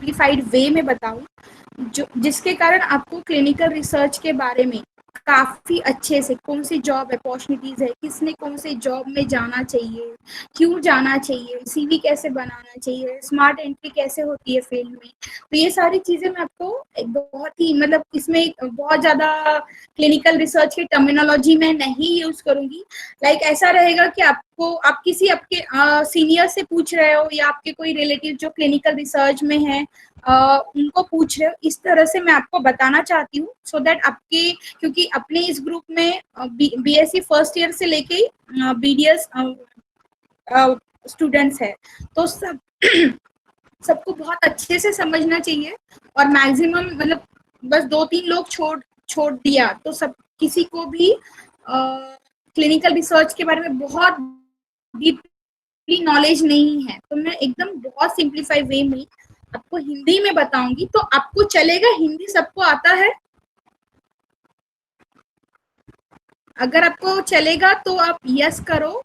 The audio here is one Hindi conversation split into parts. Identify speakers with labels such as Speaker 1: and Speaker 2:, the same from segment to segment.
Speaker 1: सिंप्लीफाइड वे में बताऊं, जो जिसके कारण आपको क्लिनिकल रिसर्च के बारे में काफी अच्छे से, कौन सी जॉब अपॉर्चुनिटीज है, किसने कौन से जॉब में जाना चाहिए, क्यों जाना चाहिए, सीवी कैसे बनाना चाहिए, स्मार्ट एंट्री कैसे होती है फील्ड में, तो ये सारी चीजें मैं आपको एक बहुत ही मतलब इसमें बहुत ज्यादा क्लिनिकल रिसर्च की टर्मिनोलॉजी में नहीं यूज करूंगी। लाइक ऐसा रहेगा कि आपको आप किसी आपके सीनियर से पूछ रहे हो या आपके कोई रिलेटिव जो क्लिनिकल रिसर्च में है उनको पूछ रहे हो, इस तरह से मैं आपको बताना चाहती हूँ सो दैट आपके, क्योंकि अपने इस ग्रुप में बीएससी फर्स्ट ईयर से लेके बीडीएस स्टूडेंट्स है, तो सब सबको बहुत अच्छे से समझना चाहिए। और मैक्सिमम मतलब बस 2-3 लोग छोड़ छोड़ दिया तो सब किसी को भी क्लिनिकल रिसर्च के बारे में बहुत डीपली नॉलेज नहीं है, तो मैं एकदम बहुत सिंप्लीफाई वे में आपको हिंदी में बताऊंगी, तो आपको चलेगा? हिंदी सबको आता है? अगर आपको चलेगा तो आप यस करो।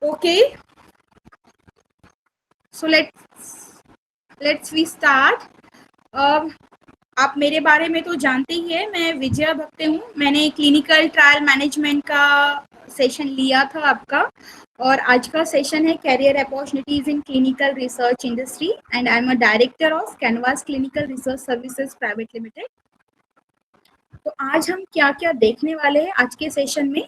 Speaker 1: Okay, so let's we start. आप मेरे बारे में तो जानते ही है, मैं विजया भक्ते हूँ। मैंने क्लिनिकल ट्रायल मैनेजमेंट का सेशन लिया था आपका, और आज का सेशन है career opportunities in clinical research industry, and I am a director of Canvas clinical research services private limited. तो आज हम क्या क्या देखने वाले हैं आज के सेशन में?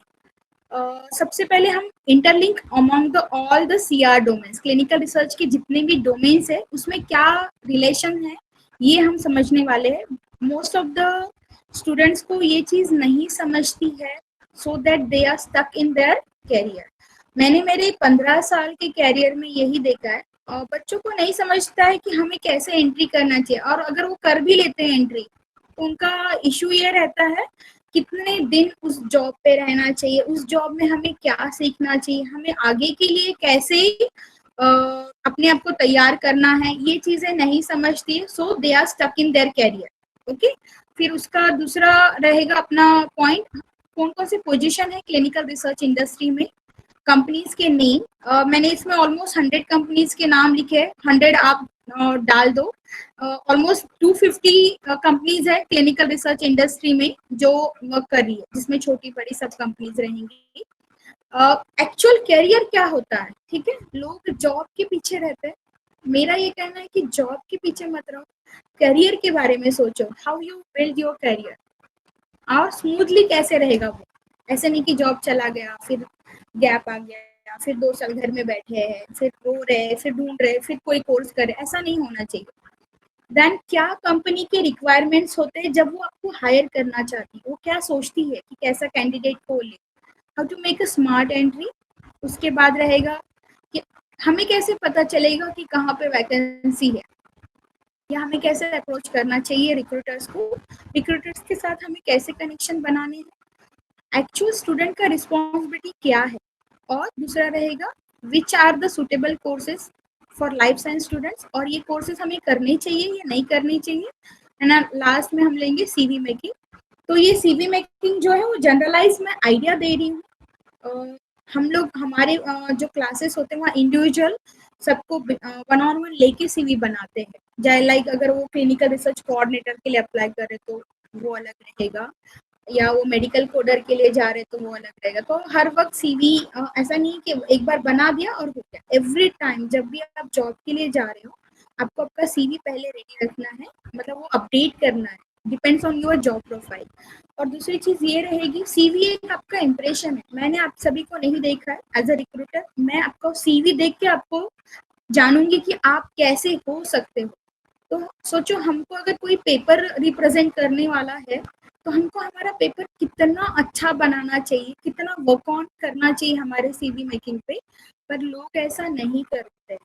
Speaker 1: सबसे पहले हम interlink among the all the CR domains, clinical research के जितने भी डोमेन्स है उसमें क्या रिलेशन है ये हम समझने वाले हैं। मोस्ट ऑफ द स्टूडेंट्स को ये चीज नहीं समझती है, so that they are stuck in their career. मैंने मेरे 15 साल के कैरियर में यही देखा है, और बच्चों को नहीं समझता है कि हमें कैसे एंट्री करना चाहिए, और अगर वो कर भी लेते हैं एंट्री तो उनका इशू ये रहता है कितने दिन उस जॉब पे रहना चाहिए, उस जॉब में हमें क्या सीखना चाहिए, हमें आगे के लिए कैसे अपने आप को तैयार करना है, ये चीजें नहीं समझती है, so they are stuck in their career. Okay, फिर उसका दूसरा रहेगा अपना पॉइंट, कौन कौन से पोजीशन है क्लिनिकल रिसर्च इंडस्ट्री में, कंपनीज के नेम। मैंने इसमें ऑलमोस्ट 100 कंपनीज के नाम लिखे हैं, 100 आप डाल दो। ऑलमोस्ट 250 कंपनीज है क्लिनिकल रिसर्च इंडस्ट्री में जो वर्क कर रही है, जिसमें छोटी बड़ी सब कंपनीज रहेंगी। एक्चुअल कैरियर क्या होता है? ठीक है, लोग जॉब के पीछे रहते हैं, मेरा ये कहना है कि जॉब के पीछे मत रहो, करियर के बारे में सोचो, how you build your career, और स्मूथली कैसे रहेगा वो। ऐसे नहीं कि जॉब चला गया फिर गैप आ गया, फिर 2 साल घर में बैठे हैं, फिर रो रहे, फिर ढूंढ रहे, फिर कोई कोर्स करे, ऐसा नहीं होना चाहिए। देन क्या कंपनी के रिक्वायरमेंट्स होते हैं जब वो आपको हायर करना चाहती है, वो क्या सोचती है कि कैसा कैंडिडेट को ले, how to make a smart entry. उसके बाद रहेगा कि हमें कैसे पता चलेगा कि कहाँ पे वैकेंसी है, या हमें कैसे अप्रोच करना चाहिए रिक्रूटर्स को, रिक्रूटर्स के साथ हमें कैसे कनेक्शन बनाने हैं, एक्चुअल स्टूडेंट का रिस्पॉन्सिबिलिटी क्या है, और दूसरा रहेगा which are the suitable courses for life science students, और ये कोर्सेज हमें करने चाहिए या नहीं करनी चाहिए। एंड लास्ट में हम लेंगे सीवी मेकिंग। तो ये सीवी मेकिंग जो है वो जनरलाइज मैं आइडिया दे रही हूँ। हम लोग हमारे जो क्लासेस होते हैं वहाँ इंडिविजुअल सबको वन ऑन वन लेके सीवी बनाते हैं, चाहे लाइक अगर वो क्लिनिकल रिसर्च कोऑर्डिनेटर के लिए अप्लाई कर रहे तो वो अलग रहेगा, या वो मेडिकल कोडर के लिए जा रहे तो वो अलग रहेगा। तो हर वक्त सीवी ऐसा नहीं कि एक बार बना दिया और हो गया। एवरी टाइम जब भी आप जॉब के लिए जा रहे हो आपको आपका सीवी पहले रेडी रखना है, मतलब वो अपडेट करना है, depends on your job profile. और दूसरी चीज ये रहेगी, सीवी एक आपका इंप्रेशन है। मैंने आप सभी को नहीं देखा है एज अ रिक्रूटर, मैं आपको सीवी देख के आपको जानूंगी कि आप कैसे हो सकते हो। तो सोचो हमको अगर कोई पेपर रिप्रेजेंट करने वाला है तो हमको हमारा पेपर कितना अच्छा बनाना चाहिए, कितना वर्क ऑन करना चाहिए हमारे सीवी मेकिंग पे, पर लोग ऐसा नहीं करते,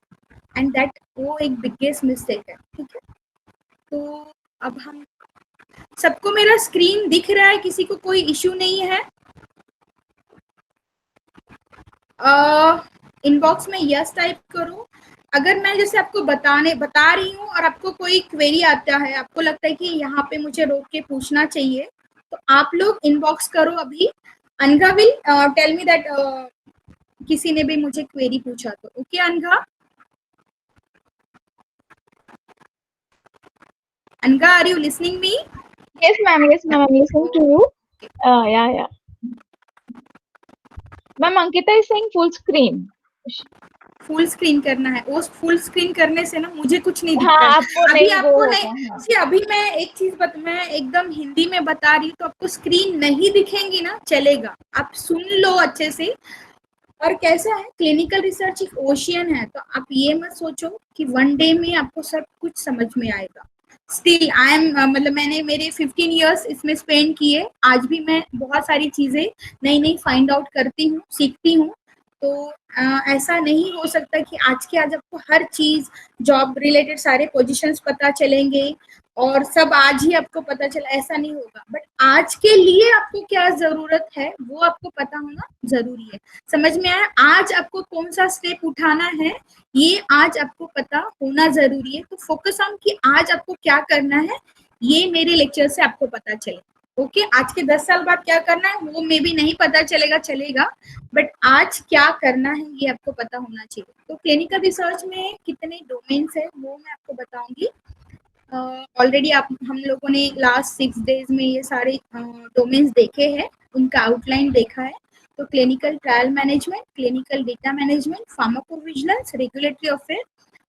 Speaker 1: एंड दैट वो एक बिगेस्ट मिस्टेक है। ठीक है, तो अब हम सबको मेरा स्क्रीन दिख रहा है, किसी को कोई इश्यू नहीं है? इनबॉक्स में यस टाइप करो। अगर मैं जैसे आपको बता रही हूँ और आपको कोई क्वेरी आता है, आपको लगता है कि यहाँ पे मुझे रोक के पूछना चाहिए, तो आप लोग इनबॉक्स करो अभी। Anagha will tell me that किसी ने भी मुझे क्वेरी पूछा तो। Okay Anagha? Anagha, are you listening me?
Speaker 2: Yes, ma'am. Yes, ma'am. I'm listening to you. Yeah, yeah. Ma'am, Ankita is saying full screen.
Speaker 1: Full screen करना है। उस फुल स्क्रीन करने से ना मुझे कुछ नहीं
Speaker 2: हाँ,
Speaker 1: दिखता है।
Speaker 2: आपको
Speaker 1: अभी
Speaker 2: नहीं वो
Speaker 1: आपको
Speaker 2: होगा,
Speaker 1: नहीं
Speaker 2: हाँ।
Speaker 1: जी, अभी मैं एक चीज मैं एकदम हिंदी में बता रही हूँ, तो आपको स्क्रीन नहीं दिखेंगी ना, चलेगा, आप सुन लो अच्छे से। और कैसा है, क्लिनिकल रिसर्च एक ओशियन है, तो आप ये मत सोचो कि वन डे में आपको सब कुछ समझ में आएगा। स्टिल आई एम मतलब मैंने मेरे 15 इयर्स इसमें स्पेंड किए, आज भी मैं बहुत सारी चीजें नई नई फाइंड आउट करती हूँ, सीखती हूँ। तो ऐसा नहीं हो सकता कि आज के आज आपको हर चीज जॉब रिलेटेड सारे पोजीशंस पता चलेंगे और सब आज ही आपको पता चला, ऐसा नहीं होगा। बट आज के लिए आपको क्या जरूरत है वो आपको पता होना जरूरी है। समझ में आया? आज आपको कौन सा स्टेप उठाना है ये आज आपको पता होना जरूरी है। तो फोकस ऑन कि आज आपको क्या करना है, ये मेरे लेक्चर से आपको पता चले। ओके, आज के 10 साल बाद क्या करना है वो मे भी नहीं पता चलेगा, चलेगा, बट आज क्या करना है ये आपको पता होना चाहिए। तो क्लिनिकल रिसर्च में कितने डोमेन्स है वो मैं आपको बताऊंगी। ऑलरेडी आप हम लोगों ने लास्ट 6 डेज में ये सारे डोमेन्स देखे हैं, उनका आउटलाइन देखा है। तो clinical trial management, clinical data management, pharmacovigilance, regulatory affair,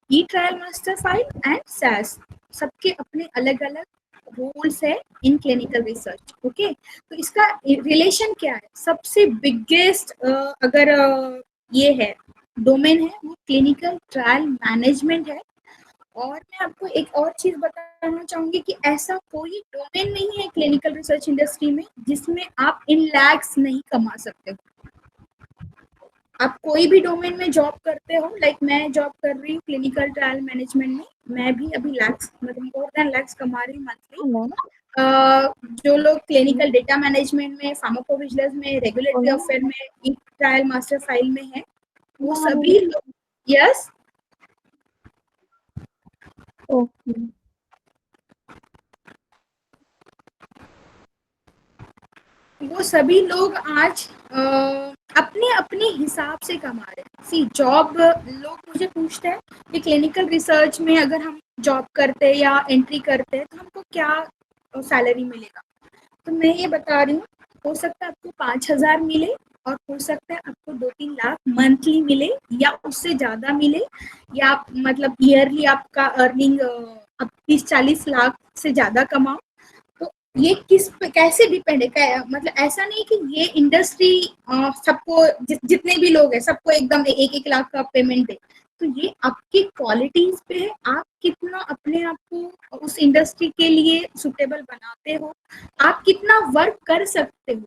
Speaker 1: e trial master file and SAS, सबके अपने अलग अलग रोल्स है इन क्लिनिकल रिसर्च। ओके, तो इसका रिलेशन क्या है? सबसे बिगेस्ट अगर ये है डोमेन है वो क्लिनिकल ट्रायल मैनेजमेंट है। और मैं आपको एक और चीज बताना चाहूंगी कि ऐसा कोई डोमेन नहीं है क्लिनिकल रिसर्च इंडस्ट्री में जिसमें आप इन लैक्स नहीं कमा सकते हो। आप कोई भी डोमेन में जॉब करते हो, लाइक मैं जॉब कर रही हूँ क्लिनिकल ट्रायल मैनेजमेंट में, मैं भी अभी लैक्स मतलब मोर देन लैक्स कमा रही हूँ मंथली। जो लोग क्लिनिकल डेटा मैनेजमेंट में, फार्माकोविजिलेंस में, रेगुलेटरी अफेयर में, ई ट्रायल मास्टर फाइल में है, वो सभी लोग, यस,
Speaker 2: ओके।
Speaker 1: वो सभी लोग आज अपने अपने हिसाब से कमा रहे हैं। सी जॉब, लोग मुझे पूछते हैं कि क्लिनिकल रिसर्च में अगर हम जॉब करते हैं या एंट्री करते हैं तो हमको क्या सैलरी मिलेगा। तो मैं ये बता रही हूँ, हो सकता है आपको 5,000 मिले और हो सकता है आपको 2-3 लाख मंथली मिले या उससे ज्यादा मिले, या आप मतलब ईयरली आपका अर्निंग आप 30-40 लाख से ज्यादा कमाओ। तो ये किस पे कैसे डिपेंड है, मतलब ऐसा नहीं कि ये इंडस्ट्री सबको जितने भी लोग हैं सबको एकदम 1-1 लाख का पेमेंट दे। तो ये आपकी क्वालिटीज पे है, आप कितना अपने आप को उस इंडस्ट्री के लिए सुटेबल बनाते हो, आप कितना वर्क कर सकते हो,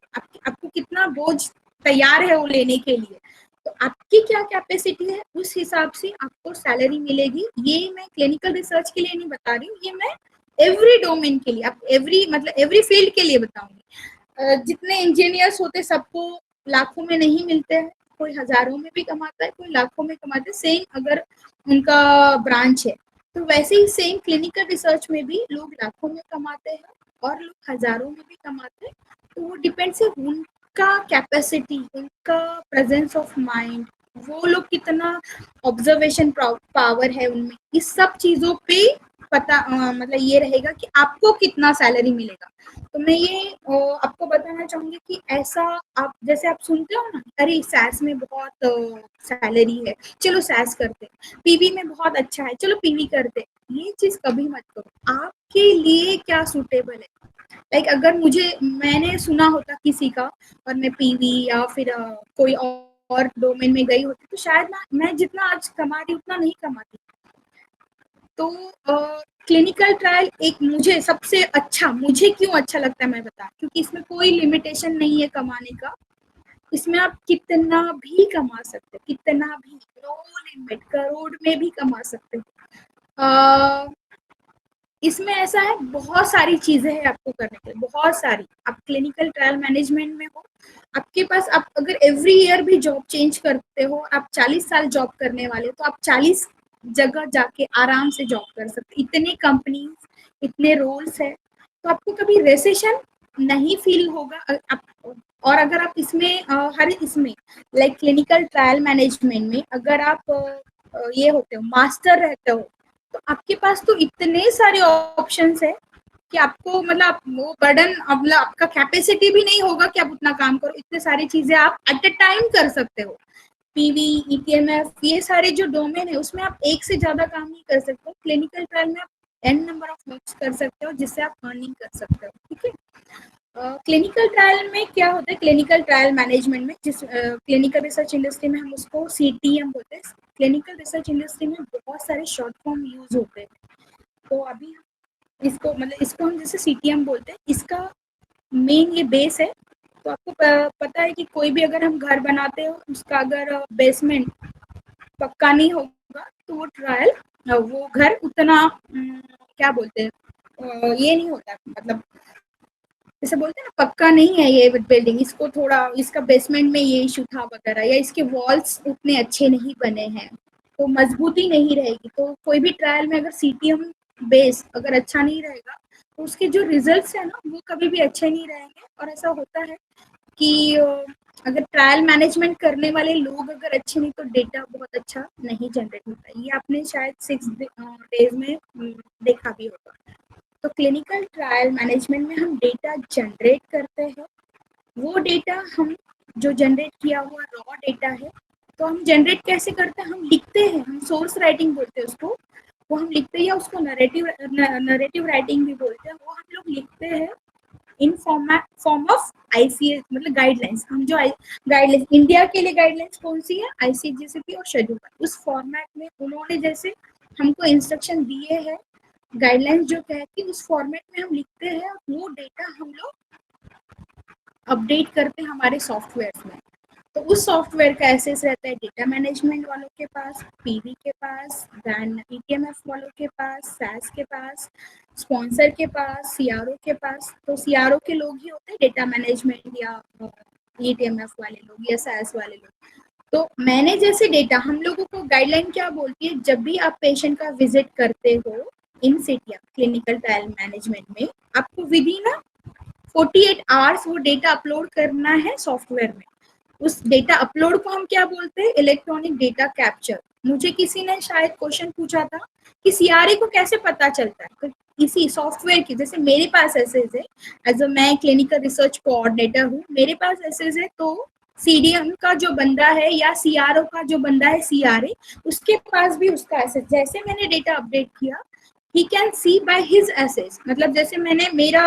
Speaker 1: आपको कितना बोझ तैयार है वो लेने के लिए। तो आपकी क्या कैपेसिटी है उस हिसाब से आपको सैलरी मिलेगी। ये मैं क्लिनिकल रिसर्च के लिए नहीं बता रही हूँ, ये मैं एवरी डोमेन के लिए, आप एवरी मतलब एवरी फील्ड के लिए बताऊंगी। जितने इंजीनियर्स होते सबको लाखों में नहीं मिलते हैं, कोई हजारों में भी कमाता है, कोई लाखों में कमाते हैं, सेम अगर उनका ब्रांच है। तो वैसे ही सेम क्लिनिकल रिसर्च में भी लोग लाखों में कमाते हैं और लोग हजारों में भी कमाते हैं। तो वो डिपेंड्स है उनका कैपेसिटी, उनका प्रेजेंस ऑफ माइंड, वो लोग कितना ऑब्जर्वेशन पावर है उनमें, इस सब चीजों पे पता मतलब ये रहेगा कि आपको कितना सैलरी मिलेगा। तो मैं ये आपको बताना चाहूंगी कि ऐसा आप जैसे आप सुनते हो ना, अरे सैस में बहुत सैलरी है, चलो सैस करते, पीवी में बहुत अच्छा है, चलो पीवी करते, ये चीज कभी मत करो। आपके लिए क्या सूटेबल है, लाइक अगर मैंने सुना होता किसी का और मैं पीवी या फिर कोई और डोमेन में गई होती तो शायद मैं जितना आज कमा रही उतना नहीं कमाती। तो क्लिनिकल ट्रायल एक मुझे सबसे अच्छा, मुझे क्यों अच्छा लगता है मैं बता, क्योंकि इसमें कोई लिमिटेशन नहीं है कमाने का। इसमें आप कितना भी कमा सकते हो, कितना भी, नो लिमिट, करोड़ में भी कमा सकते हो। इसमें ऐसा है, बहुत सारी चीजें हैं आपको करने के लिए, बहुत सारी। आप क्लिनिकल ट्रायल मैनेजमेंट में हो, आपके पास, आप अगर एवरी ईयर भी जॉब चेंज करते हो, आप 40 साल जॉब करने वाले, तो आप 40 जगह जाके आराम से जॉब कर सकते। इतनी कंपनी, इतने रोल्स है, तो आपको कभी रेसेशन नहीं फील होगा। आप और अगर आप इसमें हर इसमें लाइक क्लिनिकल ट्रायल मैनेजमेंट में अगर आप ये होते हो, मास्टर रहते हो, तो आपके पास तो इतने सारे ऑप्शंस है कि आपको मतलब वो बर्डन मतलब आपका कैपेसिटी भी नहीं होगा कि आप उतना काम करो। इतने सारी चीजें आप एट अ टाइम कर सकते हो। पीवी, ईटीएमएफ, ये सारे जो डोमेन है उसमें आप एक से ज्यादा काम नहीं कर सकते। क्लिनिकल ट्रायल में आप एन नंबर ऑफ वर्क्स कर सकते हो जिससे आप अर्निंग कर सकते हो। ठीक है। क्लिनिकल ट्रायल में क्या होता है, क्लिनिकल ट्रायल मैनेजमेंट में, जिस क्लिनिकल रिसर्च इंडस्ट्री में हम उसको सीटीएम बोलते हैं। क्लिनिकल रिसर्च इंडस्ट्री में बहुत सारे शॉर्ट फॉर्म यूज होते हैं। तो अभी इसको मतलब इसको हम जैसे सीटीएम बोलते हैं, इसका मेन ये बेस है। तो आपको पता है कि कोई भी अगर हम घर बनाते हो उसका अगर बेसमेंट पक्का नहीं होगा तो वो ट्रायल वो घर उतना क्या बोलते हैं ये नहीं होता, मतलब जैसे बोलते हैं ना पक्का नहीं है ये बिल्डिंग, इसको थोड़ा इसका बेसमेंट में ये इशू था वगैरह, या इसके वॉल्स उतने अच्छे नहीं बने हैं तो मजबूती नहीं रहेगी। तो कोई भी ट्रायल में अगर सीटीएम बेस अगर अच्छा नहीं रहेगा तो उसके जो रिजल्ट्स है ना वो कभी भी अच्छे नहीं रहेंगे। और ऐसा होता है कि अगर ट्रायल मैनेजमेंट करने वाले लोग अगर अच्छे नहीं तो डेटा बहुत अच्छा नहीं जनरेट होता। ये आपने शायद 6 डेज में देखा भी होगा। तो क्लिनिकल ट्रायल मैनेजमेंट में हम डेटा जनरेट करते हैं। वो डेटा हम जो जनरेट किया हुआ रॉ डेटा है, तो हम जनरेट कैसे करते हैं, हम लिखते हैं, हम सोर्स राइटिंग बोलते हैं उसको, वो हम लिखते हैं, या उसको नरेटिव राइटिंग भी बोलते हैं। वो हम लोग लिखते हैं इन फॉर्म ऑफ आईसीएस, मतलब गाइडलाइंस। हम जो गाइडलाइंस इंडिया के लिए गाइडलाइंस कौन सी है, आईसीजीसीपी और शेड्यूल, उस फॉर्मेट में उन्होंने जैसे हमको इंस्ट्रक्शन दिए हैं, गाइडलाइंस जो कहती है उस फॉर्मेट में हम लिखते हैं। वो डेटा हम लोग अपडेट करते हैं हमारे सॉफ्टवेयर में। तो उस सॉफ्टवेयर का एक्सेस रहता है डेटा मैनेजमेंट वालों के पास, पीवी के पास, देन ईटीएमएफ वालों के पास, सैस के पास, स्पॉन्सर के पास, सीआरओ के पास। तो सीआरओ के लोग ही होते हैं डेटा मैनेजमेंट या ईटीएमएफ वाले लोग या सैस वाले लोग। तो मैंने जैसे डेटा, हम लोगों को गाइडलाइन क्या बोलती है, जब भी आप पेशेंट का विजिट करते हो इन सिटिया क्लिनिकल ट्रायल मैनेजमेंट में, आपको विद इन 48 आवर्स वो डेटा अपलोड करना है सॉफ्टवेयर में। उस डेटा अपलोड को हम क्या बोलते हैं, इलेक्ट्रॉनिक डेटा कैप्चर। मुझे किसी ने शायद क्वेश्चन पूछा था कि सीआरए को कैसे पता चलता है, तो इसी सॉफ्टवेयर की, जैसे मेरे पास एसेज है, एज अ मैं क्लिनिकल रिसर्च कोऑर्डिनेटर हूँ, मेरे पास एसेज है, तो सीडीएम का जो बंदा है या सीआरओ का जो बंदा है सीआरए, उसके पास भी उसका एसेज, जैसे मैंने डेटा अपडेट किया he can see by his essays. मतलब जैसे मैंने मेरा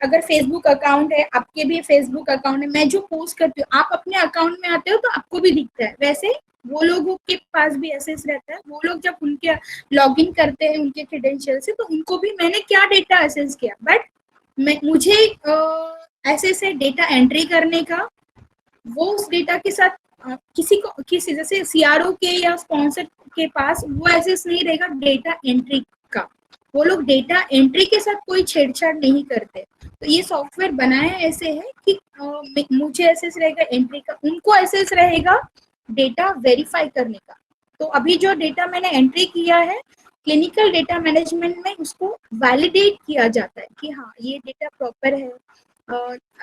Speaker 1: अगर फेसबुक अकाउंट है, आपके भी फेसबुक अकाउंट है, मैं जो पोस्ट करती हूँ आप अपने अकाउंट में आते हो तो आपको भी दिखता है, वैसे वो लोगों के पास भी एसेस रहता है। वो लोग जब उनके लॉगिन करते हैं उनके क्रेडेंशियल से, तो उनको भी मैंने क्या डेटा एसेस किया, बट मुझे ऐसे से डेटा एंट्री करने का, वो उस डेटा के साथ किसी को किसी जैसे सीआरओ के या स्पॉन्सर के पास वो एसेस नहीं रहेगा डेटा एंट्री का। वो लोग डेटा एंट्री के साथ कोई छेड़छाड़ नहीं करते। तो ये सॉफ्टवेयर बनाया ऐसे है कि मुझे एसेस रहेगा एंट्री का, उनको एसेस रहेगा डेटा वेरीफाई करने का। तो अभी जो डेटा मैंने एंट्री किया है क्लिनिकल डेटा मैनेजमेंट में, उसको वैलिडेट किया जाता है कि हाँ ये डेटा प्रॉपर है।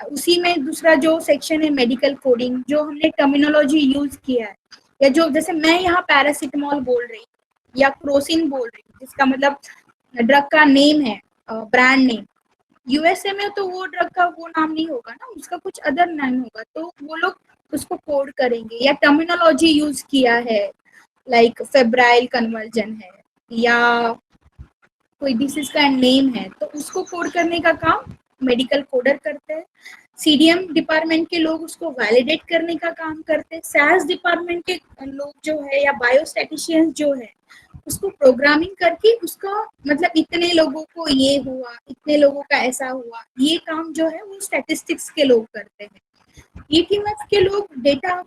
Speaker 1: उसी में दूसरा जो सेक्शन है मेडिकल कोडिंग, जो हमने टर्मिनोलॉजी यूज किया है, या जो जैसे मैं यहाँ पैरासिटामोल बोल रही हूँ या क्रोसिन बोल रही हूँ, जिसका मतलब ड्रग का नेम है, ब्रांड नेम। यूएसए में तो वो ड्रग का वो नाम नहीं होगा ना, उसका कुछ अदर नाम होगा, तो वो लोग उसको कोड करेंगे। या टर्मिनोलॉजी यूज किया है, लाइक फेब्राइल कन्वर्जन है या कोई डिसीज का नेम है, तो उसको कोड करने का काम मेडिकल कोडर करते हैं। सीडीएम डिपार्टमेंट के लोग उसको वैलिडेट करने का काम करते हैं। सैस डिपार्टमेंट के लोग जो है या बायोस्टैटिशियंस जो है उसको प्रोग्रामिंग करके उसका मतलब इतने लोगों को ये हुआ, इतने लोगों का ऐसा हुआ, ये काम जो है वो स्टैटिस्टिक्स के लोग करते हैं। ईटीएमएफ के लोग डेटा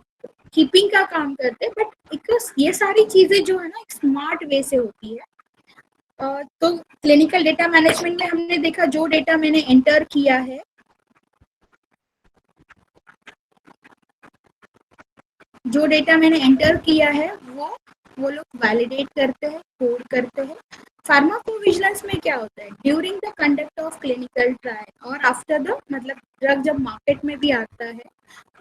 Speaker 1: कीपिंग का काम करते हैं। बट ये सारी चीजें जो है ना एक स्मार्ट वे से होती है। तो क्लिनिकल डेटा मैनेजमेंट में हमने देखा जो डेटा मैंने एंटर किया है, जो डेटा मैंने एंटर किया है वो लोग वैलिडेट करते हैं, कोड करते हैं। फार्माकोविजिलेंस में क्या होता है, during the conduct of clinical trial और आफ्टर द, मतलब ड्रग जब मार्केट में भी आता है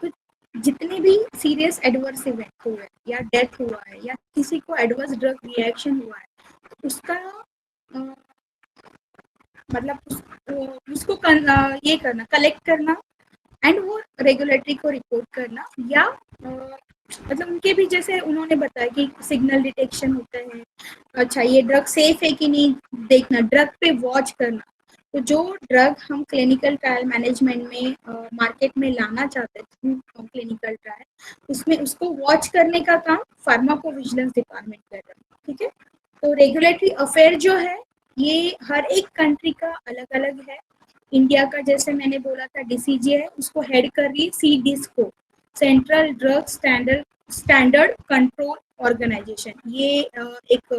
Speaker 1: तो जितने भी सीरियस एडवर्स इवेंट हुए या डेथ हुआ है या किसी को एडवर्स ड्रग रिएक्शन हुआ है तो उसका मतलब उसको ये करना, कलेक्ट करना एंड वो रेगुलेटरी को रिपोर्ट करना, या मतलब उनके भी जैसे उन्होंने बताया कि सिग्नल डिटेक्शन होता है, अच्छा ये ड्रग सेफ है कि नहीं देखना, ड्रग पे वॉच करना। तो जो ड्रग हम क्लिनिकल ट्रायल मैनेजमेंट में मार्केट में लाना चाहते हैं क्लिनिकल ट्रायल, उसमें उसको वॉच करने का काम फार्माकोविजिलेंस डिपार्टमेंट कर रहा है। ठीक है, तो रेगुलेटरी अफेयर जो है ये हर एक कंट्री का अलग अलग है। इंडिया का जैसे मैंने बोला था डीसीजी है, उसको हेड कर रही है CDSCO, central drug standard control organisation. ये एक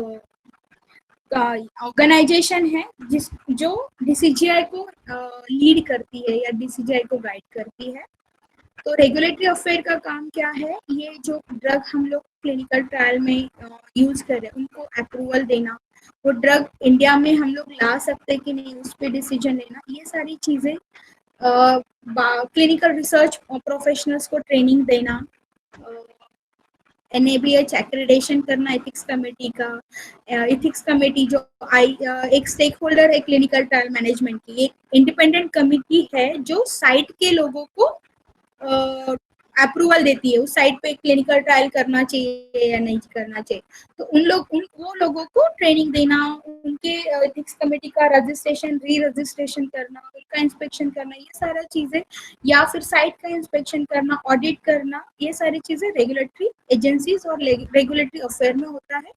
Speaker 1: ऑर्गेनाइजेशन है जिस जो डीसीजीआई को लीड करती है या डीसीजीआई को गाइड करती है। तो रेगुलेटरी अफेयर का काम क्या है, ये जो ड्रग हम लोग क्लिनिकल ट्रायल में यूज कर रहे हैं उनको अप्रूवल देना, वो ड्रग इंडिया में हम लोग ला सकते कि नहीं उस पर डिसीजन लेना, ये सारी चीजें क्लिनिकल रिसर्च प्रोफेशनल्स को ट्रेनिंग देना, एनएबीएच एक्रेडिटेशन करना एथिक्स कमेटी का। एथिक्स कमेटी जो एक स्टेक होल्डर है क्लिनिकल ट्रायल मैनेजमेंट की, एक इंडिपेंडेंट कमेटी है जो साइट के लोगों को अप्रूवल देती है उस साइट पे क्लिनिकल ट्रायल करना चाहिए या नहीं करना चाहिए। तो वो लोगों को ट्रेनिंग देना, उनके एथिक्स कमेटी का रजिस्ट्रेशन री रजिस्ट्रेशन करना, उनका इंस्पेक्शन करना, ये सारा चीजें, या फिर साइट का इंस्पेक्शन करना, ऑडिट करना, ये सारी चीजें रेगुलेटरी एजेंसीज और रेगुलेटरी अफेयर में होता है।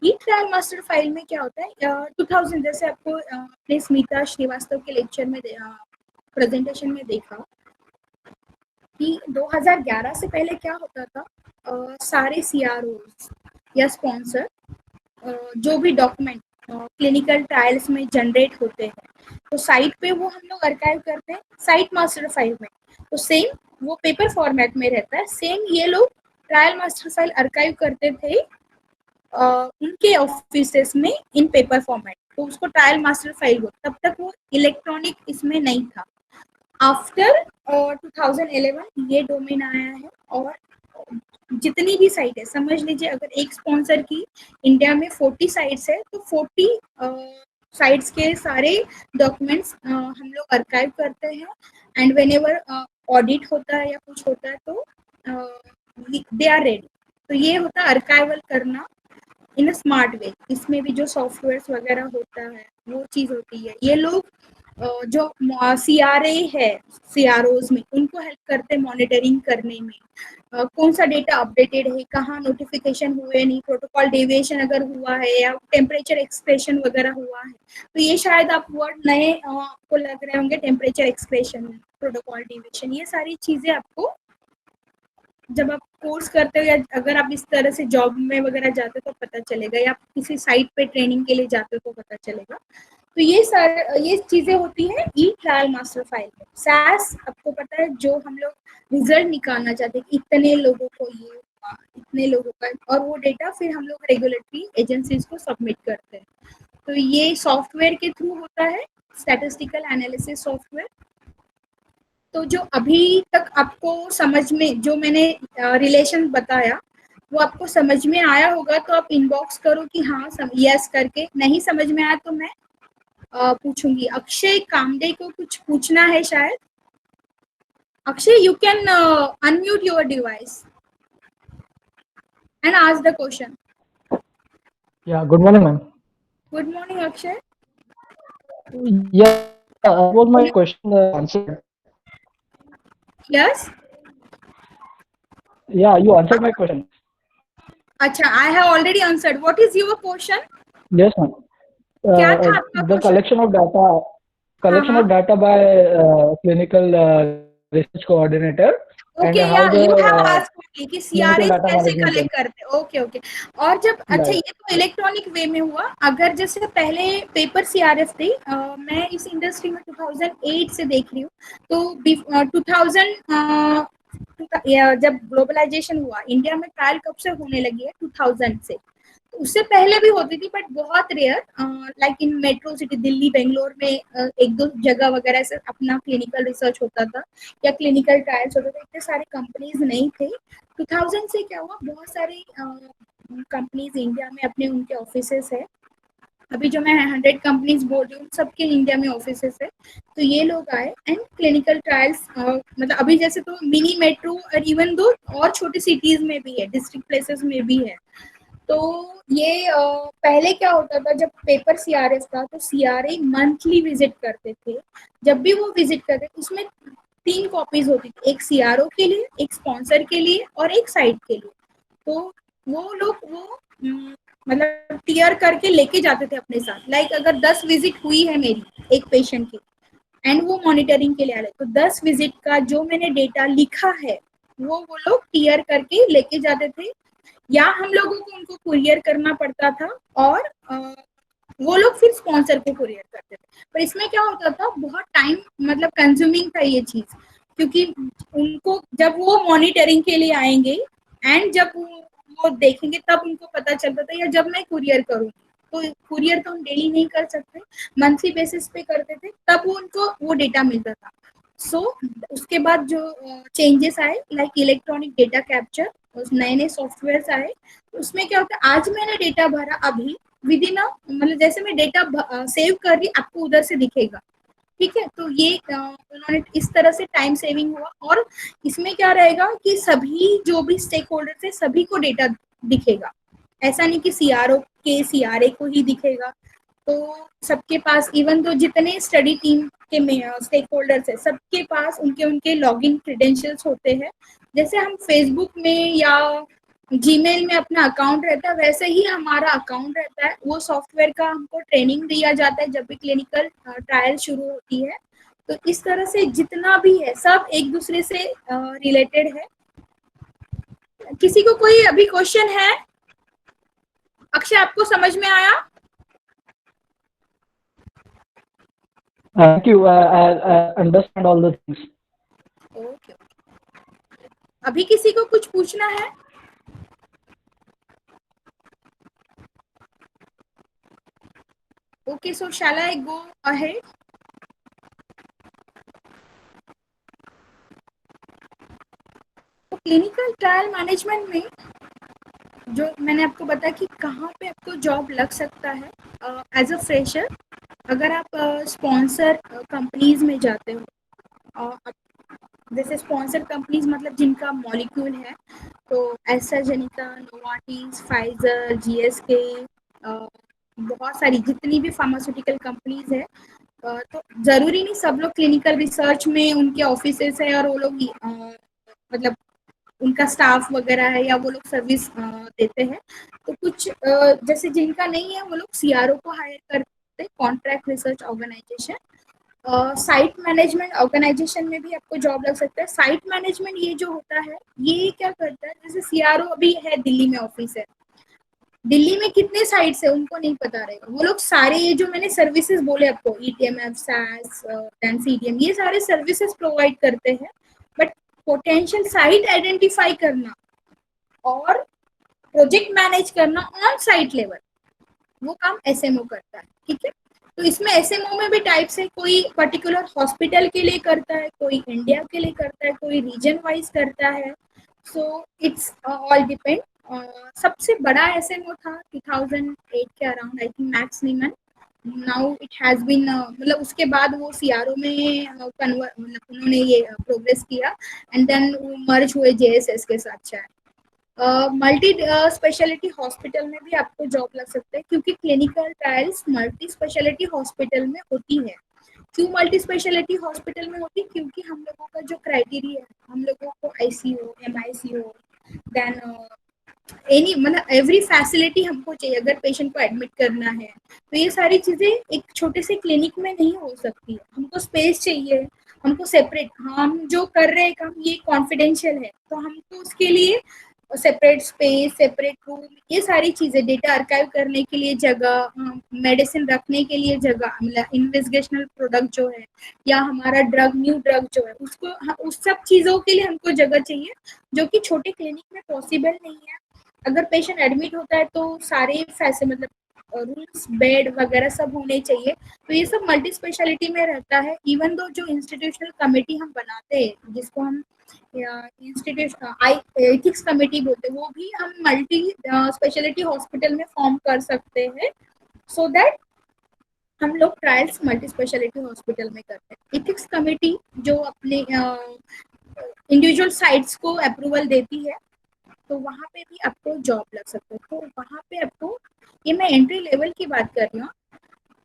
Speaker 1: ई ट्रायल मास्टर फाइल में क्या होता है, 2000 जैसे आपको अपने स्मिता श्रीवास्तव के लेक्चर में प्रेजेंटेशन में देखा कि 2011 से पहले क्या होता था, सारे सीआरओ या स्पॉन्सर जो भी डॉक्यूमेंट क्लिनिकल ट्रायल्स में जनरेट होते हैं तो साइट पे वो हम लोग अर्काइव करते हैं साइट मास्टर फाइल में। तो सेम वो पेपर फॉर्मेट में रहता है, सेम ये लोग ट्रायल मास्टर फाइल अर्काइव करते थे उनके ऑफिसेस में इन पेपर फॉर्मेट, तो उसको ट्रायल मास्टर फाइल हो, तब तक वो इलेक्ट्रॉनिक इसमें नहीं था। आफ्टर 2011 ये डोमेन आया है और जितनी भी साइट है, समझ लीजिए अगर एक स्पॉन्सर की इंडिया में 40 साइट्स है तो 40 साइट्स के सारे डॉक्यूमेंट्स हम लोग अर्काइव करते हैं एंड व्हेनेवर ऑडिट होता है या कुछ होता है तो दे आर रेडी। तो ये होता है अर्काइवल करना इन अ स्मार्ट वे। इसमें भी जो सॉफ्टवेयर वगैरह होता है वो चीज होती है। ये लोग जो सीआरए है सीआरओज में उनको हेल्प करते हैं मॉनिटरिंग करने में, कौन सा डेटा अपडेटेड है, कहाँ नोटिफिकेशन हुए नहीं, प्रोटोकॉल डेविएशन अगर हुआ है या टेम्परेचर एक्सप्रेशन वगैरह हुआ है। तो ये शायद आप वर्ड नए आपको लग रहे होंगे, टेम्परेचर एक्सप्रेशन, प्रोटोकॉल डेविएशन, ये सारी चीजें आपको जब आप कोर्स करते हो या अगर आप इस तरह से जॉब में वगैरह जाते हो तो पता चलेगा, या आप किसी साइट पे ट्रेनिंग के लिए जाते हो तो पता चलेगा। तो ये चीजें होती है ई ट्रायल मास्टर फाइल में। सैस आपको पता है जो हम लोग रिजल्ट निकालना चाहते हैं इतने लोगों को ये हुआ, इतने लोगों का, और वो डेटा फिर हम लोग रेगुलेटरी एजेंसीज को सबमिट करते हैं। तो ये सॉफ्टवेयर के थ्रू होता है, स्टैटिस्टिकल एनालिसिस सॉफ्टवेयर। तो जो अभी तक आपको समझ में जो मैंने रिलेशन बताया वो आपको समझ में आया होगा, तो आप इनबॉक्स करो कि हाँ यस करके, नहीं समझ में आया तो मैं पूछूंगी। अक्षय कामडे को कुछ पूछना है शायद। Akshay, you can unmute your device and ask the question.
Speaker 3: Yeah, good morning, ma'am.
Speaker 1: Good morning Akshay.
Speaker 3: Yeah, was my question answered?
Speaker 1: Yes,
Speaker 3: Yeah, you answered my question.
Speaker 1: अच्छा, I have already answered. What is your question?
Speaker 3: Yes, ma'am.
Speaker 1: क्या था आपका
Speaker 3: The
Speaker 1: question?
Speaker 3: collection of data by clinical research coordinator and
Speaker 1: okay,
Speaker 3: how
Speaker 1: या
Speaker 3: the
Speaker 1: you have asked me कि
Speaker 3: clinical
Speaker 1: सीआरए
Speaker 3: data
Speaker 1: कैसे
Speaker 3: management
Speaker 1: कलेक्ट
Speaker 3: team.
Speaker 1: करते हैं। Okay okay. और जब अच्छा,
Speaker 3: Yeah,
Speaker 1: ये तो इलेक्ट्रॉनिक वे में हुआ। अगर जैसे पहले पेपर सीआरएफ थी, मैं इस इंडस्ट्री में 2008 से देख रही हूँ, तो 2000 जब ग्लोबलाइजेशन हुआ इंडिया में ट्रायल कब से होने लगी है, 2000 से। उससे पहले भी होती थी बट बहुत rare, like in metro city Delhi Bangalore में एक दो जगह वगैरह से अपना क्लिनिकल रिसर्च होता था या क्लिनिकल ट्रायल्स होते थे, इतने सारे कंपनीज नहीं थे। 2000 से क्या हुआ, बहुत सारी कंपनीज इंडिया में अपने उनके ऑफिसेस है। अभी जो मैं 100 कंपनीज बोल रही हूँ सबके इंडिया में ऑफिसेस है। तो ये लोग आए एंड क्लिनिकल ट्रायल्स, मतलब अभी जैसे तो मिनी मेट्रो और इवन दो और छोटी सिटीज में भी है, डिस्ट्रिक्ट प्लेसेस में भी है। तो ये पहले क्या होता था, जब पेपर सीआरएस था तो सीआरए मंथली विजिट करते थे। जब भी वो विजिट करते उसमें 3 कॉपीज होती थी, एक सीआरओ के लिए, एक स्पॉन्सर के लिए और एक साइट के लिए। तो वो लोग वो मतलब टीयर करके लेके जाते थे अपने साथ। लाइक अगर 10 विजिट हुई है मेरी एक पेशेंट की एंड वो मॉनिटरिंग के लिए आ रहे, तो 10 विजिट का जो मैंने डेटा लिखा है वो लोग टीयर करके लेके जाते थे, या हम लोगों को उनको कुरियर करना पड़ता था और वो लोग फिर स्पॉन्सर को कुरियर करते थे। पर इसमें क्या होता था, बहुत टाइम मतलब कंज्यूमिंग था ये चीज, क्योंकि उनको जब वो मॉनिटरिंग के लिए आएंगे एंड जब वो देखेंगे तब उनको पता चलता था, या जब मैं कुरियर करूँ तो कुरियर तो हम डेली नहीं कर सकते, मंथली बेसिस पे करते थे, तब वो उनको वो डेटा मिलता था। सो उसके बाद जो चेंजेस आए लाइक इलेक्ट्रॉनिक डेटा कैप्चर, नए नए सॉफ्टवेयर आए, उसमें क्या होता है, आज मैंने डेटा भरा अभी विद इन मतलब जैसे मैं डेटा सेव कर रही आपको उधर से दिखेगा, ठीक है। तो ये उन्होंने इस तरह से टाइम सेविंग हुआ। और इसमें क्या रहेगा कि सभी जो भी स्टेक होल्डर थे सभी को डेटा दिखेगा, ऐसा नहीं कि सीआरओ के सीआरए को ही दिखेगा। तो सबके पास इवन तो जितने स्टडी टीम के स्टेक होल्डर्स है सबके पास उनके उनके लॉगिन क्रेडेंशियल्स होते हैं। जैसे हम फेसबुक में या जीमेल में अपना अकाउंट रहता है वैसे ही हमारा अकाउंट रहता है। वो सॉफ्टवेयर का हमको ट्रेनिंग दिया जाता है जब भी क्लिनिकल ट्रायल शुरू होती है। तो इस तरह से जितना भी है सब एक दूसरे से रिलेटेड है। किसी को कोई अभी क्वेश्चन है? अक्षय आपको समझ में आया?
Speaker 3: Thank you. I understand all the things.
Speaker 1: Okay, अभी किसी को कुछ पूछना है? Okay, so shall I go ahead? तो क्लिनिकल ट्रायल मैनेजमेंट में जो मैंने आपको बताया कि कहाँ पे आपको जॉब लग सकता है एज अ फ्रेशर, अगर आप स्पॉन्सर कंपनीज में जाते हो, जैसे स्पॉन्सर कंपनीज मतलब जिनका मॉलिक्यूल है, तो एस्ट्राजेनेका, नोवार्टिस, फाइजर, जीएसके, बहुत सारी जितनी भी फार्मास्यूटिकल कंपनीज है, तो जरूरी नहीं सब लोग क्लिनिकल रिसर्च में उनके ऑफिसेस है और वो लोग मतलब उनका स्टाफ वगैरह है या वो लोग सर्विस देते हैं। तो कुछ जैसे जिनका नहीं है वो लोग सीआरओ को हायर करते हैं, contract research organization. Site management organization में भी आपको जॉब लग सकता है। साइट मैनेजमेंट ये जो होता है ये क्या करता है, जैसे सीआरओ अभी है दिल्ली में ऑफिस है, दिल्ली में कितने साइट्स है उनको नहीं पता रहेगा। वो लोग सारे ये जो मैंने सर्विसेज बोले आपको, ईटीएमएफ, सास, सीडीएम, ये सारे सर्विसेज प्रोवाइड करते हैं। बट पोटेंशियल साइट आइडेंटिफाई करना और प्रोजेक्ट मैनेज करना ऑन साइट लेवल, वो काम एसएमओ करता है, ठीक है। तो इसमें एसएमओ में भी टाइप्स है, कोई पर्टिकुलर हॉस्पिटल के लिए करता है, कोई इंडिया के लिए करता है, कोई रीजन वाइज करता है। So it's all depend. सबसे बड़ा एसएमओ था 2008 के अराउंड, आई थिंक मैक्स नीमन। नाउ इट हैज बीन मतलब उसके बाद वो सीआरओ में कन्वर्ट मतलब उन्होंने ये प्रोग्रेस किया एंड देन वो मर्ज हुए जेएसएस के साथ शायद। मल्टी स्पेशलिटी हॉस्पिटल में भी आपको जॉब लग सकता है, क्योंकि clinical trials multi speciality hospital में होती है। क्यों मल्टी स्पेशलिटी हॉस्पिटल में होती है? क्योंकि हम लोगों का जो क्राइटेरिया है, हम लोगों को आईसीयू, एमआईसीयू, देन एनी मतलब एवरी फैसिलिटी हमको चाहिए अगर पेशेंट को एडमिट करना है। तो ये सारी चीजें एक छोटे से क्लिनिक में नहीं हो सकती है। हमको स्पेस चाहिए, हमको सेपरेट, हम जो कर रहे हैं काम ये कॉन्फिडेंशियल है, तो हमको उसके लिए सेपरेट स्पेस, सेपरेट रूम, ये सारी चीजें, डेटा आर्काइव करने के लिए जगह, मेडिसिन रखने के लिए जगह, मतलब इन्वेस्टिगेशनल प्रोडक्ट जो है या हमारा ड्रग, न्यू ड्रग जो है उसको, उस सब चीजों के लिए हमको जगह चाहिए जो कि छोटे क्लिनिक में पॉसिबल नहीं है। अगर पेशेंट एडमिट होता है तो सारे फैसे मतलब रूम्स बेड वगैरह सब होने चाहिए, तो ये सब मल्टी स्पेशलिटी में रहता है। इवन दो जो इंस्टीट्यूशनल कमेटी हम बनाते हैं जिसको हम इंस्टीट्यूशन एथिक्स कमेटी बोलते हैं, वो भी हम मल्टी स्पेशलिटी हॉस्पिटल में फॉर्म कर सकते हैं, सो दैट हम लोग ट्रायल्स मल्टी स्पेशलिटी हॉस्पिटल में करते हैं। एथिक्स कमेटी जो अपने इंडिविजुअल साइट्स को अप्रूवल देती है, तो वहाँ पे भी आपको जॉब लग सकता है। तो वहाँ पे आपको, ये मैं एंट्री लेवल की बात कर रही हूँ,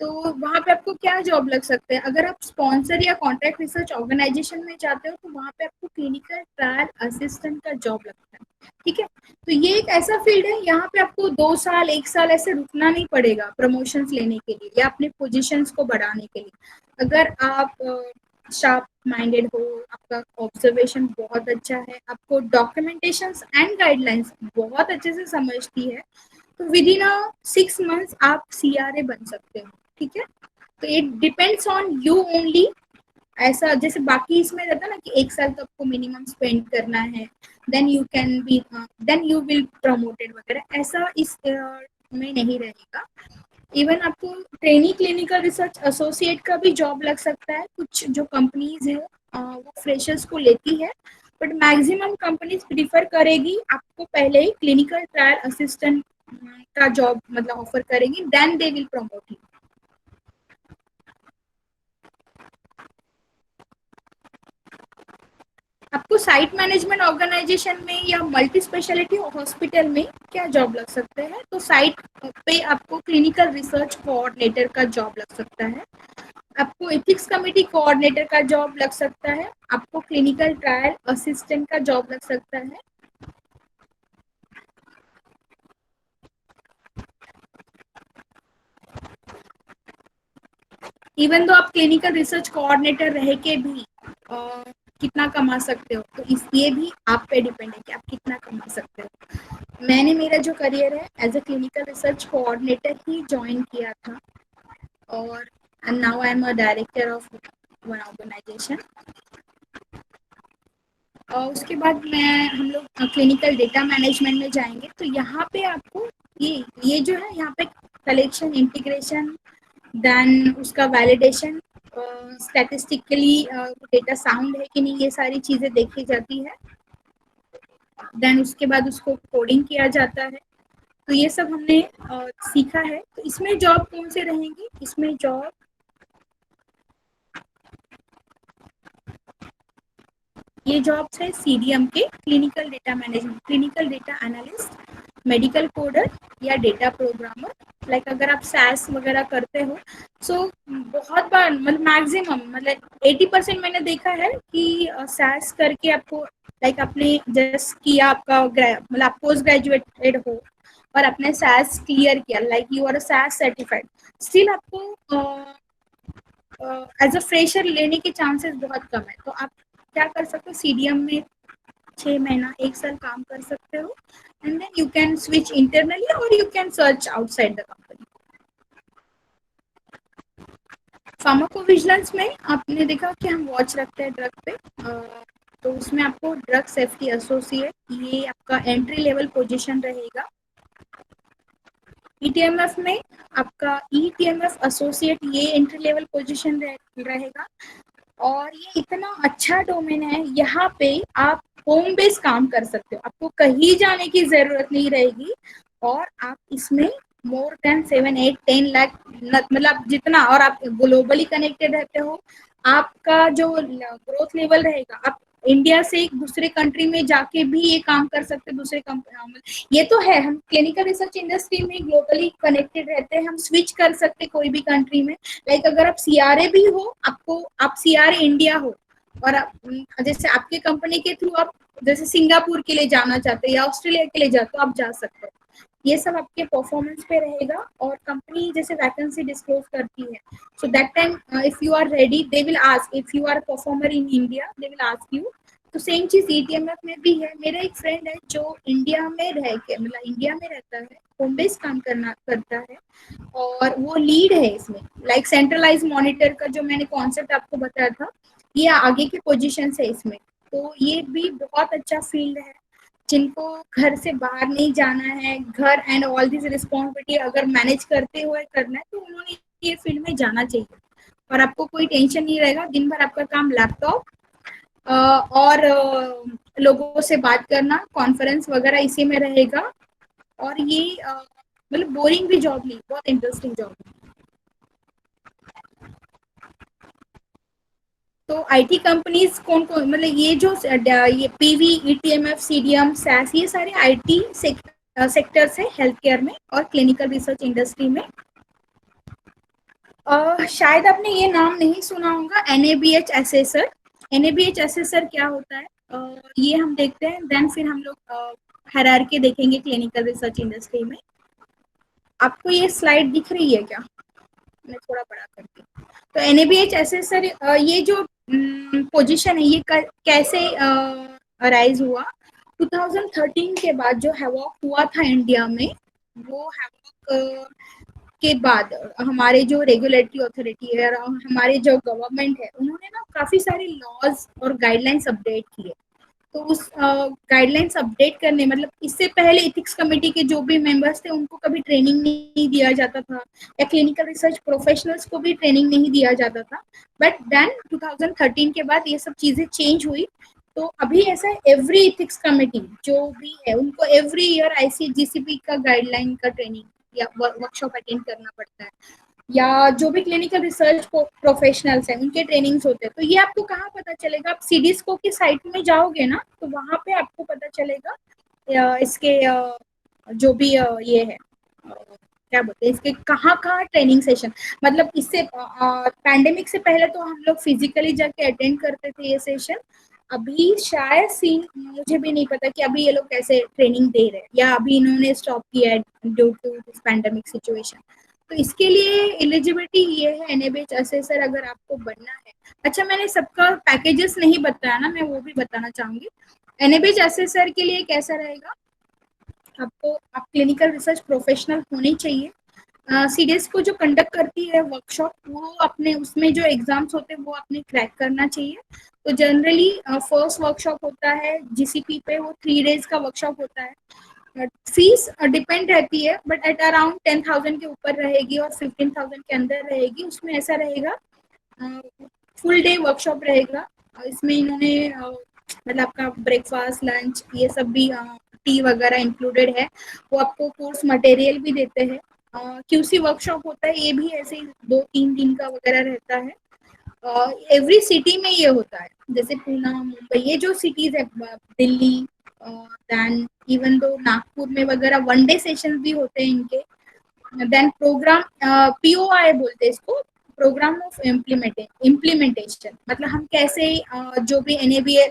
Speaker 1: तो वहाँ पे आपको क्या जॉब लग सकते हैं। अगर आप स्पॉन्सर या कॉन्ट्रैक्ट रिसर्च ऑर्गेनाइजेशन में जाते हो तो वहाँ पे आपको क्लिनिकल ट्रायल असिस्टेंट का जॉब लगता है, ठीक है। तो ये एक ऐसा फील्ड है, यहाँ पे आपको 2 साल 1 साल ऐसे रुकना नहीं पड़ेगा प्रमोशंस लेने के लिए या अपने पोजीशंस को बढ़ाने के लिए। अगर आप शार्प माइंडेड हो, आपका ऑब्जर्वेशन बहुत अच्छा है, आपको डॉक्यूमेंटेशंस एंड गाइडलाइंस बहुत अच्छे से समझती है, तो विद इन 6 मंथ्स आप CRA बन सकते हो, ठीक है। तो it depends on you only. ऐसा जैसे बाकी इसमें रहता है ना कि 1 साल तो आपको मिनिमम स्पेंड करना है, then you can be then you will promoted वगैरह, ऐसा इस में नहीं रहेगा। इवन आपको ट्रेनी क्लिनिकल रिसर्च एसोसिएट का भी जॉब लग सकता है। कुछ जो कंपनीज है वो फ्रेशर्स को लेती है, बट मैक्सिमम कंपनीज प्रीफर करेगी आपको पहले ही क्लिनिकल ट्रायल असिस्टेंट का जॉब मतलब ऑफर करेगी, then they will promote you. आपको साइट मैनेजमेंट ऑर्गेनाइजेशन में या मल्टी स्पेशलिटी हॉस्पिटल में क्या जॉब लग सकते हैं, तो साइट पे आपको क्लिनिकल रिसर्च कोऑर्डिनेटर का जॉब लग सकता है, आपको एथिक्स कमेटी कोऑर्डिनेटर का जॉब लग सकता है, आपको क्लिनिकल ट्रायल असिस्टेंट का जॉब लग सकता है। इवन तो आप क्लिनिकल रिसर्च कोऑर्डिनेटर रह के भी कितना कमा सकते हो, तो ये भी आप पे डिपेंड है कि आप कितना कमा सकते हो। मैंने मेरा जो करियर है as a clinical research coordinator ही ज्वाइन किया था, और now I am a director of one organization. और उसके बाद हम लोग क्लिनिकल डेटा मैनेजमेंट में जाएंगे, तो यहाँ पे आपको ये जो है यहाँ पे कलेक्शन, इंटीग्रेशन, देन उसका वैलिडेशन, स्टैटिस्टिकली डेटा साउंड है कि नहीं, ये सारी चीज़ें देखी जाती है। देन उसके बाद उसको कोडिंग किया जाता है। तो ये सब हमने सीखा है। तो इसमें जॉब कौन से रहेंगी, इसमें जॉब ये जॉब्स है CDM के, clinical data management, clinical data analyst, medical coder या डेटा प्रोग्रामर। लाइक अगर आप SAS वगैरह करते हो, सो बहुत बार मतलब मैक्सिमम मतलब 80% मैंने देखा है कि SAS करके आपको लाइक आपने जस्ट किया, आपका मतलब आप पोस्ट ग्रेजुएटेड हो और आपने SAS क्लियर किया, like you are SAS certified, still आपको एज अ फ्रेशर लेने के चांसेस बहुत कम है। तो आप क्या कर सकते हो, CDM में 6 महीना 1 साल काम कर सकते हो, and then you can switch internally और you can search outside the company. Pharmacovigilance में आपने देखा कि हम वॉच रखते हैं ड्रग पे, तो उसमें आपको ड्रग सेफ्टी एसोसिएट, ये आपका एंट्री लेवल पोजीशन रहेगा। ETMF में आपका ETMF एसोसिएट, ये एंट्री लेवल पोजीशन रहेगा। और ये इतना अच्छा डोमेन है, यहाँ पे आप होम बेस काम कर सकते हो, आपको कहीं जाने की जरूरत नहीं रहेगी, और आप इसमें मोर देन 7-8-10 लाख मतलब जितना, और आप ग्लोबली कनेक्टेड रहते हो, आपका जो ग्रोथ लेवल रहेगा, आप इंडिया से एक दूसरे कंट्री में जाके भी ये काम कर सकते हैं, दूसरे कंपनी। ये तो है, हम क्लिनिकल रिसर्च इंडस्ट्री में ग्लोबली कनेक्टेड रहते हैं, हम स्विच कर सकते कोई भी कंट्री में। लाइक अगर आप CRA भी हो, आप CRA इंडिया हो, और जैसे आपके कंपनी के थ्रू आप जैसे सिंगापुर के लिए जाना चाहते हो या ऑस्ट्रेलिया के लिए जाते हो, आप जा सकते हो। ये सब आपके परफॉर्मेंस पे रहेगा, और कंपनी जैसे वैकेंसी डिस्क्लोज करती है, so that time if you are ready they will ask, if you are performer in India they will ask you. तो सेम चीज ETMF में भी है। मेरा एक फ्रेंड है जो इंडिया में रह के मतलब इंडिया में रहता है, होम बेस काम करता है, और वो लीड है इसमें, लाइक सेंट्रलाइज मॉनिटर का जो मैंने कॉन्सेप्ट आपको बताया था, ये आगे के पोजीशन है इसमें। तो ये भी बहुत अच्छा फील्ड है। जिनको घर से बाहर नहीं जाना है, घर एंड ऑल दिस रिस्पॉन्सिबिलिटी अगर मैनेज करते हुए करना है, तो उन्होंने ये फील्ड में जाना चाहिए और आपको कोई टेंशन नहीं रहेगा। दिन भर आपका काम लैपटॉप और लोगों से बात करना, कॉन्फ्रेंस वगैरह इसी में रहेगा। और ये मतलब बोरिंग भी जॉब नहीं, बहुत इंटरेस्टिंग जॉब है। तो आईटी कंपनीज कौन कौन, मतलब ये जो ये पीवी, ईटीएमएफ, सीडीएम, सैस, ये सारे आईटी सेक्टर्स है हेल्थ केयर में और क्लिनिकल रिसर्च इंडस्ट्री में। शायद आपने ये नाम नहीं सुना होगा, एनएबीएच एसेसर। एनएबीएच एसेसर क्या होता है, ये हम देखते हैं, देन फिर हम लोग हायरार्की देखेंगे क्लिनिकल रिसर्च इंडस्ट्री में। आपको ये स्लाइड दिख रही है क्या? मैं थोड़ा बड़ा करती हूँ। तो एनएबीएच एसेसर, ये जो पोजीशन है, ये कैसे अराइज हुआ? 2013 के बाद जो हैवॉक हुआ था इंडिया में, वो हैवॉक के बाद हमारे जो रेगुलेटरी अथॉरिटी है और हमारे जो गवर्नमेंट है, उन्होंने ना काफी सारे लॉज और गाइडलाइंस अपडेट किए। तो उस गाइडलाइंस अपडेट करने, मतलब इससे पहले एथिक्स कमेटी के जो भी मेंबर्स थे उनको कभी ट्रेनिंग नहीं दिया जाता था, या क्लिनिकल रिसर्च प्रोफेशनल्स को भी ट्रेनिंग नहीं दिया जाता था। बट देन 2013 के बाद ये सब चीजें चेंज हुई। तो अभी ऐसा एवरी एथिक्स कमेटी जो भी है, उनको एवरी ईयर आईसीजीसीपी का गाइडलाइन का ट्रेनिंग या वर्कशॉप अटेंड करना पड़ता है, या जो भी क्लिनिकल रिसर्च प्रोफेशनल्स हैं उनके ट्रेनिंग्स होते हैं। तो ये आपको कहाँ पता चलेगा? आप सीडीस्को की साइट में जाओगे ना, तो वहां पे आपको पता चलेगा इसके जो भी ये है, क्या बोलते हैं इसके, कहाँ कहाँ ट्रेनिंग सेशन। मतलब इससे पैंडेमिक से पहले तो हम लोग फिजिकली जाके अटेंड करते थे ये सेशन। अभी शायद सीन मुझे भी नहीं पता कि अभी ये लोग कैसे ट्रेनिंग दे रहे हैं, या अभी इन्होंने स्टॉप किया है due to this pandemic situation. तो इसके लिए एलिजिबिलिटी ये है एनएबीएच असेसर अगर आपको बनना है। अच्छा, मैंने सबका पैकेजेस नहीं बताया ना, मैं वो भी बताना चाहूंगी। एनएबीएच असेसर के लिए कैसा रहेगा, आपको आप क्लिनिकल रिसर्च प्रोफेशनल होने चाहिए। सीडीएस को जो कंडक्ट करती है वर्कशॉप, वो अपने उसमें जो एग्जाम्स होते हैं वो अपने क्रैक करना चाहिए। तो जनरली फर्स्ट वर्कशॉप होता है जीसीपी पे, वो 3 days का वर्कशॉप होता है। फीस डिपेंड रहती है, बट एट अराउंड 10,000 के ऊपर रहेगी और 15,000 के अंदर रहेगी। उसमें ऐसा रहेगा, फुल डे वर्कशॉप रहेगा। इसमें इन्होंने मतलब आपका ब्रेकफास्ट, लंच, ये सब भी, टी वगैरह इंक्लूडेड है। वो आपको कोर्स मटेरियल भी देते हैं। क्यूसी वर्कशॉप होता है, ये भी ऐसे ही 2-3 दिन का वगैरह रहता है। एवरी सिटी में ये होता है, जैसे पूना, मुंबई, ये जो सिटीज है, Delhi, then even though Nagpur में वगैरह 1 day सेशन भी होते हैं इनके। देन प्रोग्राम, पीओआई बोलते हैं इसको, प्रोग्राम ऑफ इम्प्लीमेंटेशन। मतलब हम कैसे जो भी एनएबीए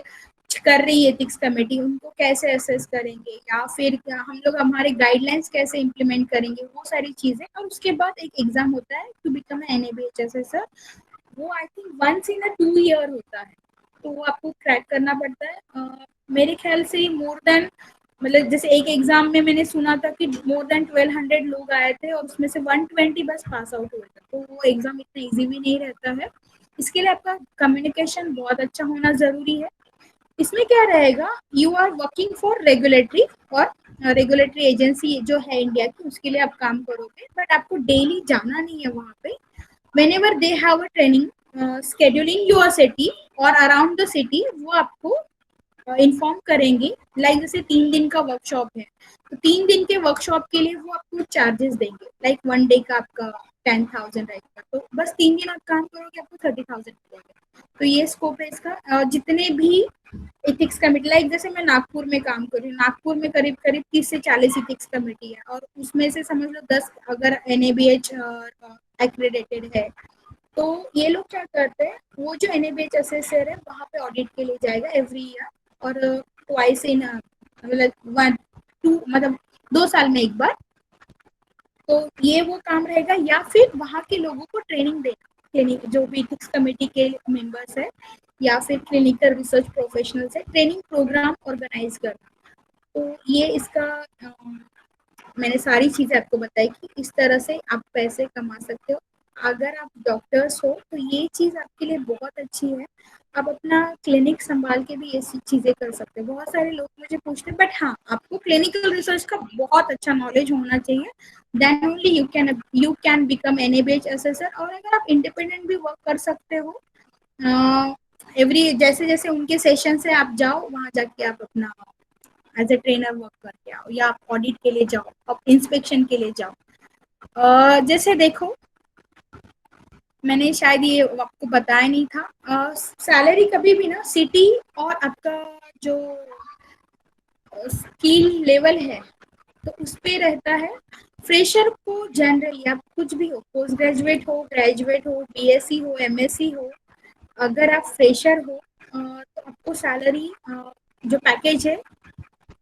Speaker 1: कर रही है एथिक्स कमेटी, उनको कैसे असेस करेंगे, या फिर हम लोग हमारे गाइडलाइंस कैसे इम्प्लीमेंट करेंगे, वो सारी चीजें। और उसके बाद एक एग्जाम होता है टू बिकम एनएबीएच असेसर। वो I think 1 in a 2 year होता है, तो वो आपको क्रैक करना पड़ता है। मेरे ख्याल से मोर देन, मतलब जैसे एक एग्जाम में मैंने सुना था कि मोर देन 1200 लोग आए थे और उसमें से 120 बस पास आउट हुए थे। तो वो एग्जाम इतना इजी भी नहीं रहता है। इसके लिए आपका कम्युनिकेशन बहुत अच्छा होना जरूरी है। इसमें क्या रहेगा, you are working for regulatory, और रेगुलेटरी एजेंसी जो है इंडिया की, उसके लिए आप काम करोगे, बट आपको डेली जाना नहीं है वहाँ पे। whenever they have a training scheduling your city और around the city, वो आपको इन्फॉर्म करेंगे। लाइक जैसे 3 दिन का वर्कशॉप है, तो 3 दिन के वर्कशॉप के लिए वो आपको चार्जेस देंगे। लाइक 1 day का आपका 10,000 रहेगा, तो बस 3 दिन आप काम करोगे, आपको 30,000 मिलेगा। तो ये स्कोप है इसका। जितने भी इथिक्स कमेटी, लाइक जैसे मैं नागपुर में काम कर रही हूँ, नागपुर में करीब करीब 30 से 40 इथिक्स कमेटी है, और उसमें से समझ लो 10 अगर एनएबीएच एक्रेडिटेड है। तो ये लोग क्या करते हैं, वो जो एनएबीएच असेसर है वहाँ पे ऑडिट के लिए जाएगा एवरी ईयर, और ट्वाइस इन, मतलब 1-2, मतलब 2 साल में एक बार। तो ये वो काम रहेगा, या फिर वहाँ के लोगों को ट्रेनिंग देना, क्लिनिक जो भी इथिक्स कमेटी के मेंबर्स है या फिर क्लिनिकल रिसर्च प्रोफेशनल्स है, ट्रेनिंग प्रोग्राम ऑर्गेनाइज करना। तो ये इसका मैंने सारी चीजें आपको बताई कि इस तरह से आप पैसे कमा सकते हो। अगर आप डॉक्टर्स हो तो ये चीज आपके लिए बहुत अच्छी है। आप अपना क्लिनिक संभाल के भी ऐसी चीजें कर सकते हैं। बहुत सारे लोग मुझे पूछते हैं, बट हाँ, आपको क्लिनिकल रिसर्च का बहुत अच्छा नॉलेज होना चाहिए, then only you can become NABH assessor. और अगर आप इंडिपेंडेंट भी वर्क कर सकते हो, एवरी जैसे जैसे उनके सेशन से आप जाओ, वहां जाके आप अपना एज ए ट्रेनर वर्क करके आओ, या आप ऑडिट के लिए जाओ, आप इंस्पेक्शन के लिए जाओ। जैसे देखो, मैंने शायद ये आपको बताया नहीं था, सैलरी कभी भी ना सिटी और आपका जो स्किल लेवल है तो उस पे रहता है। फ्रेशर को जनरली, आप कुछ भी हो, पोस्ट ग्रेजुएट हो, ग्रेजुएट हो, BSc हो, MSc हो, अगर आप फ्रेशर हो तो आपको सैलरी जो पैकेज है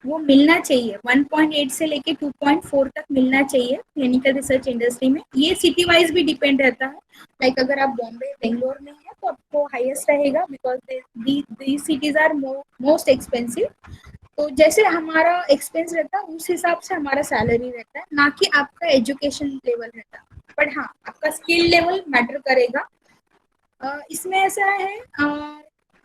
Speaker 1: वो मिलना चाहिए, 1.8 से लेके 2.4 तक मिलना चाहिए क्लिनिकल रिसर्च इंडस्ट्री में। ये सिटी वाइज भी डिपेंड रहता है, लाइक अगर आप बॉम्बे बेंगलोर में है तो आपको हाईएस्ट रहेगा, because these cities are most expensive. तो जैसे हमारा एक्सपेंस रहता है उस हिसाब से हमारा सैलरी रहता है, ना कि आपका एजुकेशन लेवल रहता है। बट हाँ, आपका स्किल लेवल मैटर करेगा। इसमें ऐसा है,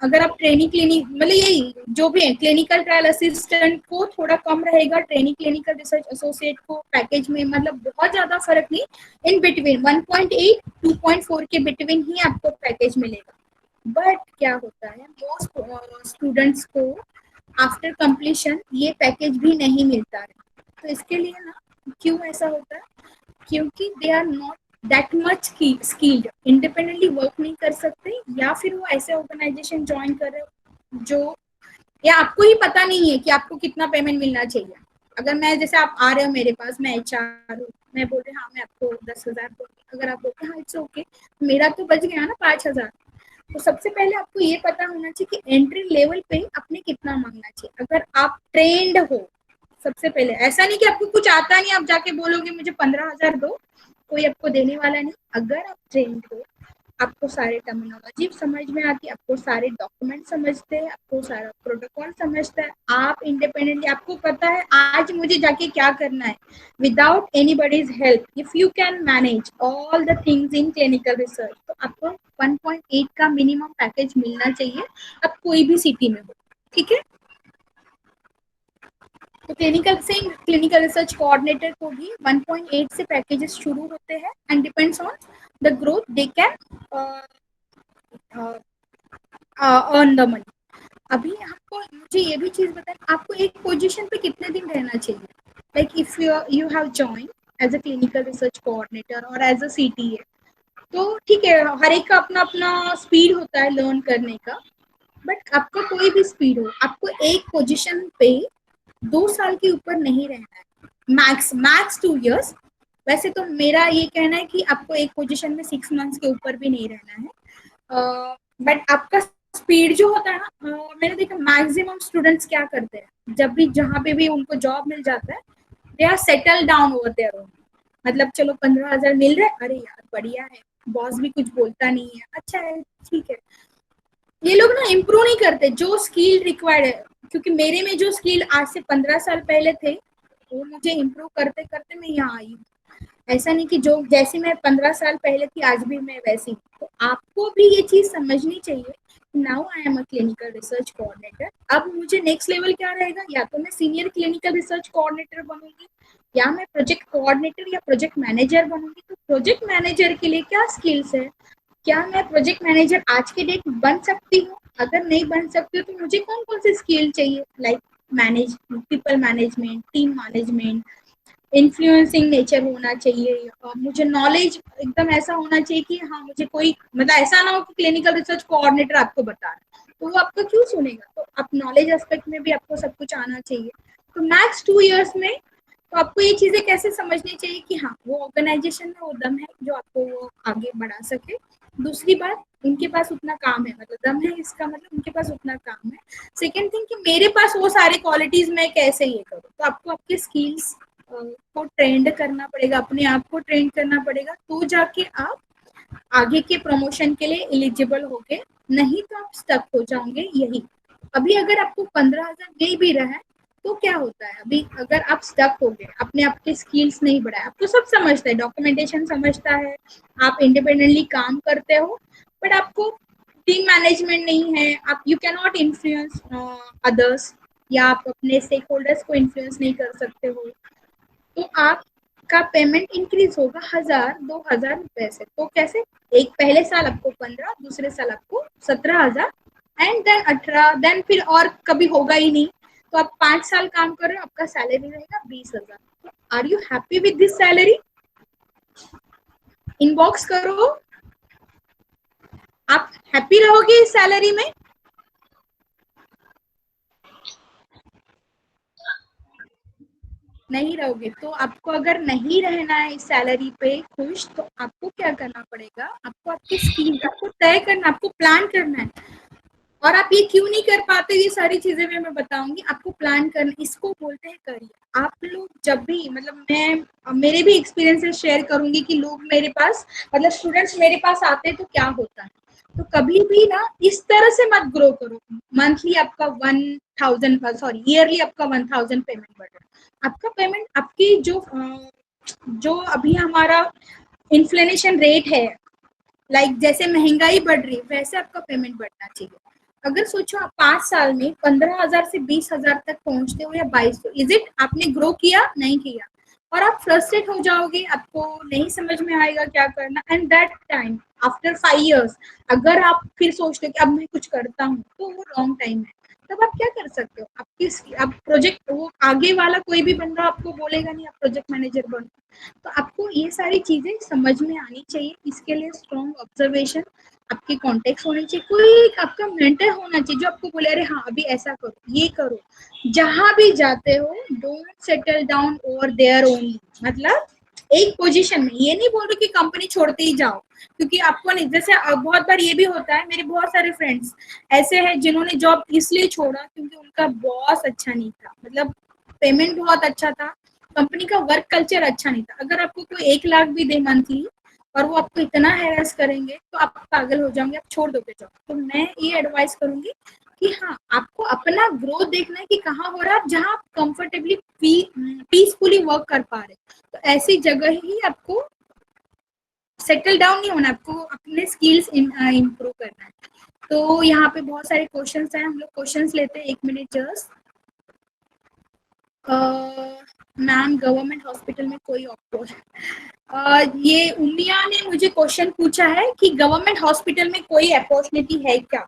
Speaker 1: अगर आप ट्रेनिंग क्लिनिक मतलब यही जो भी है, क्लिनिकल ट्रायल असिस्टेंट को थोड़ा कम रहेगा, ट्रेनिंग क्लिनिकल रिसर्च एसोसिएट को पैकेज में मतलब बहुत ज्यादा फर्क नहीं, इन बिटवीन 1.8 2.4 के बिटवीन ही आपको पैकेज मिलेगा। बट क्या होता है, मोस्ट स्टूडेंट्स को आफ्टर कंप्लीशन ये पैकेज भी नहीं मिलता है। तो इसके लिए ना, क्यों ऐसा होता है, क्योंकि they are not that much skilled, independently work नहीं कर सकते, या फिर वो ऐसे ऑर्गेनाइजेशन ज्वाइन कर रहे हो जो, या आपको ही पता नहीं है कि आपको कितना पेमेंट मिलना चाहिए। अगर मैं, जैसे आप आ रहे हो मेरे पास, मैं HR हूँ, मैं बोल रही हाँ मैं आपको 10,000 दूंगी, अगर आप बोलते हाँ इट्स ओके, मेरा तो बच गया ना 5,000। तो सबसे पहले आपको ये पता होना चाहिए कि एंट्री लेवल पे आपने कितना मांगना चाहिए। अगर आप ट्रेंड हो, सबसे पहले ऐसा नहीं कि आपको कुछ आता नहीं, आप जाके बोलोगे मुझे 15,000 दो, कोई आपको देने वाला नहीं। अगर आप ट्रेंड हो, आपको सारे टर्मिनोलॉजी समझ में आती है, आपको सारे डॉक्यूमेंट समझते हैं, आपको सारा प्रोटोकॉल समझता है, आप इंडिपेंडेंटली, आपको पता है आज मुझे जाके क्या करना है, without anybody's help, if you can manage all the things in clinical research, तो आपको 1.8 का मिनिमम पैकेज मिलना चाहिए, अब कोई भी सिटी में हो। ठीक है, तो क्लिनिकल रिसर्च कोऑर्डिनेटर को भी 1.8 से पैकेजेस शुरू होते हैं, and depends on the growth they can earn the money. अभी आपको मुझे ये भी चीज बताएं, आपको एक पोजीशन पे कितने दिन रहना चाहिए, like if you have join as a clinical research coordinator और एज अ CTA, तो ठीक है, हर एक का अपना अपना स्पीड होता है लर्न करने का, बट आपका कोई भी स्पीड हो, आपको एक पोजीशन पे 2 साल के ऊपर नहीं रहना है, मैक्स मैक्स 2 years। वैसे तो मेरा ये कहना है कि आपको एक पोजीशन में 6 months के ऊपर भी नहीं रहना है, बट आपका स्पीड जो होता है ना, मैंने देखा मैक्सिमम स्टूडेंट्स क्या करते हैं, जब भी जहाँ पे भी उनको जॉब मिल जाता है, they are settle down over there own. मतलब चलो 15,000 मिल रहा है, अरे यार बढ़िया है, बॉस भी कुछ बोलता नहीं है, अच्छा है, ठीक है। ये लोग ना इम्प्रूव नहीं करते जो स्किल रिक्वायर्ड है, क्योंकि मेरे में जो स्किल आज से 15 साल पहले थे, वो मुझे इम्प्रूव करते करते मैं यहाँ आई हूँ। ऐसा नहीं कि जो जैसे मैं 15 साल पहले थी आज भी मैं वैसी हूँ। तो आपको भी ये चीज समझनी चाहिए, now I am a clinical research coordinator, अब मुझे नेक्स्ट लेवल क्या रहेगा, या तो मैं सीनियर क्लिनिकल रिसर्च कोऑर्डिनेटर बनूंगी, या मैं प्रोजेक्ट कोऑर्डिनेटर या प्रोजेक्ट मैनेजर बनूंगी। तो प्रोजेक्ट मैनेजर के लिए क्या स्किल्स है, क्या मैं प्रोजेक्ट मैनेजर आज के डेट बन सकती हूँ, अगर नहीं बन सकती हूँ तो मुझे कौन कौन से स्किल चाहिए, like manage people management, team management, influencing nature होना चाहिए, और मुझे नॉलेज एकदम ऐसा होना चाहिए कि हाँ मुझे कोई मतलब ऐसा ना हो कि क्लिनिकल रिसर्च कोऑर्डिनेटर आपको बता रहा है तो वो आपका क्यों सुनेगा। तो आप नॉलेज एस्पेक्ट में भी आपको सब कुछ आना चाहिए। तो मैक्स 2 years में तो आपको ये चीजें कैसे समझनी चाहिए कि हाँ वो ऑर्गेनाइजेशन में वो दम है जो आपको वो आगे बढ़ा सके। दूसरी बात, उनके पास उतना काम है, मतलब दम है इसका मतलब उनके पास उतना काम है। सेकेंड थिंग कि मेरे पास वो सारे क्वालिटीज मैं कैसे ये करूँ, तो आपको आपके स्किल्स को ट्रेंड करना पड़ेगा, अपने आप को ट्रेंड करना पड़ेगा, तो जाके आप आगे के प्रमोशन के लिए एलिजिबल होगे, नहीं तो आप स्टक हो जाओगे यही। अभी अगर आपको 15,000 नहीं भी रहा है तो क्या होता है, अभी अगर आप स्टक हो गए, अपने आपके स्किल्स नहीं बढ़ाए, आपको सब समझता है, डॉक्यूमेंटेशन समझता है, आप इंडिपेंडेंटली काम करते हो, बट आपको टीम मैनेजमेंट नहीं है, आप you can not influence others, या आप अपने स्टेक होल्डर्स को इन्फ्लुएंस नहीं कर सकते हो, तो आपका पेमेंट इंक्रीज होगा 1000-2000 रुपए से। तो कैसे, एक पहले साल आपको 15, दूसरे साल आपको 17,000 एंड देन 18, देन फिर और कभी होगा ही नहीं। तो आप 5 साल काम कर रहे हो, आपका सैलरी रहेगा 20,000। Are you happy with this salary? Inbox करो, आप हैप्पी रहोगे इस सैलरी में? नहीं रहोगे। तो आपको अगर नहीं रहना है इस सैलरी पे खुश, तो आपको क्या करना पड़ेगा, आपको आपकी स्किल आपको तय करना, आपको प्लान करना है। और आप ये क्यों नहीं कर पाते, ये सारी चीजें मैं बताऊंगी आपको। प्लान करना, इसको बोलते हैं करियर। आप लोग जब भी, मतलब मैं मेरे भी एक्सपीरियंसेस शेयर करूंगी कि लोग मेरे पास, मतलब स्टूडेंट्स मेरे पास आते हैं तो क्या होता है। तो कभी भी ना इस तरह से मत ग्रो करो। मंथली आपका 1000, सॉरी ईयरली आपका 1000 पेमेंट बढ़ रहा है। आपका पेमेंट आपकी जो अभी हमारा इन्फ्लेशन रेट है, लाइक जैसे महंगाई बढ़ रही है वैसे आपका पेमेंट बढ़ना चाहिए। अगर सोचो आप 5 साल में 15,000 से 20,000 तक पहुंचते हो या 2200, इज इट आपने ग्रो किया? नहीं किया। और आप फ्रस्ट्रेट हो जाओगे, आपको नहीं समझ में आएगा क्या करना। And that time after 5 years अगर आप फिर सोचते हो कि अब मैं कुछ करता हूँ, तो वो रॉन्ग टाइम है। तब आप क्या कर सकते हो, आप प्रोजेक्ट, वो आगे वाला कोई भी बंदा आपको बोलेगा नहीं आप प्रोजेक्ट मैनेजर बनो। तो आपको ये सारी चीजें समझ में आनी चाहिए। इसके लिए स्ट्रॉन्ग ऑब्जर्वेशन, आपके कॉन्टेक्ट होने चाहिए, कोई आपका मेंटर होना चाहिए जो आपको बोले अरे हाँ अभी ऐसा करो, ये करो। जहां भी जाते हो don't settle down over there only, मतलब एक पोजीशन में। ये नहीं बोल रही कि कंपनी छोड़ते ही जाओ, क्योंकि आपको नहीं, जैसे बहुत बार ये भी होता है, मेरे बहुत सारे फ्रेंड्स ऐसे हैं जिन्होंने जॉब इसलिए छोड़ा क्योंकि उनका बॉस अच्छा नहीं था, मतलब पेमेंट बहुत अच्छा था, कंपनी का वर्क कल्चर अच्छा नहीं था। अगर आपको कोई 1 लाख भी दे मंथली और वो आपको इतना हैरेस करेंगे तो आप पागल हो जाओगे, आप छोड़ दोगे जॉब। तो मैं ये एडवाइस करूंगी कि हाँ, आपको अपना ग्रोथ देखना है कि कहाँ हो रहा है, जहाँ आप कंफर्टेबली पीसफुली वर्क कर पा रहे, तो ऐसी जगह ही आपको सेटल डाउन नहीं होना, आपको अपने स्किल्स इम्प्रूव करना है। तो यहाँ पे बहुत सारे क्वेश्चंस हैं, हम लोग क्वेश्चंस लेते हैं, 1 minute just. Ma'am government hospital में कोई ये उमिया ने मुझे क्वेश्चन पूछा है कि गवर्नमेंट हॉस्पिटल में कोई अपॉर्चुनिटी है क्या।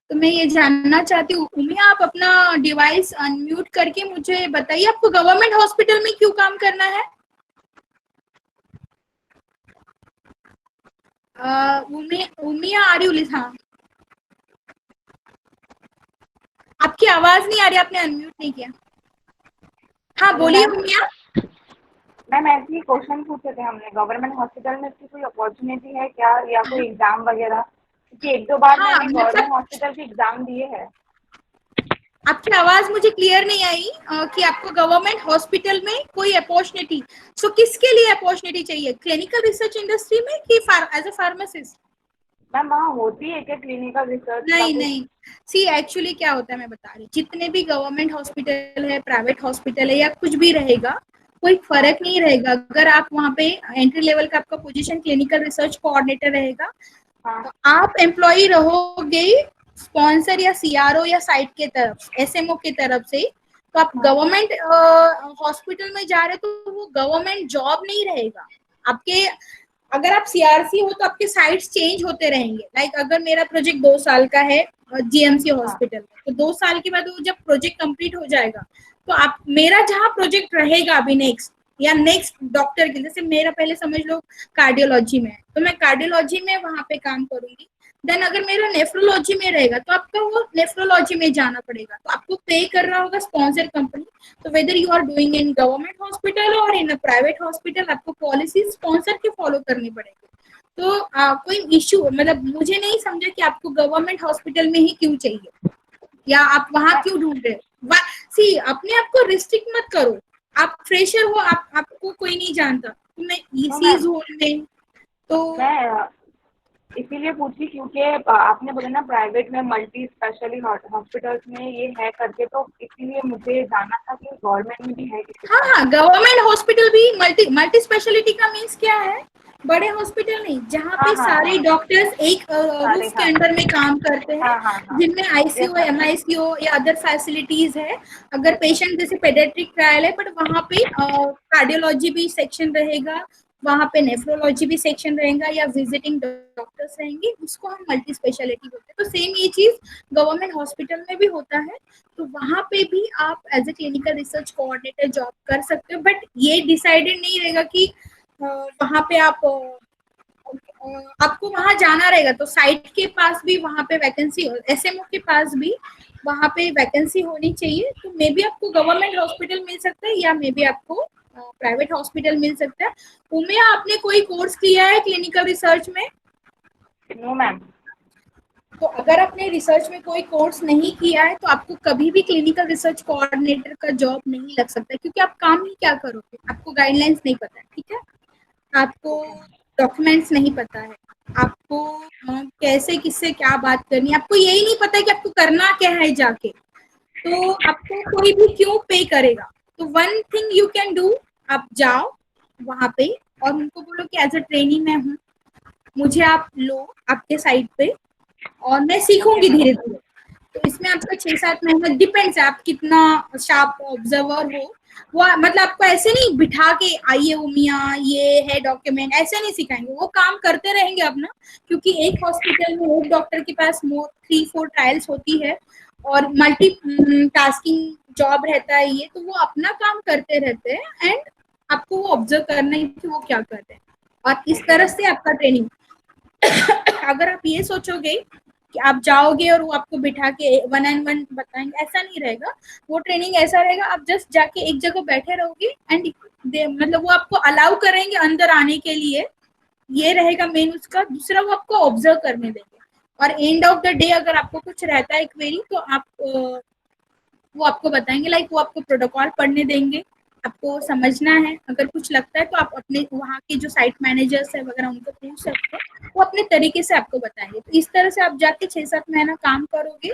Speaker 1: तो मैं ये जानना चाहती हूँ, उमिया आप अपना डिवाइस अनम्यूट करके मुझे बताइए, आपको गवर्नमेंट हॉस्पिटल में क्यों काम करना है? उमिया आ रही, हाँ आपकी आवाज नहीं आ रही, आपने अनम्यूट नहीं किया। हाँ बोलिए उमिया।
Speaker 4: मैम ऐसे ही क्वेश्चन पूछे थे हमने, गवर्नमेंट हॉस्पिटल में इसकी कोई अपॉर्चुनिटी है क्या, या कोई एग्जाम वगैरह? क्योंकि 1-2 बार
Speaker 1: हाँ,
Speaker 4: मैंने गवर्नमेंट हॉस्पिटल के एग्जाम दिए हैं।
Speaker 1: आपकी आवाज मुझे क्लियर नहीं आई कि आपको गवर्नमेंट हॉस्पिटल में कोई अपॉर्चुनिटी, सो किसके लिए अपॉर्चुनिटी चाहिए, क्लिनिकल रिसर्च इंडस्ट्री में कि एज अ फार्मासिस्ट?
Speaker 4: मैम वहाँ होती है क्या क्लिनिकल रिसर्च?
Speaker 1: नहीं, सी एक्चुअली क्या होता है मैं बता रही, जितने भी गवर्नमेंट हॉस्पिटल है, प्राइवेट हॉस्पिटल है, या कुछ भी रहेगा, कोई फर्क नहीं रहेगा। अगर आप वहाँ पे एंट्री लेवल का आपका पोजीशन क्लिनिकल रिसर्च कोऑर्डिनेटर रहेगा, तो आप एम्प्लॉय रहोगे स्पॉन्सर या सीआरओ या साइट के तरफ, एसएमओ की तरफ से। तो आप गवर्नमेंट हॉस्पिटल में जा रहे हो तो वो गवर्नमेंट जॉब नहीं रहेगा आपके। अगर आप सीआरसी हो तो आपके साइट्स चेंज होते रहेंगे। लाइक अगर मेरा प्रोजेक्ट 2 साल का है जीएमसी हॉस्पिटल में, तो 2 साल के बाद वो जब प्रोजेक्ट कंप्लीट हो जाएगा, तो आप, मेरा जहाँ प्रोजेक्ट रहेगा अभी नेक्स्ट या नेक्स्ट डॉक्टर के, जैसे मेरा पहले समझ लो कार्डियोलॉजी में है, तो मैं कार्डियोलॉजी में वहां पे काम करूंगी। देन अगर मेरा नेफ्रोलॉजी में रहेगा तो आपका वो नेफ्रोलॉजी में जाना पड़ेगा, तो आपको पे कर रहा होगा स्पॉन्सर कंपनी। तो whether you are doing in government hospital और इन अ प्राइवेट हॉस्पिटल, आपको पॉलिसी स्पॉन्सर के फॉलो करनी पड़ेगी। तो कोई इश्यू, मतलब मुझे नहीं समझा कि आपको गवर्नमेंट हॉस्पिटल में ही क्यों चाहिए, या आप वहां क्यों ढूंढ रहे हो। सी अपने आप को रिस्ट्रिक्ट मत करो, आप फ्रेशर हो, आपको कोई नहीं जानता, तो मैं इसी जोन में, तो
Speaker 4: मैं इसीलिए पूछी क्योंकि आपने बोला ना प्राइवेट में मल्टी स्पेशलिटी हॉस्पिटल्स में ये है करके, तो इसीलिए मुझे जानना था कि गवर्नमेंट में भी है किसी।
Speaker 1: हाँ, गवर्नमेंट हॉस्पिटल भी मल्टी स्पेशलिटी का मीन्स क्या है, बड़े हॉस्पिटल नहीं, जहाँ
Speaker 4: हाँ,
Speaker 1: पे
Speaker 4: हाँ,
Speaker 1: सारे
Speaker 4: हाँ।
Speaker 1: डॉक्टर्स एक
Speaker 4: सारे,
Speaker 1: रूफ के
Speaker 4: हाँ।
Speaker 1: अंडर में काम करते हैं,
Speaker 4: हाँ, हाँ, हाँ।
Speaker 1: जिनमें
Speaker 4: यस
Speaker 1: आईसीयू,
Speaker 4: मैम।
Speaker 1: एमआईसीयू या अदर फैसिलिटीज है। अगर पेशेंट जैसे पेडियाट्रिक ट्रायल है, बट वहाँ पे कार्डियोलॉजी भी सेक्शन रहेगा, वहाँ पे नेफ्रोलॉजी भी सेक्शन रहेगा, या विजिटिंग डॉक्टर्स रहेंगे, उसको हम मल्टी स्पेशलिटी बोलते हैं। तो सेम ये चीज गवर्नमेंट हॉस्पिटल में भी होता है। तो वहाँ पे भी आप as a clinical research coordinator job कर सकते हो, बट ये डिसाइडेड नहीं रहेगा कि वहाँ पे आप आपको वहां जाना रहेगा। तो साइट के पास भी वहां पे वैकेंसी, एसएमओ के पास भी वहां पे वैकेंसी होनी चाहिए। तो मे बी आपको गवर्नमेंट हॉस्पिटल मिल सकता है, या मे बी आपको प्राइवेट हॉस्पिटल मिल सकता है। उमेया, आपने कोई कोर्स किया है क्लिनिकल रिसर्च में?
Speaker 4: No ma'am.
Speaker 1: तो अगर आपने रिसर्च में कोई कोर्स नहीं किया है, तो आपको कभी भी क्लिनिकल रिसर्च कोऑर्डिनेटर का जॉब नहीं लग सकता, क्योंकि आप काम ही क्या करोगे, आपको गाइडलाइंस नहीं पता है, ठीक है, आपको डॉक्यूमेंट्स नहीं पता है, आपको कैसे किससे क्या बात करनी है, आपको यही नहीं पता है कि आपको करना क्या है जाके, तो आपको कोई भी क्यों पे करेगा। तो one thing you can do, आप जाओ वहां पे और उनको बोलो कि एज अ ट्रेनी मैं हूँ, मुझे आप लो आपके साइड पे और मैं सीखूंगी धीरे धीरे। तो इसमें आपका 6-7 महीना डिपेंड्स है, आप कितना शार्प ऑब्जर्वर हो। वो मतलब आपको ऐसे नहीं बिठा के आइए उमिया ये है डॉक्यूमेंट, ऐसे नहीं सिखाएंगे, वो काम करते रहेंगे अपना, क्योंकि एक हॉस्पिटल में एक डॉक्टर के पास 3-4 ट्रायल्स होती है और मल्टी टास्किंग जॉब रहता है ये, तो वो अपना काम करते रहते हैं एंड आपको वो ऑब्जर्व करना है कि वो क्या करते हैं, और इस तरह से आपका ट्रेनिंग। अगर आप ये सोचोगे कि आप जाओगे और वो आपको बिठा के 1 on 1 बताएंगे, ऐसा नहीं रहेगा। वो ट्रेनिंग ऐसा रहेगा, आप जस्ट जाके एक जगह बैठे रहोगे एंड मतलब वो आपको अलाउ करेंगे अंदर आने के लिए, ये रहेगा मेन उसका। दूसरा, वो आपको ऑब्जर्व करने देंगे, और एंड ऑफ द डे अगर आपको कुछ रहता है क्वेरी, तो आप वो आपको बताएंगे, लाइक वो आपको प्रोटोकॉल पढ़ने देंगे, आपको समझना है। अगर कुछ लगता है तो आप अपने वहाँ के जो साइट मैनेजर्स है वगैरह उनको पूछ सकते हो, वो अपने तरीके से आपको बताएंगे। तो इस तरह से आप जाके 6-7 महीना काम करोगे,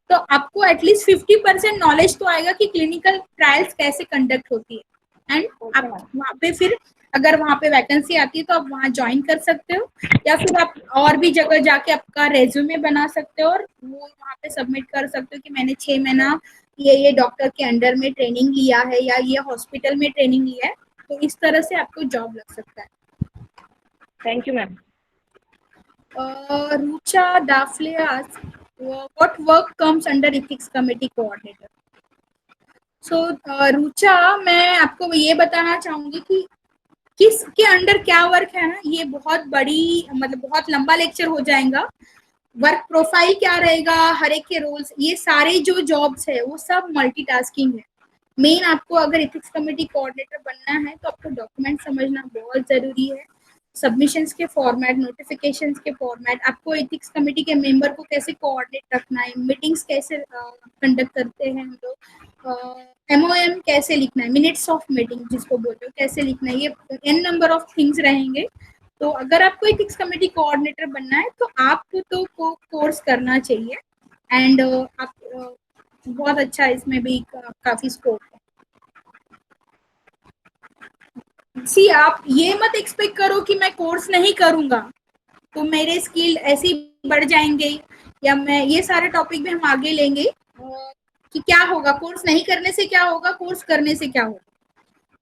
Speaker 1: तो आपको एटलीस्ट 50% नॉलेज तो आएगा कि क्लिनिकल ट्रायल्स कैसे कंडक्ट होती है। एंड आप वहाँ पे फिर अगर वहाँ पे वैकेंसी आती है तो आप वहाँ ज्वाइन कर सकते हो, या फिर आप और भी जगह जाके आपका रेज्यूमे बना सकते हो और वो वहाँ पे सबमिट कर सकते हो कि मैंने 6 महीना ये डॉक्टर के अंडर में ट्रेनिंग लिया है, या ये हॉस्पिटल में ट्रेनिंग लिया है। तो इस तरह से आपको जॉब लग सकता है।
Speaker 4: Thank you ma'am.
Speaker 1: Rucha Dafle asks, what work comes under ethics committee coordinator? So Rucha, मैं आपको ये बताना चाहूंगी कि किसके अंडर क्या वर्क है ना, ये बहुत बड़ी मतलब बहुत लंबा लेक्चर हो जाएगा। वर्क प्रोफाइल क्या रहेगा, हर एक के रोल्स, ये सारे जो जॉब्स है वो सब मल्टीटास्किंग है। मेन आपको अगर एथिक्स कमेटी कोऑर्डिनेटर बनना है तो आपको डॉक्यूमेंट समझना बहुत जरूरी है, सबमिशंस के फॉर्मेट, नोटिफिकेशंस के फॉर्मेट, आपको एथिक्स कमेटी के मेंबर को कैसे कोऑर्डिनेट रखना है, मीटिंग्स कैसे कंडक्ट करते हैं हम लोग, एमओएम कैसे लिखना है, मिनट्स ऑफ मीटिंग जिसको बोलते हो कैसे लिखना है, ये एन नंबर ऑफ थिंग्स रहेंगे। तो अगर आपको एथिक्स कमेटी कोऑर्डिनेटर बनना है तो आपको तो कोर्स करना चाहिए, एंड आप बहुत अच्छा इसमें भी काफी स्कोप है। सी, आप ये मत एक्सपेक्ट करो कि मैं कोर्स नहीं करूंगा तो मेरे स्किल ऐसे ही बढ़ जाएंगे, या मैं ये सारे टॉपिक भी हम आगे लेंगे कि क्या होगा कोर्स नहीं करने से, क्या होगा कोर्स करने से, क्या होगा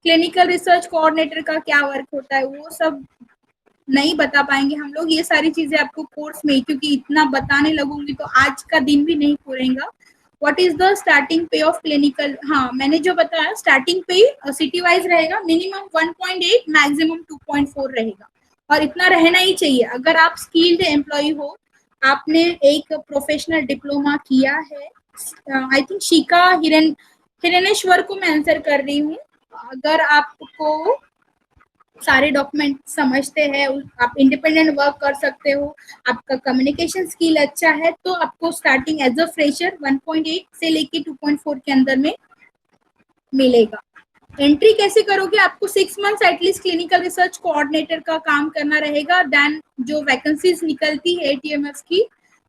Speaker 1: क्लिनिकल रिसर्च कोऑर्डिनेटर का क्या वर्क होता है, वो सब नहीं बता पाएंगे हम लोग। ये सारी चीजें आपको कोर्स में, क्योंकि इतना बताने लगूंगी तो आज का दिन भी नहीं पूरेगा। व्हाट इज द स्टार्टिंग पे ऑफ क्लिनिकल, हाँ मैंने जो बताया स्टार्टिंग पे सिटी वाइज रहेगा, मिनिमम 1.8 मैक्सिमम 2.4 रहेगा, और इतना रहना ही चाहिए। अगर आप स्किल्ड एम्प्लॉय हो, आपने एक प्रोफेशनल डिप्लोमा किया है, आई थिंक शिका हिरेनेश्वर को मैं आंसर कर रही हूँ, अगर आपको सारे डॉक्यूमेंट समझते हैं, आप इंडिपेंडेंट वर्क कर सकते हो, आपका कम्युनिकेशन स्किल अच्छा है, तो आपको स्टार्टिंग एज अ फ्रेशर 1.8 से लेके 2.4 के अंदर में मिलेगा। एंट्री कैसे करोगे, आपको 6 months at least clinical research coordinator का काम करना रहेगा, देन जो वैकेंसीज निकलती है एटीएमएफ की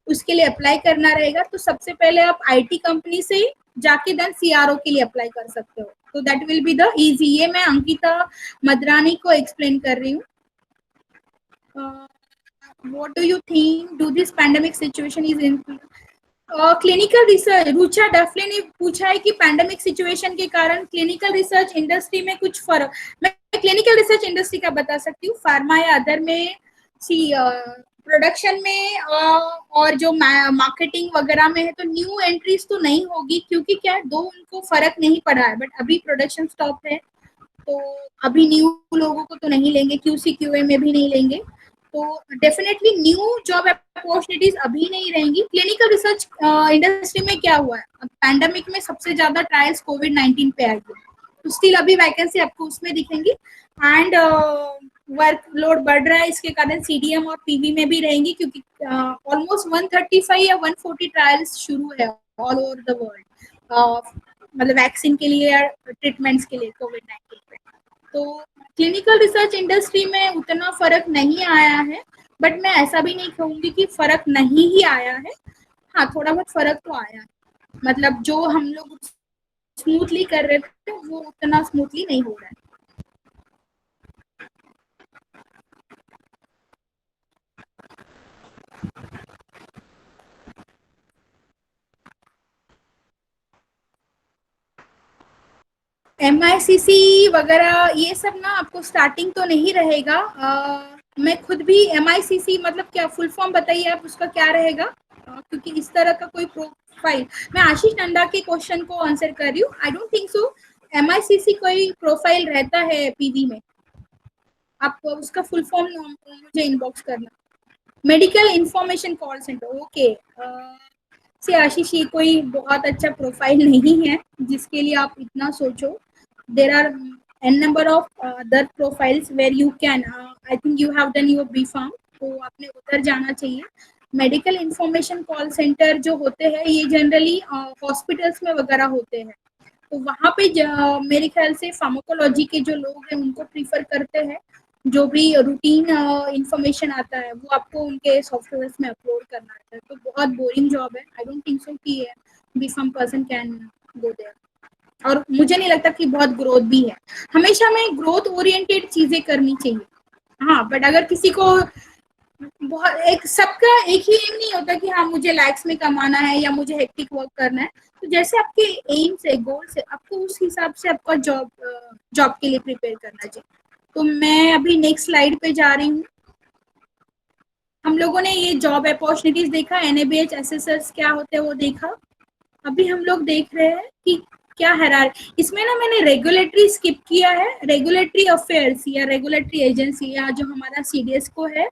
Speaker 1: उसके लिए अप्लाई करना रहेगा। तो सबसे पहले आप आईटी कंपनी से जाके देन सीआरओ के लिए अप्लाई कर सकते हो, तो that will be the easy. ये मैं अंकिता मद्रानी को एक्सप्लेन कर रही हूँ। what do you think? Do this pandemic situation is in clinical research? Rucha Dafle ने पूछा है कि पैंडेमिक सिचुएशन के कारण क्लिनिकल रिसर्च इंडस्ट्री में कुछ फर्क। मैं क्लिनिकल रिसर्च इंडस्ट्री का बता सकती हूँ, फार्मा या अदर में, सी प्रोडक्शन में और जो मार्केटिंग वगैरह में है तो न्यू एंट्रीज तो नहीं होगी, क्योंकि क्या दो उनको फर्क नहीं पड़ा है, बट अभी प्रोडक्शन स्टॉप है तो अभी न्यू लोगों को तो नहीं लेंगे, क्यूसी क्यूए में भी नहीं लेंगे, तो डेफिनेटली न्यू जॉब अपॉर्चुनिटीज अभी नहीं रहेंगी। क्लिनिकल रिसर्च इंडस्ट्री में क्या हुआ है, पैंडेमिक में सबसे ज्यादा ट्रायल्स कोविड-19 पे आई, तो स्टिल अभी वैकेंसी आपको उसमें दिखेंगी एंड वर्कलोड बढ़ रहा है, इसके कारण सीडीएम और पीवी में भी रहेंगी, क्योंकि ऑलमोस्ट 135 या 140 ट्रायल्स शुरू है ऑल ओवर द वर्ल्ड, मतलब वैक्सीन के लिए या ट्रीटमेंट्स के लिए कोविड-19 पे। तो क्लिनिकल रिसर्च इंडस्ट्री में उतना फर्क नहीं आया है, बट मैं ऐसा भी नहीं कहूंगी कि फर्क नहीं ही आया है। हाँ, थोड़ा बहुत फर्क तो आया है, मतलब जो हम लोग स्मूथली कर रहे थे वो उतना स्मूथली नहीं हो रहा है। MICC वगैरह ये सब ना आपको स्टार्टिंग तो नहीं रहेगा। मैं खुद भी MICC मतलब क्या फुल फॉर्म बताइए आप, उसका क्या रहेगा, क्योंकि इस तरह का कोई प्रोफाइल, मैं आशीष नंदा के क्वेश्चन को आंसर कर रही हूँ। I don't think so MICC कोई प्रोफाइल रहता है पीवी में, आप उसका फुल फॉर्म मुझे इनबॉक्स करना। Medical information call centre, okay. से आशीष ये कोई बहुत अच्छा प्रोफाइल नहीं है जिसके लिए आप इतना सोचो। There are n number of other profiles where you can I think you have done your B.Pharm, तो आपने उधर जाना चाहिए। मेडिकल इंफॉर्मेशन कॉल सेंटर जो होते हैं ये जनरली हॉस्पिटल्स में वगैरह होते हैं, तो वहाँ पे मेरे ख्याल से फार्माकोलॉजी के जो लोग हैं उनको प्रीफर करते हैं, जो भी रूटीन इंफॉर्मेशन आता है वो आपको उनके सॉफ्टवेयर में अपलोड करना रहता है, तो बहुत बोरिंग जॉब है। आई डोंट थिंक सो कि B.Pharm person can go there, और मुझे नहीं लगता कि बहुत ग्रोथ भी है। हमेशा में ग्रोथ ओरिएंटेड चीजें करनी चाहिए, हाँ, बट अगर किसी को बहुत एक सबका एक ही एम नहीं होता कि हाँ मुझे लाइक्स में कमाना है या मुझे हेक्टिक वर्क करना है, तो जैसे आपके एम से गोल से आपको उस हिसाब से आपका जॉब के लिए प्रिपेयर करना चाहिए। तो मैं अभी नेक्स्ट स्लाइड पे जा रही हूँ। हम लोगों ने ये जॉब अपॉर्चुनिटीज देखा, NABH एसेसर्स क्या होते हैं वो देखा। अभी हम लोग देख रहे हैं कि क्या है, इसमें ना मैंने रेगुलेटरी स्किप किया है। रेगुलेटरी अफेयर्स या रेगुलेटरी एजेंसी या जो हमारा CDS को है,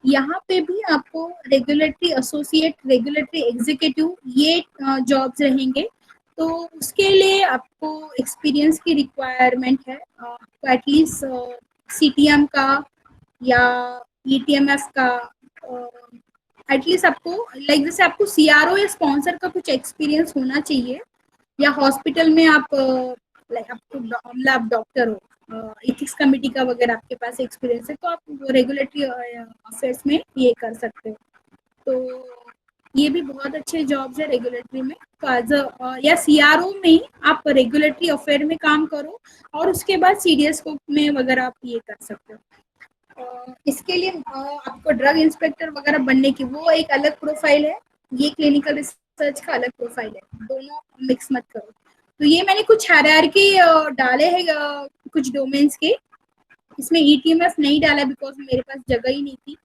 Speaker 1: यहाँ पे भी आपको रेगुलेटरी एसोसिएट, रेगुलेटरी एग्जीक्यूटिव ये जॉब्स रहेंगे, तो उसके लिए आपको एक्सपीरियंस की रिक्वायरमेंट है, तो एटलीस्ट CTM का या ETMF का, एटलीस्ट आपको लाइक जैसे आपको CRO या स्पॉन्सर का कुछ एक्सपीरियंस होना चाहिए, या हॉस्पिटल में आप लाइक आपको मतलब डॉक्टर हो, एथिक्स कमेटी का वगैरह आपके पास एक्सपीरियंस है, तो आप रेगुलेटरी अफेयर्स में ये कर सकते हो। तो ये भी बहुत अच्छे जॉब्स है रेगुलेटरी में, तो एज या CRO में आप रेगुलेटरी अफेयर में काम करो और उसके बाद CDS को में वगैरह आप ये कर सकते हो। इसके लिए आपको ड्रग इंस्पेक्टर वगैरह बनने की वो एक अलग प्रोफाइल है, ये क्लिनिकल रिसर्च का अलग प्रोफाइल है, दोनों मिक्स मत करो। तो ये मैंने कुछ हायरार्की डाले हैं कुछ डोमेन्स के, इसमें ETMF नहीं डाला बिकॉज मेरे पास जगह ही नहीं थी।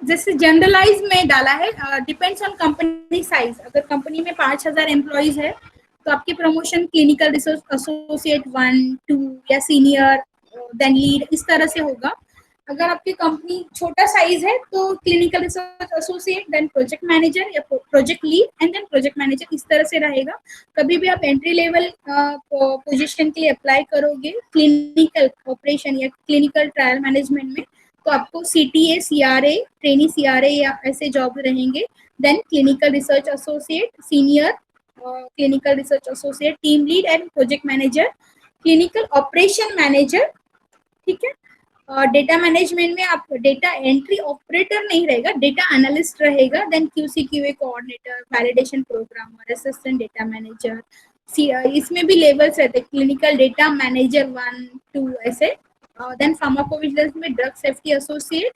Speaker 1: जैसे जनरलाइज में डाला है, डिपेंड्स ऑन कंपनी साइज। अगर कंपनी में 5000 एम्प्लॉइज है तो आपकी प्रमोशन क्लिनिकल रिसर्च एसोसिएट 1, 2 या सीनियर देन लीड इस तरह से होगा। अगर आपकी कंपनी छोटा साइज है तो clinical research associate then project manager या project lead and then project manager, इस तरह से रहेगा। कभी भी आप एंट्री लेवल पोजीशन के लिए अप्लाई करोगे क्लिनिकल ऑपरेशन या क्लिनिकल ट्रायल मैनेजमेंट में, तो आपको CTA, CRA, ट्रेनी CRA या ऐसे जॉब रहेंगे। Then clinical research associate, senior clinical research associate, team lead and project manager, clinical operation manager, ठीक है। डेटा मैनेजमेंट में आप डेटा एंट्री ऑपरेटर नहीं रहेगा, डेटा एनालिस्ट रहेगा। Then QC QA coordinator, validation programmer, assistant data manager, इसमें भी लेवल्स रहते हैं, क्लिनिकल डेटा मैनेजर 1 2 ऐसे। देन फार्माकोविजिलेंस में drug safety associate,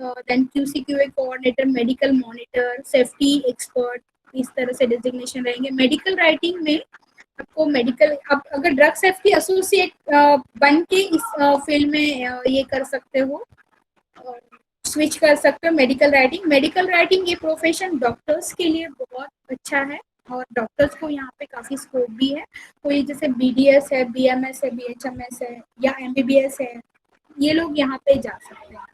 Speaker 1: then QC QA coordinator, medical monitor, safety expert, इस तरह से डेजिग्नेशन रहेंगे। मेडिकल राइटिंग में आपको मेडिकल, आप अगर ड्रग सेफ्टी एसोसिएट बन के इस फील्ड में ये कर सकते हो, स्विच कर सकते हो मेडिकल राइटिंग। मेडिकल राइटिंग ये प्रोफेशन डॉक्टर्स के लिए बहुत अच्छा है और डॉक्टर्स को यहाँ पे काफ़ी स्कोप भी है। कोई जैसे बीडीएस है, बीएमएस है, बीएचएमएस है या एमबीबीएस है, ये लोग यहाँ पे जा सकते हैं।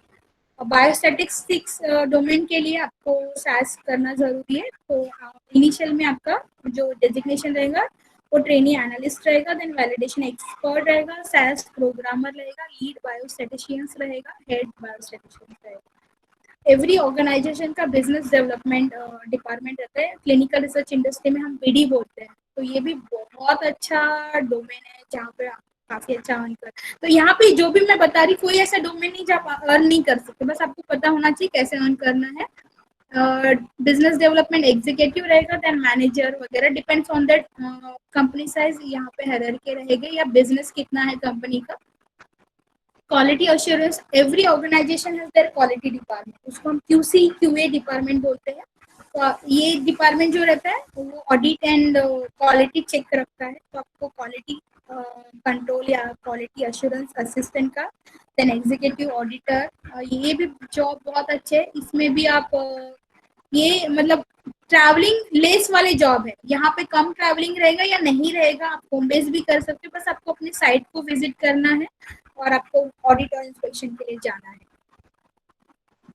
Speaker 1: बायोस्टैटिस्टिक्स डोमेन के लिए आपको सास करना जरूरी है। तो इनिशियल में आपका जो डेजिग्नेशन रहेगा वो ट्रेनी एनालिस्ट रहेगा, देन वैलिडेशन एक्सपर्ट रहेगा, सास प्रोग्रामर रहेगा, लीड बायोस्टैटिशियंस रहेगा, हेड बायोस्टैटिशियंस रहेगा। एवरी ऑर्गेनाइजेशन का बिजनेस डेवलपमेंट डिपार्टमेंट रहता है। क्लिनिकल रिसर्च इंडस्ट्री में हम बीडी बोलते हैं, तो ये भी बहुत अच्छा डोमेन है जहाँ पे काफी अच्छा अर्न कर। तो यहाँ पे जो भी मैं बता रही, कोई ऐसा डोमेन नहीं जहाँ आप अर्न नहीं कर सकते, बस आपको पता होना चाहिए कैसे अर्न करना है। बिजनेस डेवलपमेंट एग्जीक्यूटिव रहेगा, देन मैनेजर वगैरह, depends on that company size, यहाँ पे हायरार्की रहेगी या बिजनेस कितना है कंपनी का। Quality assurance, every organization has their quality department, उसको हम क्यूसी क्यूए डिपार्टमेंट बोलते हैं। तो ये डिपार्टमेंट जो रहता है वो ऑडिट एंड क्वालिटी चेक रखता है। तो आपको क्वालिटी कंट्रोल या क्वालिटी अश्योरेंस असिस्टेंट का, देन एग्जीक्यूटिव ऑडिटर, ये भी जॉब बहुत अच्छे है। इसमें भी आप ये मतलब ट्रैवलिंग लेस वाले जॉब है, यहाँ पे कम ट्रैवलिंग रहेगा या नहीं रहेगा, आप होम बेस भी कर सकते हो, बस आपको अपने साइट को विजिट करना है और आपको ऑडिट और इंस्पेक्शन के लिए जाना है।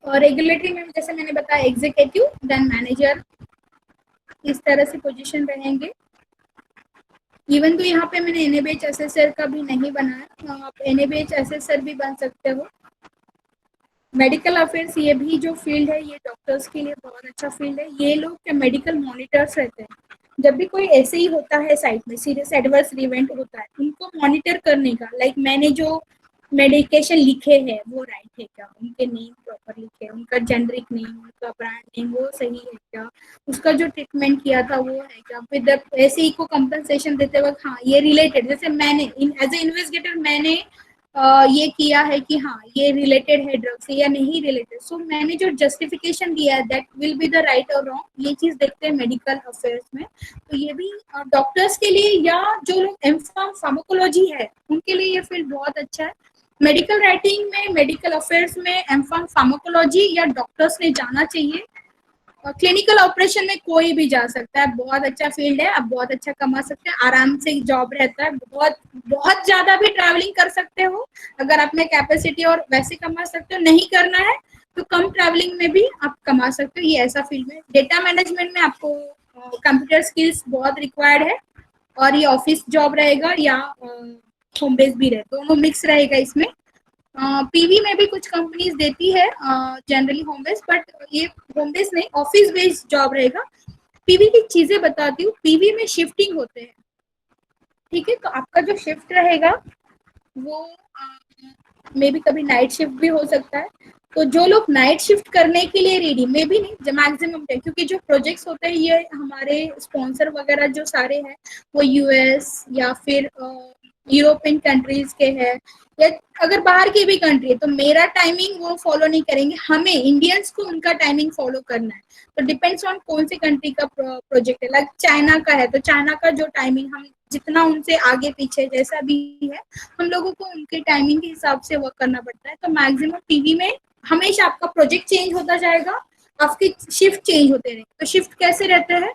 Speaker 1: और रेगुलेटरी में जैसे मैंने बताया एग्जीक्यूटिव, देन मैनेजर, इस तरह से पोजीशन रहेंगे। इवन तो यहाँ पे मैंने एनएबीएच एसेसर का भी नहीं बनाया, आप एनएबीएच एसेसर भी बन सकते हो। मेडिकल अफेयर्स, ये भी जो फील्ड है ये डॉक्टर्स के लिए बहुत अच्छा फील्ड है। ये लोग के मेडिकल मॉनिटर्स रहते हैं, जब भी कोई ऐसे ही होता है साइट में, सीरियस एडवर्स इवेंट होता है, उनको मॉनिटर करने का, लाइक मैंने जो मेडिकेशन लिखे हैं वो राइट है क्या, उनके नेम प्रॉपर लिखे, उनका जेनरिक नेम, उनका ब्रांड नेम वो सही है क्या, उसका जो ट्रीटमेंट किया था वो है क्या, फिर ऐसे ही को कंपनसेशन देते वक्त हाँ ये रिलेटेड, जैसे मैंने एज ए इन्वेस्टिगेटर मैंने ये किया है कि हाँ ये रिलेटेड है ड्रग से या नहीं रिलेटेड, सो मैंने जो जस्टिफिकेशन दिया है that will be the right और रॉन्ग, ये चीज देखते हैं मेडिकल अफेयर्स में। तो ये भी डॉक्टर्स के लिए या जो लोग एमफार्म फार्माकोलॉजी है उनके लिए ये फील्ड बहुत अच्छा है। मेडिकल राइटिंग में, मेडिकल अफेयर्स में एमफार्म फार्माकोलॉजी या डॉक्टर्स ने जाना चाहिए। क्लिनिकल ऑपरेशन में कोई भी जा सकता है, बहुत अच्छा फील्ड है, आप बहुत अच्छा कमा सकते हैं, आराम से जॉब रहता है, बहुत बहुत ज्यादा भी ट्रैवलिंग कर सकते हो अगर आप में कैपेसिटी, और वैसे कमा सकते हो, नहीं करना है तो कम ट्रैवलिंग में भी आप कमा सकते हो, ये ऐसा फील्ड है। डेटा मैनेजमेंट में आपको कंप्यूटर स्किल्स बहुत रिक्वायर्ड है और ये ऑफिस जॉब रहेगा या होम बेस भी रहे, दोनों मिक्स रहेगा इसमें। पीवी में भी कुछ कंपनीज देती है जनरली होम बेस, बट ये होम बेस नहीं ऑफिस बेस्ड जॉब रहेगा। पीवी की चीजें बताती हूँ, पीवी में शिफ्टिंग होते हैं, ठीक है, तो आपका जो शिफ्ट रहेगा वो मे बी कभी नाइट शिफ्ट भी हो सकता है। तो जो लोग नाइट शिफ्ट करने के लिए रेडी, मे भी नहीं मैक्सिमम टाइम, क्योंकि जो प्रोजेक्ट्स होते हैं ये हमारे स्पॉन्सर वगैरह जो सारे हैं वो यूएस या फिर यूरोपियन कंट्रीज के हैं या अगर बाहर की भी कंट्री है, तो मेरा टाइमिंग वो फॉलो नहीं करेंगे, हमें इंडियंस को उनका टाइमिंग फॉलो करना है। तो डिपेंड्स ऑन कौन सी कंट्री का प्रोजेक्ट है, लाइक चाइना का है तो चाइना का जो टाइमिंग, हम जितना उनसे आगे पीछे जैसा भी है हम लोगों को उनके टाइमिंग के हिसाब से वर्क करना पड़ता है। तो मैक्सिमम टीवी में हमेशा आपका प्रोजेक्ट चेंज होता जाएगा, आपके शिफ्ट चेंज होते रहेंगे। तो शिफ्ट कैसे रहते हैं,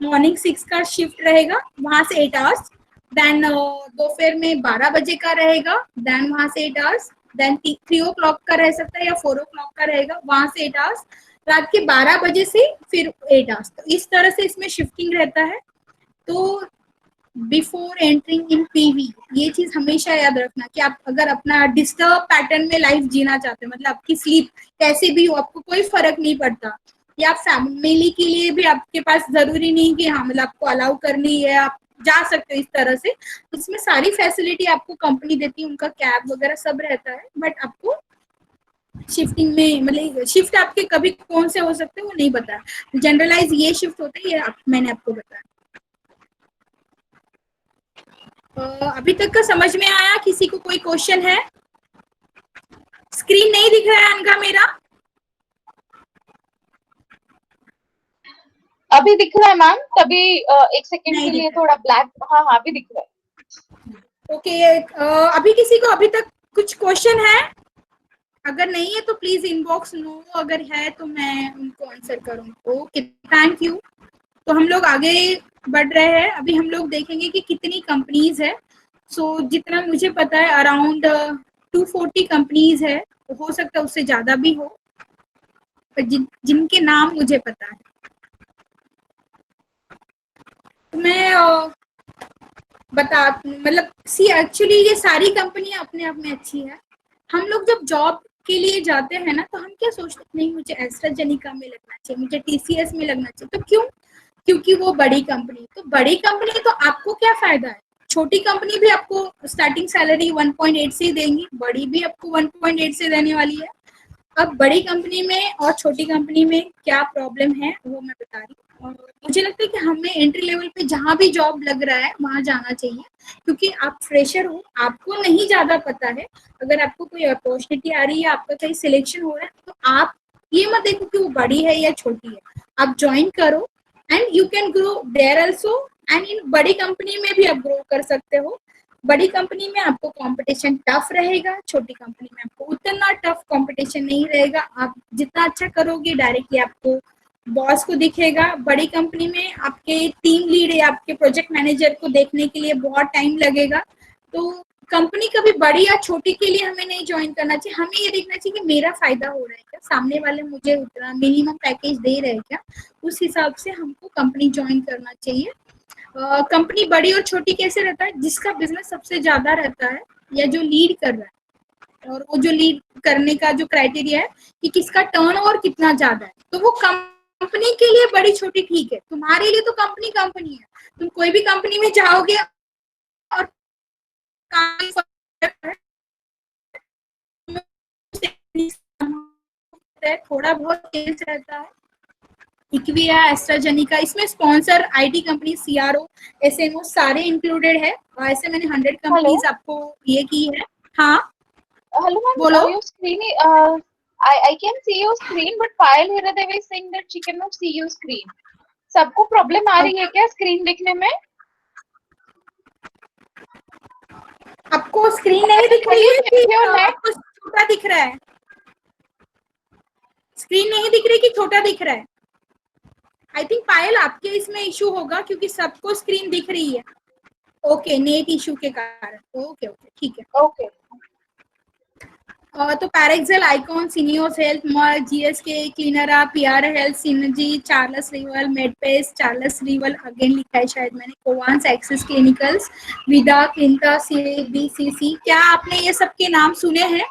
Speaker 1: मॉर्निंग 6 का शिफ्ट रहेगा, वहां से 8 आवर्स, देन दोपहर में 12 बजे का रहेगा, देन वहां से 8 आवर्स, देन 3 o'clock का रह सकता है या 4 o'clock का रहेगा, वहां से 8 आवर्स, रात के 12 बजे से फिर 8 आवर्स। तो इस तरह से इसमें शिफ्टिंग रहता है। तो बिफोर एंटरिंग इन पीवी ये चीज हमेशा याद रखना कि आप अगर अपना डिस्टर्ब पैटर्न में लाइफ जीना चाहते हैं, मतलब आपकी स्लीप कैसे भी हो आपको कोई फर्क नहीं पड़ता, या फैमिली के लिए भी आपके पास जरूरी नहीं कि हाँ मतलब आपको अलाउ करनी है, आप जा सकते हो इस तरह से, इसमें सारी फैसिलिटी आपको कंपनी देती है, उनका कैब वगैरह सब रहता है, बट आपको शिफ्टिंग में मतलब शिफ्ट आपके कभी कौन से हो सकते हैं वो नहीं पता, जनरलाइज ये शिफ्ट होते हैं, ये मैंने आपको बताया। अभी तक का समझ में आया? किसी को कोई क्वेश्चन है? स्क्रीन नहीं दिख रहा है अनका मेरा?
Speaker 2: अभी दिख रहा है मैम, तभी एक सेकंड
Speaker 1: नहीं
Speaker 2: के
Speaker 1: दिख
Speaker 2: लिए
Speaker 1: रहा
Speaker 2: थोड़ा ब्लैक, हाँ हाँ अभी दिख रहा है।
Speaker 1: ओके। अभी किसी को अभी तक कुछ क्वेश्चन है? अगर नहीं है तो प्लीज इनबॉक्स नो, अगर है तो मैं उनको आंसर करूंगी। Okay, thank you. तो हम लोग आगे बढ़ रहे हैं। अभी हम लोग देखेंगे कि कितनी कंपनीज है। सो जितना मुझे पता है अराउंड 240 कंपनीज है, हो सकता है उससे ज्यादा भी हो, पर जिनके नाम मुझे पता है। तो मैं बता मतलब सी एक्चुअली ये सारी कंपनियां अपने आप में अच्छी है। हम लोग जब जॉब के लिए जाते हैं ना, तो हम क्या सोचते हैं, नहीं मुझे एस्ट्राजेनिका में लगना चाहिए, मुझे टीसीएस में लगना चाहिए। तो क्यों? क्योंकि वो बड़ी कंपनी। तो बड़ी कंपनी तो आपको क्या फायदा है? छोटी कंपनी भी आपको स्टार्टिंग सैलरी 1.8 से ही देंगी, बड़ी भी आपको 1.8 से देने वाली है। अब बड़ी कंपनी में और छोटी कंपनी में क्या प्रॉब्लम है वो मैं बता रही हूँ। और मुझे लगता है कि हमें एंट्री लेवल पे जहाँ भी जॉब लग रहा है वहां जाना चाहिए, क्योंकि आप फ्रेशर हो, आपको नहीं ज्यादा पता है। अगर आपको कोई अपॉर्चुनिटी आ रही है, आपका कहीं सिलेक्शन हो रहा है, तो आप ये मत देखो कि वो बड़ी है या छोटी है, आप ज्वाइन करो and you can grow there also. And in बड़ी कंपनी में भी आप ग्रो कर सकते हो। बड़ी कंपनी में आपको कंपटीशन टफ रहेगा, छोटी कंपनी में आपको उतना टफ कंपटीशन नहीं रहेगा। आप जितना अच्छा करोगे डायरेक्टली आपको बॉस को दिखेगा। बड़ी कंपनी में आपके टीम लीड या आपके प्रोजेक्ट मैनेजर को देखने के लिए बहुत टाइम लगेगा। तो कंपनी कभी बड़ी या छोटी के लिए हमें नहीं ज्वाइन करना चाहिए। हमें ये देखना चाहिए कि मेरा फायदा हो रहा है क्या, सामने वाले मुझे उतना मिनिमम पैकेज दे रहे हैं क्या, उस हिसाब से हमको कंपनी ज्वाइन करना चाहिए। कंपनी बड़ी और छोटी कैसे रहता है? जिसका बिजनेस सबसे ज्यादा रहता है या जो लीड कर रहा है, और वो जो लीड करने का जो क्राइटेरिया है कि किसका टर्नओवर कितना ज्यादा है, तो वो कंपनी के लिए बड़ी छोटी ठीक है। तुम्हारे लिए तो कंपनी कंपनी है। तुम कोई भी कंपनी में जाओगे और थोड़ा बहुत चेंज रहता है। इक्विया, एस्ट्राजेनिका, इसमें sponsor IT company, CRO, SMO सारे इंक्लूडेड है। ऐसे मैंने 100
Speaker 2: हेलो
Speaker 1: कंपनीज आपको ये की है। हाँ
Speaker 2: हेलो
Speaker 1: बोलो।
Speaker 2: Ma'am, your screen I can see your screen but Payal Hiradev is saying that she cannot see your screen. सबको प्रॉब्लम आ रही है क्या स्क्रीन देखने में?
Speaker 1: आपको स्क्रीन नहीं दिख रही है कि
Speaker 2: नेट
Speaker 1: आपको छोटा दिख रहा है? स्क्रीन नहीं दिख रही कि छोटा दिख रहा है? आई थिंक पायल आपके इसमें इशू होगा, क्योंकि सबको स्क्रीन दिख रही है। ओके, नेट इशू के कारण। ओके ओके ठीक है।
Speaker 2: ओके
Speaker 1: तो Parexel, Icon, Syneos Health, Merck, GSK, क्लीनरा, PR Health, Synergy, Charles River, Medpace, Charles River again लिखा है शायद मैंने, कोवांस, एक्सिस क्लिनिकल्स, विदा, क्लिंटा, सीबीसीसी। क्या आपने ये सब के नाम सुने हैं?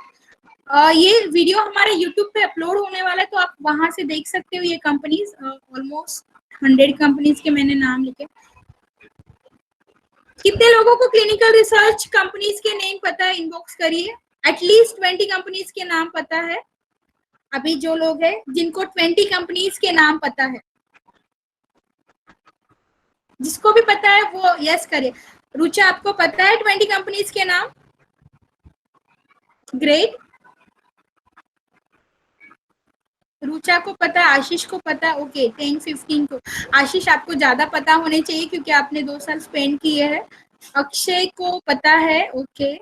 Speaker 1: ये वीडियो हमारे यूट्यूब पे अपलोड होने वाला है, तो आप वहां से देख सकते हो। ये कंपनीज ऑलमोस्ट 100 कंपनीज के मैंने नाम लिखे। कितने लोगों को क्लिनिकल रिसर्च कंपनीज के नेम पता है? इनबॉक्स करिए। एटलीस्ट 20 कंपनीज के नाम पता है। अभी जो लोग हैं जिनको 20 कंपनीज के नाम पता है, जिसको भी पता है वो यस करिए। रुचा, आपको पता है 20 कंपनीज के नाम? ग्रेट। रुचा को पता है, आशीष को पता है। ओके 10-15 को। आशीष आपको ज्यादा पता होने चाहिए क्योंकि आपने 2 साल स्पेंड किए हैं। अक्षय को पता है। ओके,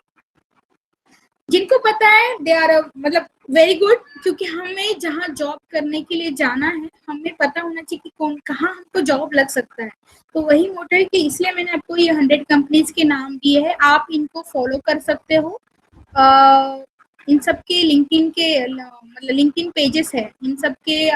Speaker 1: जिनको पता है दे आर मतलब वेरी गुड, क्योंकि हमें जहाँ जॉब करने के लिए जाना है हमें पता होना चाहिए कि कौन कहाँ हमको जॉब लग सकता है। तो वही मोटिव है कि इसलिए मैंने आपको ये 100 कंपनीज के नाम दिए हैं। आप इनको फॉलो कर सकते हो। इन सब के लिंक्डइन के मतलब लिंक्डइन पेजेस है, इन सब के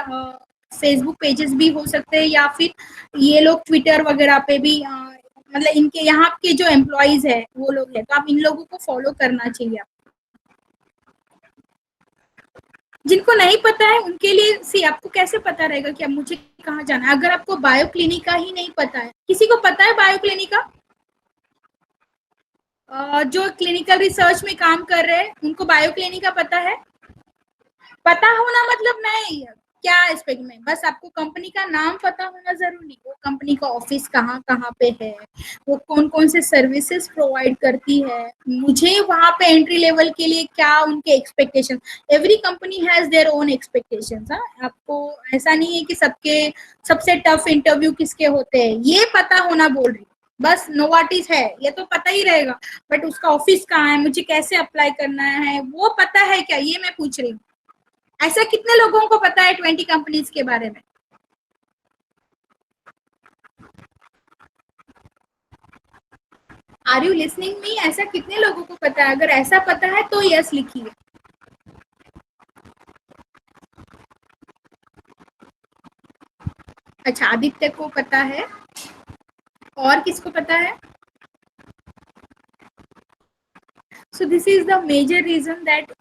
Speaker 1: फेसबुक पेजेस भी हो सकते हैं, या फिर ये लोग ट्विटर वगैरह पे भी मतलब इनके यहाँ के जो एम्प्लॉयज है वो लोग है, तो आप इन लोगों को फॉलो करना चाहिए। जिनको नहीं पता है उनके लिए सी आपको कैसे पता रहेगा कि अब मुझे कहाँ जाना है? अगर आपको बायो क्लिनिका ही नहीं पता है, किसी को पता है बायो क्लिनिका? जो क्लिनिकल रिसर्च में काम कर रहे हैं उनको बायो क्लिनिका पता है? पता होना मतलब नहीं क्या एस्पेक्ट में, बस आपको कंपनी का नाम पता होना जरूरी, वो कंपनी का ऑफिस कहाँ कहाँ पे है, वो कौन कौन से सर्विसेज प्रोवाइड करती है, मुझे वहां पे एंट्री लेवल के लिए क्या उनके expectation. Every company has their own expectations. आपको ऐसा नहीं है कि सबके सबसे टफ इंटरव्यू किसके होते हैं ये पता होना बोल रही, बस नोवाटिस है ये तो पता ही रहेगा, बट उसका ऑफिस कहाँ है, मुझे कैसे अप्लाई करना है वो पता है क्या, ये मैं पूछ रही हूँ। ऐसा कितने लोगों को पता है 20 कंपनीज के बारे में? Are you listening me? ऐसा कितने लोगों को पता है? अगर ऐसा पता है तो यस लिखिए। अच्छा, आदित्य को पता है, और किसको पता है? So this is the major reason that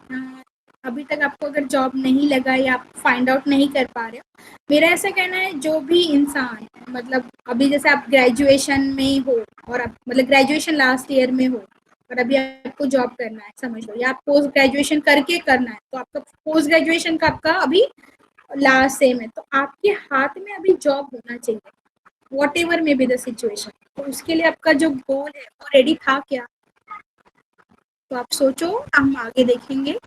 Speaker 1: अभी तक आपको अगर जॉब नहीं लगा या आप फाइंड आउट नहीं कर पा रहे हो। मेरा ऐसा कहना है जो भी इंसान मतलब अभी जैसे आप ग्रेजुएशन में हो और आप मतलब ग्रेजुएशन लास्ट ईयर में हो और अभी आपको जॉब करना है समझ लो, या आप पोस्ट ग्रेजुएशन करके करना है, तो आपका पोस्ट ग्रेजुएशन का आपका अभी लास्ट सेम है, तो आपके हाथ में अभी जॉब होना चाहिए what ever may be the situation. तो उसके लिए आपका जो गोल है वो रेडी था क्या? तो आप सोचो, हम आगे देखेंगे।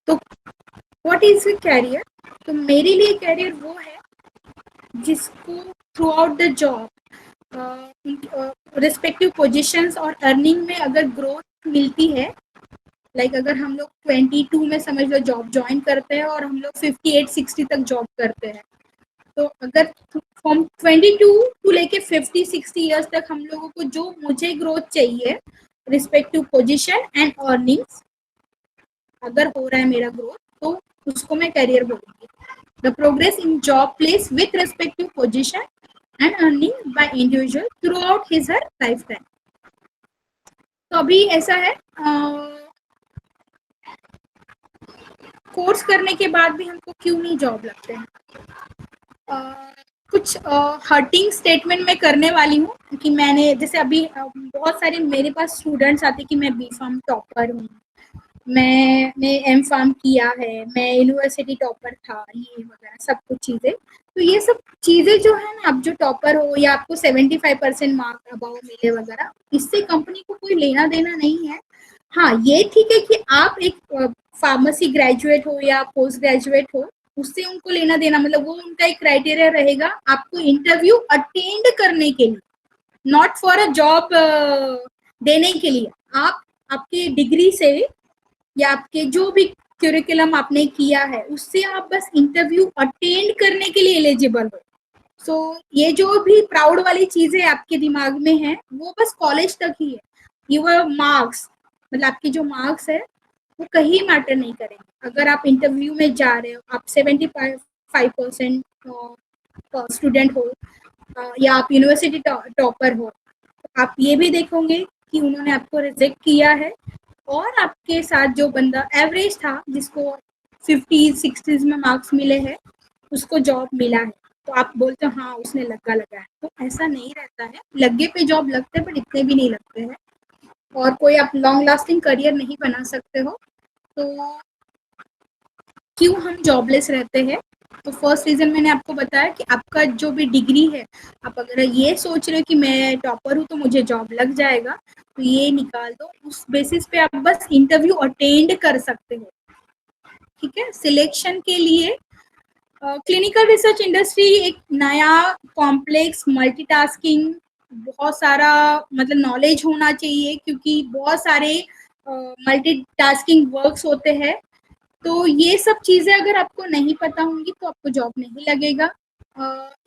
Speaker 1: तो व्हाट इज कैरियर? तो मेरे लिए कैरियर वो है जिसको through out the job respective positions और अर्निंग में अगर ग्रोथ मिलती है, लाइक अगर हम लोग 22 में समझ लो जॉब ज्वाइन करते हैं और हम लोग 58-60 तक जॉब करते हैं, तो अगर फ्रॉम 22 टू लेके 50-60 ईयर्स तक हम लोगों को जो मुझे ग्रोथ चाहिए रिस्पेक्टिव पोजीशन एंड अर्निंग्स अगर हो रहा है मेरा ग्रोथ, तो उसको मैं करियर बोलूंगी। The progress in job place with respective position and earning by individual through out his her life time. तो अभी ऐसा है, कोर्स करने के बाद भी हमको क्यों नहीं जॉब लगते हैं? कुछ हर्टिंग स्टेटमेंट मैं करने वाली हूँ कि मैंने जैसे अभी बहुत सारे मेरे पास स्टूडेंट्स आते कि मैं B.Pharm टॉपर हूँ, मैंने M.Pharm किया है, मैं यूनिवर्सिटी टॉपर था, ये वगैरह सब कुछ चीज़ें। तो ये सब चीज़ें जो है ना, आप जो टॉपर हो या आपको 75% मार्क अबाउ मिले वगैरह, इससे कंपनी को कोई लेना देना नहीं है। हाँ, ये ठीक है कि आप एक फार्मेसी ग्रेजुएट हो या पोस्ट ग्रेजुएट हो, उससे उनको लेना देना, मतलब वो उनका एक क्राइटेरिया रहेगा आपको इंटरव्यू अटेंड करने के लिए, नॉट फॉर अ जॉब देने के लिए। आप आपके डिग्री से या आपके जो भी क्यूरिकुलम आपने किया है उससे आप बस इंटरव्यू अटेंड करने के लिए एलिजिबल हो। सो ये जो भी प्राउड वाली चीजें आपके दिमाग में है वो बस कॉलेज तक ही है। योर मार्क्स मतलब आपके जो मार्क्स है वो कहीं मैटर नहीं करेंगे। अगर आप इंटरव्यू में जा रहे हो, आप 75% स्टूडेंट हो या आप यूनिवर्सिटी टॉपर हो, तो आप ये भी देखोगे कि उन्होंने आपको रिजेक्ट किया है और आपके साथ जो बंदा एवरेज था जिसको 50-60 में मार्क्स मिले हैं उसको जॉब मिला है, तो आप बोलते हो हाँ उसने लगा है। तो ऐसा नहीं रहता है, लगे पे जॉब लगते हैं बट इतने भी नहीं लगते हैं और कोई आप लॉन्ग लास्टिंग करियर नहीं बना सकते हो। तो क्यों हम जॉबलेस रहते हैं? तो फर्स्ट रीजन मैंने आपको बताया कि आपका जो भी डिग्री है, आप अगर ये सोच रहे हो कि मैं टॉपर हूँ तो मुझे जॉब लग जाएगा, तो ये निकाल दो। उस बेसिस पे आप बस इंटरव्यू अटेंड कर सकते हो, ठीक है। सिलेक्शन के लिए क्लिनिकल रिसर्च इंडस्ट्री एक नया कॉम्प्लेक्स मल्टीटास्किंग, बहुत सारा मतलब नॉलेज होना चाहिए क्योंकि बहुत सारे मल्टीटास्किंग वर्क्स होते हैं। तो ये सब चीज़ें अगर आपको नहीं पता होंगी तो आपको जॉब नहीं लगेगा।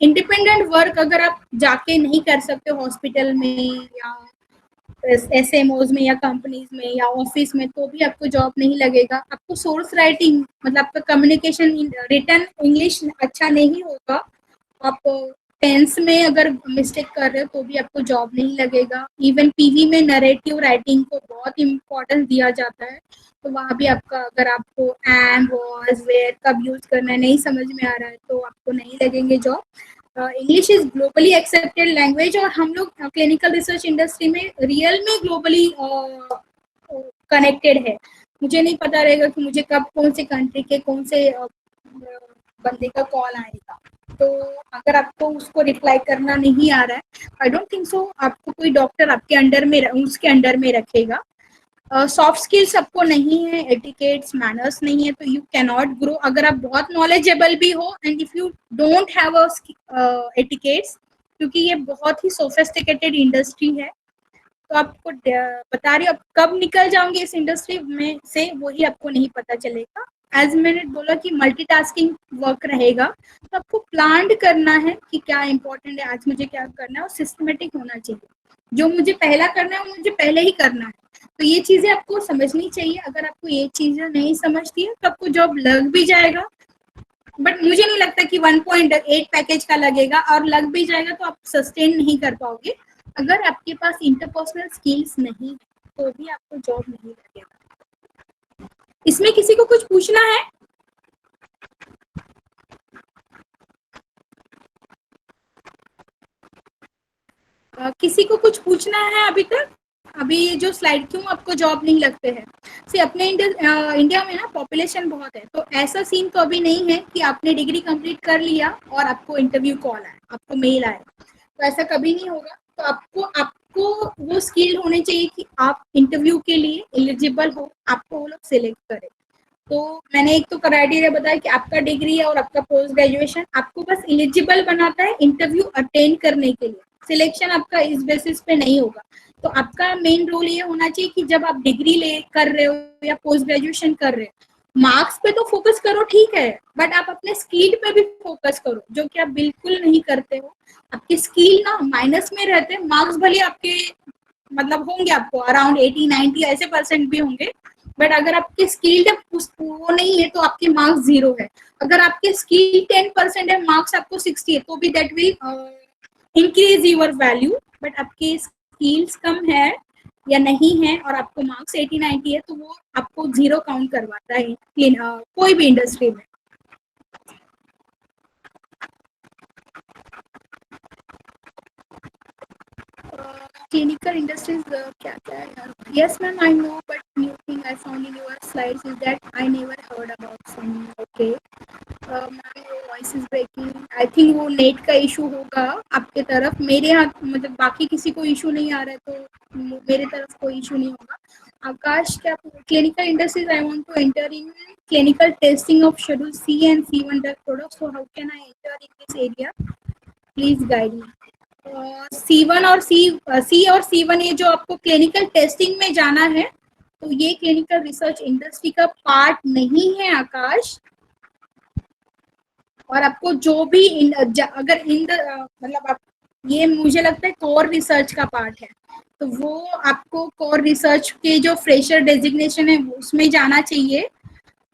Speaker 1: इंडिपेंडेंट वर्क अगर आप जाके नहीं कर सकते हॉस्पिटल में या SMOs में या कंपनीज में या ऑफिस में, तो भी आपको जॉब नहीं लगेगा। आपको सोर्स राइटिंग मतलब आपका कम्युनिकेशन रिटन इंग्लिश अच्छा नहीं होगा, आप टेंस में अगर मिस्टेक कर रहे हो तो भी आपको जॉब नहीं लगेगा। इवन PV में नरेटिव राइटिंग को बहुत इम्पोर्टेंस दिया जाता है, तो वहाँ भी आपका अगर आपको एम वॉज वेयर कब यूज करना है नहीं समझ में आ रहा है तो आपको नहीं लगेंगे job. English is globally accepted language और हम लोग क्लिनिकल रिसर्च इंडस्ट्री में रियल में ग्लोबली कनेक्टेड है। मुझे नहीं पता रहेगा कि मुझे कब कौन से कंट्री के कौन से बंदे का कॉल आएगा। तो अगर आपको उसको रिप्लाई करना नहीं आ रहा है, आई डोंट थिंक सो आपको कोई डॉक्टर आपके अंडर में उसके अंडर में रखेगा। सॉफ्ट स्किल्स आपको नहीं है, एटिकेट्स मैनर्स नहीं है, तो यू कैन नॉट ग्रो। अगर आप बहुत नॉलेजेबल भी हो and if you don't have etiquettes, क्योंकि ये बहुत ही सोफिस्टिकेटेड इंडस्ट्री है, तो आपको बता रही हूँ, आप कब निकल जाओगे इस इंडस्ट्री में से वही आपको नहीं पता चलेगा। एज मैंने बोला कि मल्टीटास्किंग वर्क रहेगा, तो आपको प्लान करना है कि क्या इंपॉर्टेंट है, आज मुझे क्या करना है, और सिस्टमेटिक होना चाहिए। जो मुझे पहला करना है मुझे पहले ही करना है। तो ये चीजें आपको समझनी चाहिए। अगर आपको ये चीजें नहीं समझती है तो आपको जॉब लग भी जाएगा, बट मुझे नहीं लगता कि 1.8 पैकेज का लगेगा, और लग भी जाएगा तो आप सस्टेन नहीं कर पाओगे। अगर आपके पास इंटरपर्सनल स्किल्स नहीं है तो भी आपको जॉब नहीं लगेगा। इसमें किसी को कुछ पूछना है? किसी को कुछ पूछना है अभी तक? अभी ये जो स्लाइड, क्यों आपको जॉब नहीं लगते हैं? से अपने इंडिया में ना पॉपुलेशन बहुत है, तो ऐसा सीन तो अभी नहीं है कि आपने डिग्री कंप्लीट कर लिया और आपको इंटरव्यू कॉल आए, आपको मेल आए, तो ऐसा कभी नहीं होगा। तो आपको वो स्किल होने चाहिए कि आप इंटरव्यू के लिए एलिजिबल हो, आपको वो लोग सिलेक्ट करें। तो मैंने एक तो क्राइटेरिया बताया कि आपका डिग्री है और आपका पोस्ट ग्रेजुएशन आपको बस एलिजिबल बनाता है इंटरव्यू अटेंड करने के लिए। सिलेक्शन आपका इस बेसिस पे नहीं होगा। तो आपका मेन रोल ये होना चाहिए कि जब आप डिग्री ले कर रहे हो या पोस्ट ग्रेजुएशन कर रहे हो, मार्क्स पे तो फोकस करो, ठीक है, बट आप अपने स्किल पे भी फोकस करो, जो कि आप बिल्कुल नहीं करते हो। आपके स्किल ना माइनस में रहते हैं, मार्क्स भले आपके मतलब होंगे, आपको अराउंड 80-90 ऐसे परसेंट भी होंगे, बट अगर आपके स्किल वो नहीं है तो आपके मार्क्स 0 है। अगर आपके स्किल 10% है, मार्क्स आपको 60 है, तो भी that will increase your value. But आपके स्किल्स कम है या नहीं है और आपको मार्क्स 80-90 है, तो वो आपको 0 काउंट करवाता है कोई भी इंडस्ट्री में। Clinical industries क्या क्या है यार? Yes ma'am, I know, but new thing I found in your slides is that I never heard about some. Okay, ma'am your voice is breaking. I think वो नेट का इशू होगा आपके तरफ, मेरे यहाँ मतलब बाकी किसी को इशू नहीं आ रहा है, तो मेरे तरफ कोई इशू नहीं होगा। आकाश, क्या clinical industries I want to enter in clinical testing of schedule C and C1 drug products, so how can I enter in this area? Please guide me. C1 और C और C1, ये जो आपको क्लिनिकल टेस्टिंग में जाना है, तो ये क्लिनिकल रिसर्च इंडस्ट्री का पार्ट नहीं है आकाश। और आपको जो भी अगर मतलब आप, ये मुझे लगता है कोर रिसर्च का पार्ट है, तो वो आपको कोर रिसर्च के जो फ्रेशर डेजिग्नेशन है उसमें जाना चाहिए।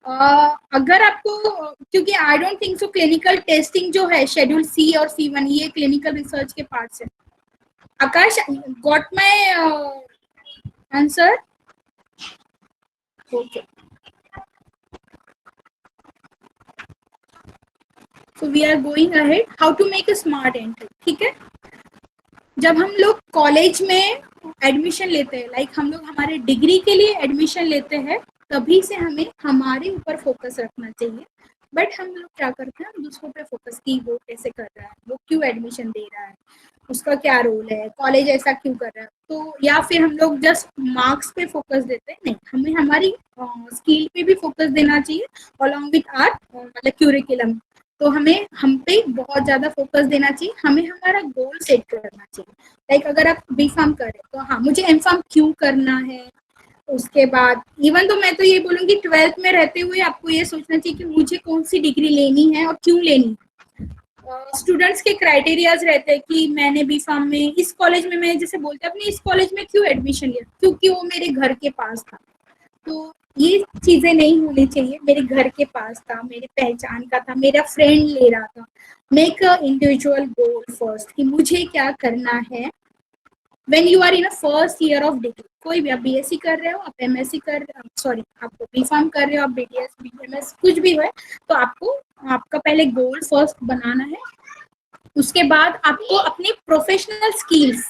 Speaker 1: अगर आपको, क्योंकि I don't think so clinical testing जो है शेड्यूल C और C1 ये क्लिनिकल रिसर्च के पार्ट्स है। Aakash, got my answer? Okay, so we are going ahead, how to make a smart entry. ठीक है, जब हम लोग कॉलेज में एडमिशन लेते हैं, लाइक हम लोग हमारे डिग्री के लिए एडमिशन लेते हैं, तभी से हमें हमारे ऊपर फोकस रखना चाहिए। बट हम लोग क्या करते हैं, हम दूसरों पे फोकस की वो कैसे कर रहा है, वो क्यों एडमिशन दे रहा है, उसका क्या रोल है, कॉलेज ऐसा क्यों कर रहा है, तो या फिर हम लोग जस्ट मार्क्स पे फोकस देते हैं। नहीं, हमें हमारी स्किल पे भी फोकस देना चाहिए अलॉन्ग विथ आर मतलब क्यूरिकुलम। तो हमें हम पे बहुत ज्यादा फोकस देना चाहिए, हमें हमारा गोल सेट करना चाहिए। लाइक अगर आप बी फार्म कर रहे हो तो हाँ, मुझे एम फार्म क्यों करना है। उसके बाद इवन तो मैं तो ये बोलूँगी 12th में रहते हुए आपको ये सोचना चाहिए कि मुझे कौन सी डिग्री लेनी है और क्यों लेनी है। स्टूडेंट्स के क्राइटेरियाज रहते हैं कि मैंने बी फार्म में इस कॉलेज में, मैं जैसे बोलते हैं अपने इस कॉलेज में क्यों एडमिशन लिया, क्योंकि वो मेरे घर के पास था। तो ये चीजें नहीं होनी चाहिए, मेरे घर के पास था, मेरी पहचान का था, मेरा फ्रेंड ले रहा था। Make a individual goal first कि मुझे क्या करना है। When you are in a first year of degree, कोई भी, आप बीएससी कर रहे हो, आप एमएससी कर, सॉरी आप बी फार्म कर रहे हो, आप बीटीएस बीएमएस कुछ भी है, तो आपको आपका पहले गोल फर्स्ट बनाना है। उसके बाद आपको अपनी प्रोफेशनल स्किल्स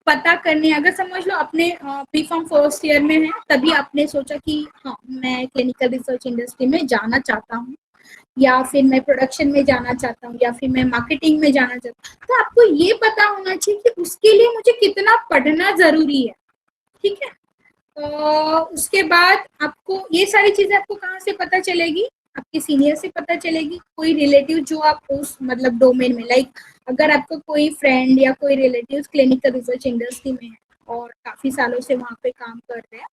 Speaker 1: पता करने, अगर समझ लो अपने बी फार्म फर्स्ट ईयर में है, तभी आपने सोचा कि हाँ मैं क्लिनिकल रिसर्च इंडस्ट्री में जाना चाहता हूँ, या फिर मैं प्रोडक्शन में जाना चाहता हूँ, या फिर मैं मार्केटिंग में जाना चाहता हूँ, तो आपको ये पता होना चाहिए कि उसके लिए मुझे कितना पढ़ना जरूरी है। ठीक है, तो उसके बाद आपको ये सारी चीजें आपको कहाँ से पता चलेगी, आपके सीनियर से पता चलेगी, कोई रिलेटिव जो आप उस मतलब डोमेन में, लाइक अगर आपका कोई फ्रेंड या कोई रिलेटिव क्लिनिकल रिसर्च इंडस्ट्री में है और काफी सालों से वहाँ पे काम कर रहे हैं,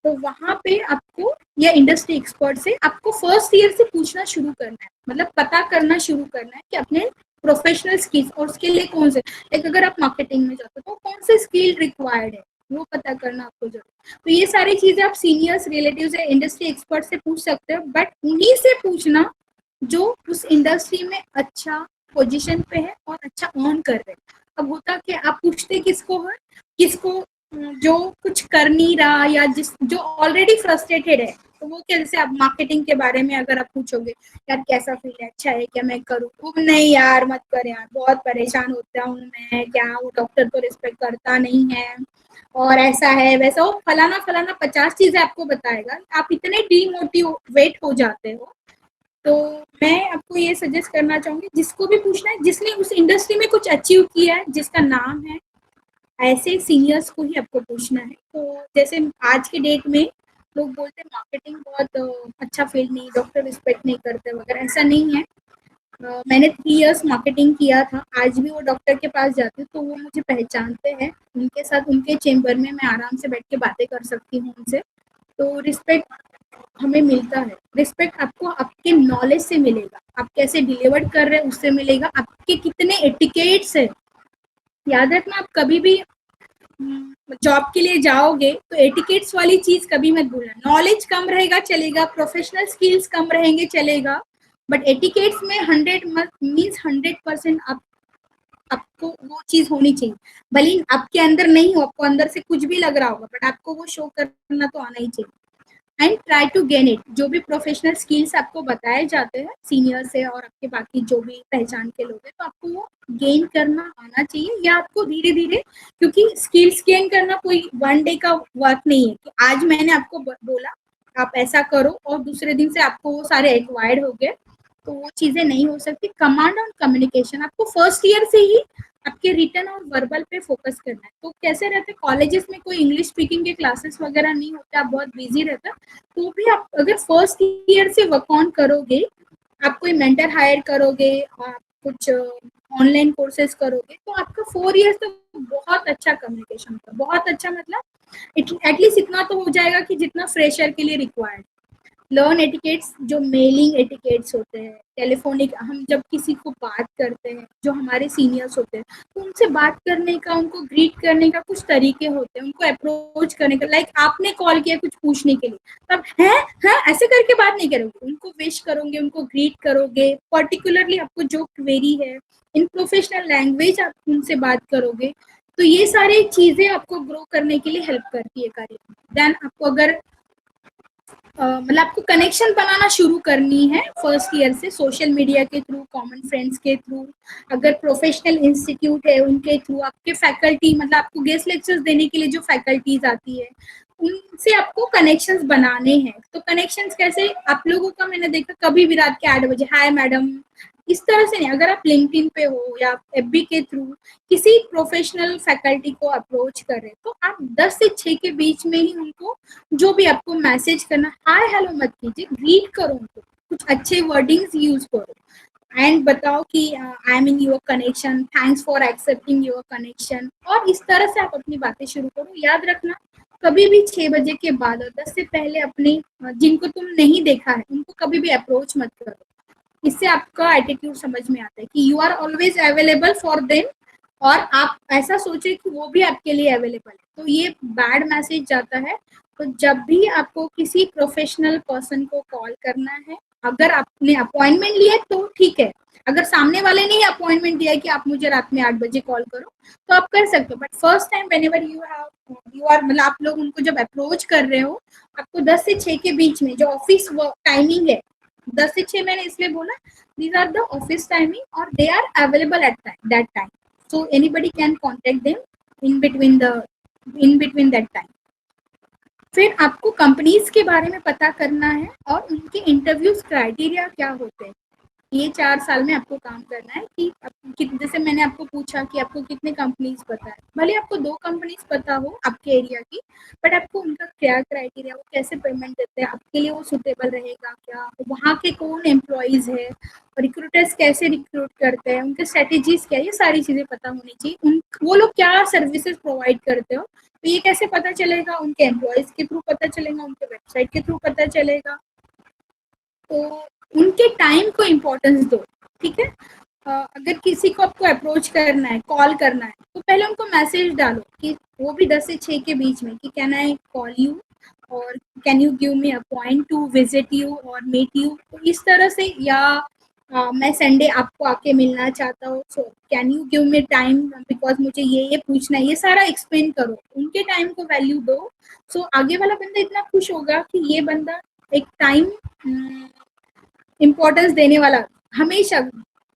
Speaker 1: तो वहाँ पे आपको या इंडस्ट्री एक्सपर्ट से आपको फर्स्ट ईयर से पूछना शुरू करना है, मतलब पता करना शुरू करना है कि अपने प्रोफेशनल स्किल्स और उसके लिए कौन से, लाइक अगर आप मार्केटिंग में जाते हो तो कौन से स्किल रिक्वायर्ड है वो पता करना आपको जरूरी। तो ये सारी चीजें आप सीनियर्स, रिलेटिव्स या इंडस्ट्री एक्सपर्ट से पूछ सकते हो, बट उन्हीं से पूछना जो उस इंडस्ट्री में अच्छा पोजीशन पे है और अच्छा अर्न कर रहे हैं। अब होता कि आप पूछते किसको है, किसको जो कुछ कर नहीं रहा या जिस जो ऑलरेडी फ्रस्ट्रेटेड है, तो वो कैसे, आप मार्केटिंग के बारे में अगर आप पूछोगे यार कैसा फील है, अच्छा है क्या, मैं करूँ, वो नहीं यार मत कर यार, बहुत परेशान होता हूँ मैं, क्या वो डॉक्टर तो रिस्पेक्ट करता नहीं है और ऐसा है वैसा, वो फलाना फलाना 50 चीजें आपको बताएगा, आप इतने डीमोटिवेट हो जाते हो। तो मैं आपको ये सजेस्ट करना चाहूंगी, जिसको भी पूछना है जिसने उस इंडस्ट्री में कुछ अचीव किया है, जिसका नाम है, ऐसे सीनियर्स को ही आपको पूछना है। तो जैसे आज के डेट में लोग बोलते हैं मार्केटिंग बहुत अच्छा फील्ड नहीं, डॉक्टर रिस्पेक्ट नहीं करते वगैरह, ऐसा नहीं है। मैंने 3 इयर्स मार्केटिंग किया था, आज भी वो डॉक्टर के पास जाती हूँ तो वो मुझे पहचानते हैं, उनके साथ उनके चेम्बर में मैं आराम से बैठ के बातें कर सकती हूँ उनसे। तो रिस्पेक्ट हमें मिलता है, रिस्पेक्ट आपको आपके नॉलेज से मिलेगा, आप कैसे डिलीवर कर रहे हैं उससे मिलेगा, आपके कितने एटिकेट्स है। याद रखना, आप कभी भी जॉब के लिए जाओगे तो एटिकेट्स वाली चीज कभी मत भूलना। नॉलेज कम रहेगा चलेगा, प्रोफेशनल स्किल्स कम रहेंगे चलेगा, बट एटिकेट्स में 100% आप आपको वो चीज होनी चाहिए। भले ही आपके अंदर नहीं हो, आपको अंदर से कुछ भी लग रहा होगा, बट आपको वो शो करना तो आना ही चाहिए। And try to gain it, जो भी प्रोफेशनल स्किल्स आपको बताए जाते हैं सीनियर से और आपके बाकी जो भी पहचान के लोग हैं, तो आपको वो गेन करना आना चाहिए, या आपको धीरे धीरे, क्योंकि स्किल्स गेन करना कोई वन डे का वर्क नहीं है कि आज मैंने आपको बोला आप ऐसा करो और दूसरे दिन से आपको वो सारे एक्वायर्ड हो गए, तो वो चीजें नहीं हो सकती। कमांड और कम्युनिकेशन आपको फर्स्ट ईयर से ही आपके रिटर्न और वर्बल पे फोकस करना है। तो कैसे रहते, कॉलेजेस में कोई इंग्लिश स्पीकिंग के क्लासेस वगैरह नहीं होते, आप बहुत बिजी रहते, तो भी आप अगर फर्स्ट ईयर से वर्क ऑन करोगे, आप कोई मेंटर हायर करोगे, आप कुछ ऑनलाइन कोर्सेज करोगे, तो आपका 4 इयर्स तक बहुत अच्छा कम्युनिकेशन होगा, बहुत अच्छा, मतलब एटलीस्ट इतना तो हो जाएगा कि जितना फ्रेशर के लिए रिक्वायर्ड। लर्न एटिकेट्स, जो मेलिंग एटिकेट्स होते हैं, टेलीफोनिक, हम जब किसी को बात करते हैं, जो हमारे सीनियर्स होते हैं, तो उनसे बात करने का, उनको ग्रीट करने का कुछ तरीके होते हैं, उनको अप्रोच करने का, लाइक आपने कॉल किया कुछ पूछने के लिए, तब है हाँ ऐसे करके बात नहीं करोगे, उनको विश करोगे, उनको ग्रीट करोगे, पर्टिकुलरली आपको जो क्वेरी है इन प्रोफेशनल लैंग्वेज आप उनसे बात करोगे। तो ये सारी चीजें आपको ग्रो करने के लिए हेल्प करती है कार्य। देन आपको अगर मतलब आपको कनेक्शन बनाना शुरू करनी है फर्स्ट ईयर से, सोशल मीडिया के थ्रू, कॉमन फ्रेंड्स के थ्रू, अगर प्रोफेशनल इंस्टीट्यूट है उनके थ्रू, आपके फैकल्टी, मतलब आपको गेस्ट लेक्चर्स देने के लिए जो फैकल्टीज आती है उनसे आपको कनेक्शंस बनाने हैं। तो कनेक्शंस कैसे, आप लोगों का मैंने देखा कभी भी रात के 8 बजे हाय मैडम, इस तरह से नहीं, अगर आप लिंक्डइन पे हो या एफबी के थ्रू किसी प्रोफेशनल फैकल्टी को अप्रोच कर रहे, तो आप 10 से 6 के बीच में ही उनको जो भी आपको मैसेज करना, हाय हेलो मत कीजिए, ग्रीट करो उनको, कुछ अच्छे वर्डिंग्स यूज करो एंड बताओ कि I am in your connection, thanks for accepting your connection, और इस तरह से आप अपनी बातें शुरू करो। याद रखना, कभी भी 6 बजे के बाद और 10 से पहले अपने जिनको तुम नहीं देखा है उनको कभी भी अप्रोच मत करो। इससे आपका एटीट्यूड समझ में आता है कि you are always available for them, और आप ऐसा सोचे कि वो भी आपके लिए अवेलेबल है, तो ये बैड मैसेज जाता है। तो जब भी आपको किसी प्रोफेशनल पर्सन को कॉल करना है, अगर आपने अपॉइंटमेंट लिया तो ठीक है, अगर सामने वाले ने ही अपॉइंटमेंट दिया है कि आप मुझे रात में 8 बजे कॉल करो तो आप कर सकते हो, but first time whenever you are मतलब आप लोग उनको जब अप्रोच कर रहे हो, आपको 10 से 6 के बीच में जो ऑफिस टाइमिंग है, 10 से 6 मैंने इसलिए बोला, these are the office timing or they are available at that time, so anybody can contact them in between that time. फिर आपको कंपनीज के बारे में पता करना है और उनके इंटरव्यूज क्राइटेरिया क्या होते हैं। ये 4 साल में आपको काम करना है कि जैसे मैंने आपको पूछा कि आपको कितने कंपनीज पता है, भले आपको 2 कंपनीज पता हो आपके एरिया की, बट आपको उनका क्या क्राइटेरिया, वो कैसे पेमेंट देते हैं, आपके लिए वो सुटेबल रहेगा क्या, वहाँ के कौन एम्प्लॉयज है, रिक्रूटर्स कैसे रिक्रूट करते हैं, उनके स्ट्रेटेजीज क्या है, ये सारी चीज़ें पता होनी चाहिए। वो लोग क्या सर्विसेज प्रोवाइड करते हो, तो ये कैसे पता चलेगा, उनके एम्प्लॉयज के थ्रू पता चलेगा, उनके वेबसाइट के थ्रू पता चलेगा। तो उनके टाइम को इम्पोर्टेंस दो, ठीक है। अगर किसी को आपको अप्रोच करना है, कॉल करना है, तो पहले उनको मैसेज डालो कि वो भी 10 से 6 के बीच में कि कैन आई कॉल यू और can you give me upon two visit you और मीट यू, तो इस तरह से। या मैं संडे आपको आके मिलना चाहता हूँ, so can you give me time because मुझे ये पूछना है, ये सारा एक्सप्लेन करो, उनके टाइम को वैल्यू दो। सो आगे वाला बंदा इतना खुश होगा कि ये बंदा एक टाइम इम्पोर्टेंस देने वाला। हमेशा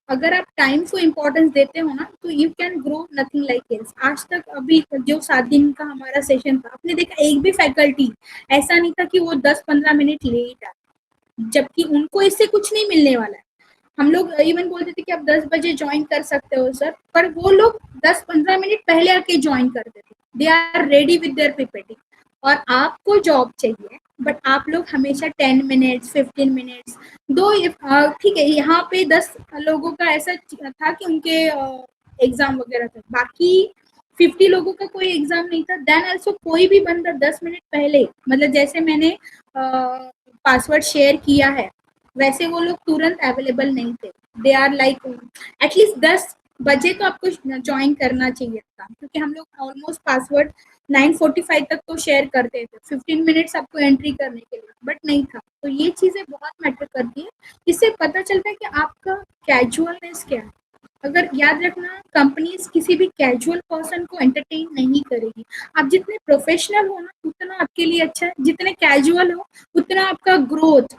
Speaker 1: अगर आप टाइम को इम्पोर्टेंस देते हो ना, तो you can grow nothing like this. आज तक अभी जो 7 दिन का हमारा सेशन था, आपने देखा एक भी फैकल्टी ऐसा नहीं था कि वो 10-15 मिनट लेट आए, जबकि उनको इससे कुछ नहीं मिलने वाला है। हम लोग इवन बोलते थे कि आप 10 बजे ज्वाइन कर सकते हो सर, पर वो लोग 10-15 मिनट पहले आके ज्वाइन करते थे। They are ready with their PPT. और आपको जॉब चाहिए, बट आप लोग हमेशा 10 मिनट्स 15 मिनट्स दो। ठीक है, यहाँ पे 10 लोगों का ऐसा था कि उनके एग्जाम वगैरह था, बाकी 50 लोगों का कोई एग्जाम नहीं था। देन ऑल्सो कोई भी बंदा 10 मिनट पहले, मतलब जैसे मैंने पासवर्ड शेयर किया है, वैसे वो लोग तुरंत अवेलेबल नहीं थे। दे आर लाइक एटलीस्ट 10 बजे तो आपको ज्वाइन करना चाहिए था, क्योंकि हम लोग ऑलमोस्ट पासवर्ड 9:45 तक तो शेयर करते थे, 15 मिनट्स आपको एंट्री करने के लिए, बट नहीं था। तो ये चीज़ें बहुत मैटर करती है। इससे पता चलता है कि आपका कैजुअलनेस क्या है। अगर याद रखना, कंपनीज किसी भी कैजुअल पर्सन को एंटरटेन नहीं करेगी। आप जितने प्रोफेशनल हो ना, उतना आपके लिए अच्छा है। जितने कैजुअल हो, उतना आपका ग्रोथ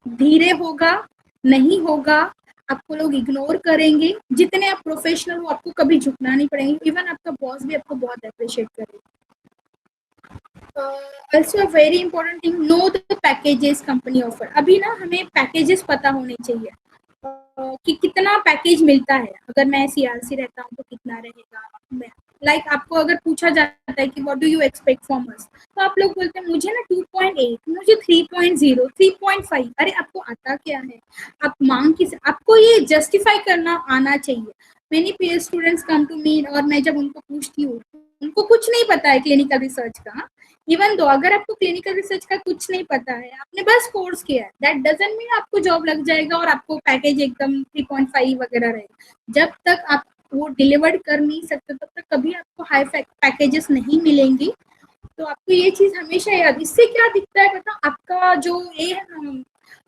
Speaker 1: धीरे होगा, नहीं होगा, आपको लोग इग्नोर करेंगे। जितने आप प्रोफेशनल हो, आपको कभी झुकना नहीं पड़ेगा। इवन आपका बॉस भी आपको बहुत अप्रिशिएट करेगा। Also a very important thing, know the packages company offer. अभी ना हमें पैकेजेस पता होने चाहिए कि कितना पैकेज मिलता है। अगर मैं सीआरसी रहता हूँ तो कितना रहेगा। लाइक आपको अगर पूछा जाता है कि what do you expect from us, तो आप लोग बोलते हैं मुझे ना 2.8, मुझे 3.0, 3.5। अरे आपको आता क्या है, आप मांग किस, आपको ये जस्टिफाई करना आना चाहिए। Many peer students come to me, और मैं जब उनको पूछती हूँ, उनको कुछ नहीं पता है क्लिनिकल रिसर्च का। इवन दो अगर आपको क्लिनिकल रिसर्च का कुछ नहीं पता है, आपने बस कोर्स किया है, दैट डजंट मीन आपको जॉब लग जाएगा और आपको पैकेज एकदम 3.5 वगैरह रहेगा। जब तक आप वो डिलीवर कर नहीं सकते, तब तक कभी आपको हाई पैकेजेस नहीं मिलेंगी। तो आपको ये चीज हमेशा याद। इससे क्या दिखता है पता, आपका जो ये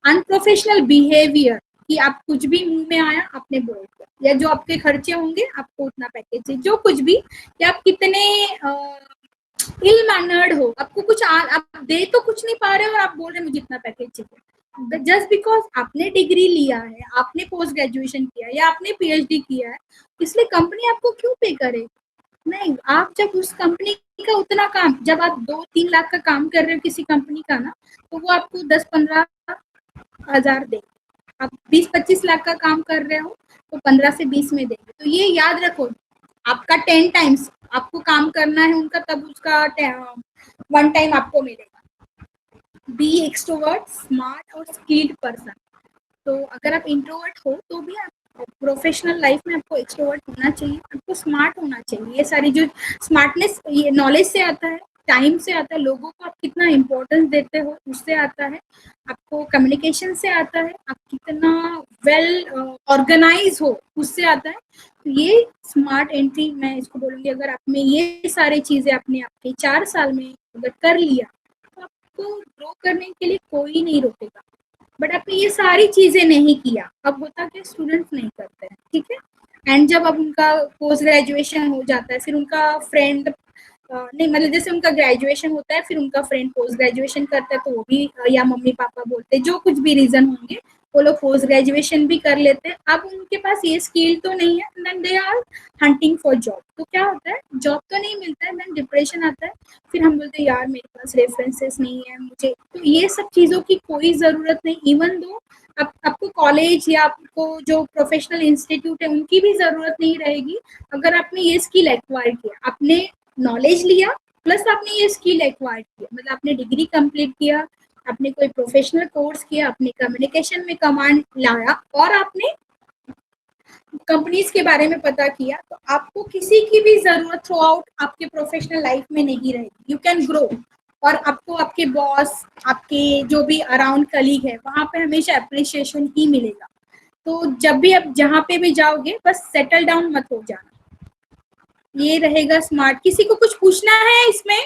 Speaker 1: अनप्रोफेशनल बिहेवियर, कि आप कुछ भी मुंह में आया आपने बोल दिया, या जो आपके खर्चे होंगे आपको उतना पैकेज है, जो कुछ भी, या आप कितने इल मैनर्ड हो, आपको कुछ आप दे तो कुछ नहीं पा रहे हो और आप बोल रहे मुझे इतना पैकेज चाहिए। जस्ट बिकॉज आपने डिग्री लिया है, आपने पोस्ट ग्रेजुएशन किया है, या आपने पीएचडी किया है, इसलिए कंपनी आपको क्यों पे करे? नहीं, आप जब उस कंपनी का उतना काम, जब आप 2-3 लाख का काम कर रहे हो किसी कंपनी का ना, तो वो आपको 10-15 हजार देंगे। आप 20-25 लाख का काम कर रहे हो तो 15 से 20 में देंगे। तो ये याद रखो, आपका 10 टाइम्स आपको काम करना है उनका, तब उसका 1 टाइम आपको मिलेगा। बी एक्सट्रोवर्ट, स्मार्ट और स्किल्ड पर्सन। तो अगर आप इंट्रोवर्ट हो तो भी आप प्रोफेशनल लाइफ में आपको एक्सट्रोवर्ट होना चाहिए, आपको स्मार्ट होना चाहिए। ये सारी जो स्मार्टनेस, ये नॉलेज से आता है, टाइम से आता है, लोगों को आप कितना इम्पोर्टेंस देते हो उससे आता है, आपको कम्युनिकेशन से आता है, आप कितना वेल ऑर्गेनाइज हो उससे आता है। तो ये स्मार्ट एंट्री मैं इसको बोलूँगी। अगर आप में ये सारी चीज़ें आपने आपके 4 साल में अगर कर लिया, तो आपको ग्रो करने के लिए कोई नहीं रोकेगा। बट आपने ये सारी चीजें नहीं किया, अब होता क्या, स्टूडेंट्स नहीं करते हैं, ठीक है। एंड जब अब उनका पोस्ट ग्रेजुएशन हो जाता है, फिर उनका फ्रेंड नहीं, मतलब जैसे उनका ग्रेजुएशन होता है, फिर उनका फ्रेंड पोस्ट ग्रेजुएशन करता है, तो वो भी या मम्मी पापा बोलते हैं, जो कुछ भी रीजन होंगे, वो लोग पोस्ट ग्रेजुएशन भी कर लेते हैं, अब उनके पास ये स्किल तो नहीं है, then they are hunting for job. तो क्या होता है, जॉब तो नहीं मिलता है, देन डिप्रेशन आता है, फिर हम बोलते हैं यार मेरे पास रेफरेंसेस नहीं है मुझे। तो ये सब चीज़ों की कोई ज़रूरत नहीं, इवन दो आपको कॉलेज या आपको जो प्रोफेशनल इंस्टीट्यूट है उनकी भी ज़रूरत नहीं रहेगी, अगर आपने ये स्किल एक्वायर किया, आपने नॉलेज लिया प्लस आपने ये स्किल एक्वायर किया, मतलब आपने डिग्री कंप्लीट किया, आपने कोई प्रोफेशनल कोर्स किया, अपने कम्युनिकेशन में कमांड लाया और आपने कंपनीज के बारे में पता किया, तो आपको किसी की भी जरूरत थ्रू आउट आपके प्रोफेशनल लाइफ में नहीं रहेगी। यू कैन ग्रो, और आपको आपके बॉस, आपके जो भी अराउंड कलीग है, वहां पे हमेशा अप्रिसिएशन ही मिलेगा। तो जब भी आप जहाँ पे भी जाओगे बस सेटल डाउन मत हो जाना, ये रहेगा स्मार्ट। किसी को कुछ पूछना है इसमें?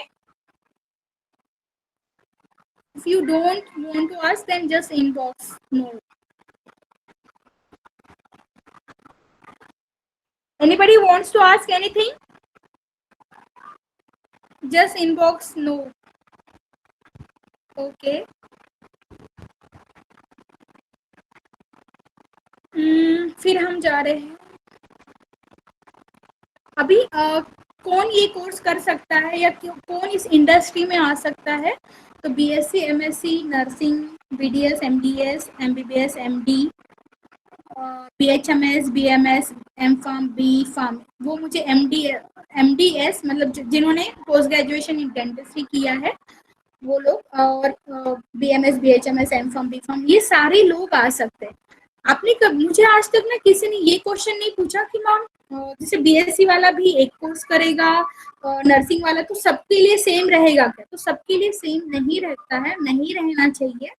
Speaker 1: If you don't want to ask, then just inbox no. Anybody wants to ask anything? Just inbox no. Okay. फिर हम जा रहे हैं अभी कौन ये कोर्स कर सकता है या कौन इस इंडस्ट्री में आ सकता है? तो BSc, MSc, nursing, BDS, MDS, MBBS, MD, BHMS, BMS, M Pharm, B Pharm, वो मुझे एमडीएस मतलब जिन्होंने पोस्ट ग्रेजुएशन इन डेंटिस्ट्री किया है वो लोग, और BMS, BHMS, M Pharm, B Pharm, ये सारे लोग आ सकते हैं। आपने कब, मुझे आज तक ना किसी ने ये क्वेश्चन नहीं पूछा कि मैम जैसे बीएससी वाला भी एक कोर्स करेगा, नर्सिंग वाला, तो सबके लिए सेम रहेगा क्या? तो सबके लिए सेम नहीं रहता है, नहीं रहना चाहिए।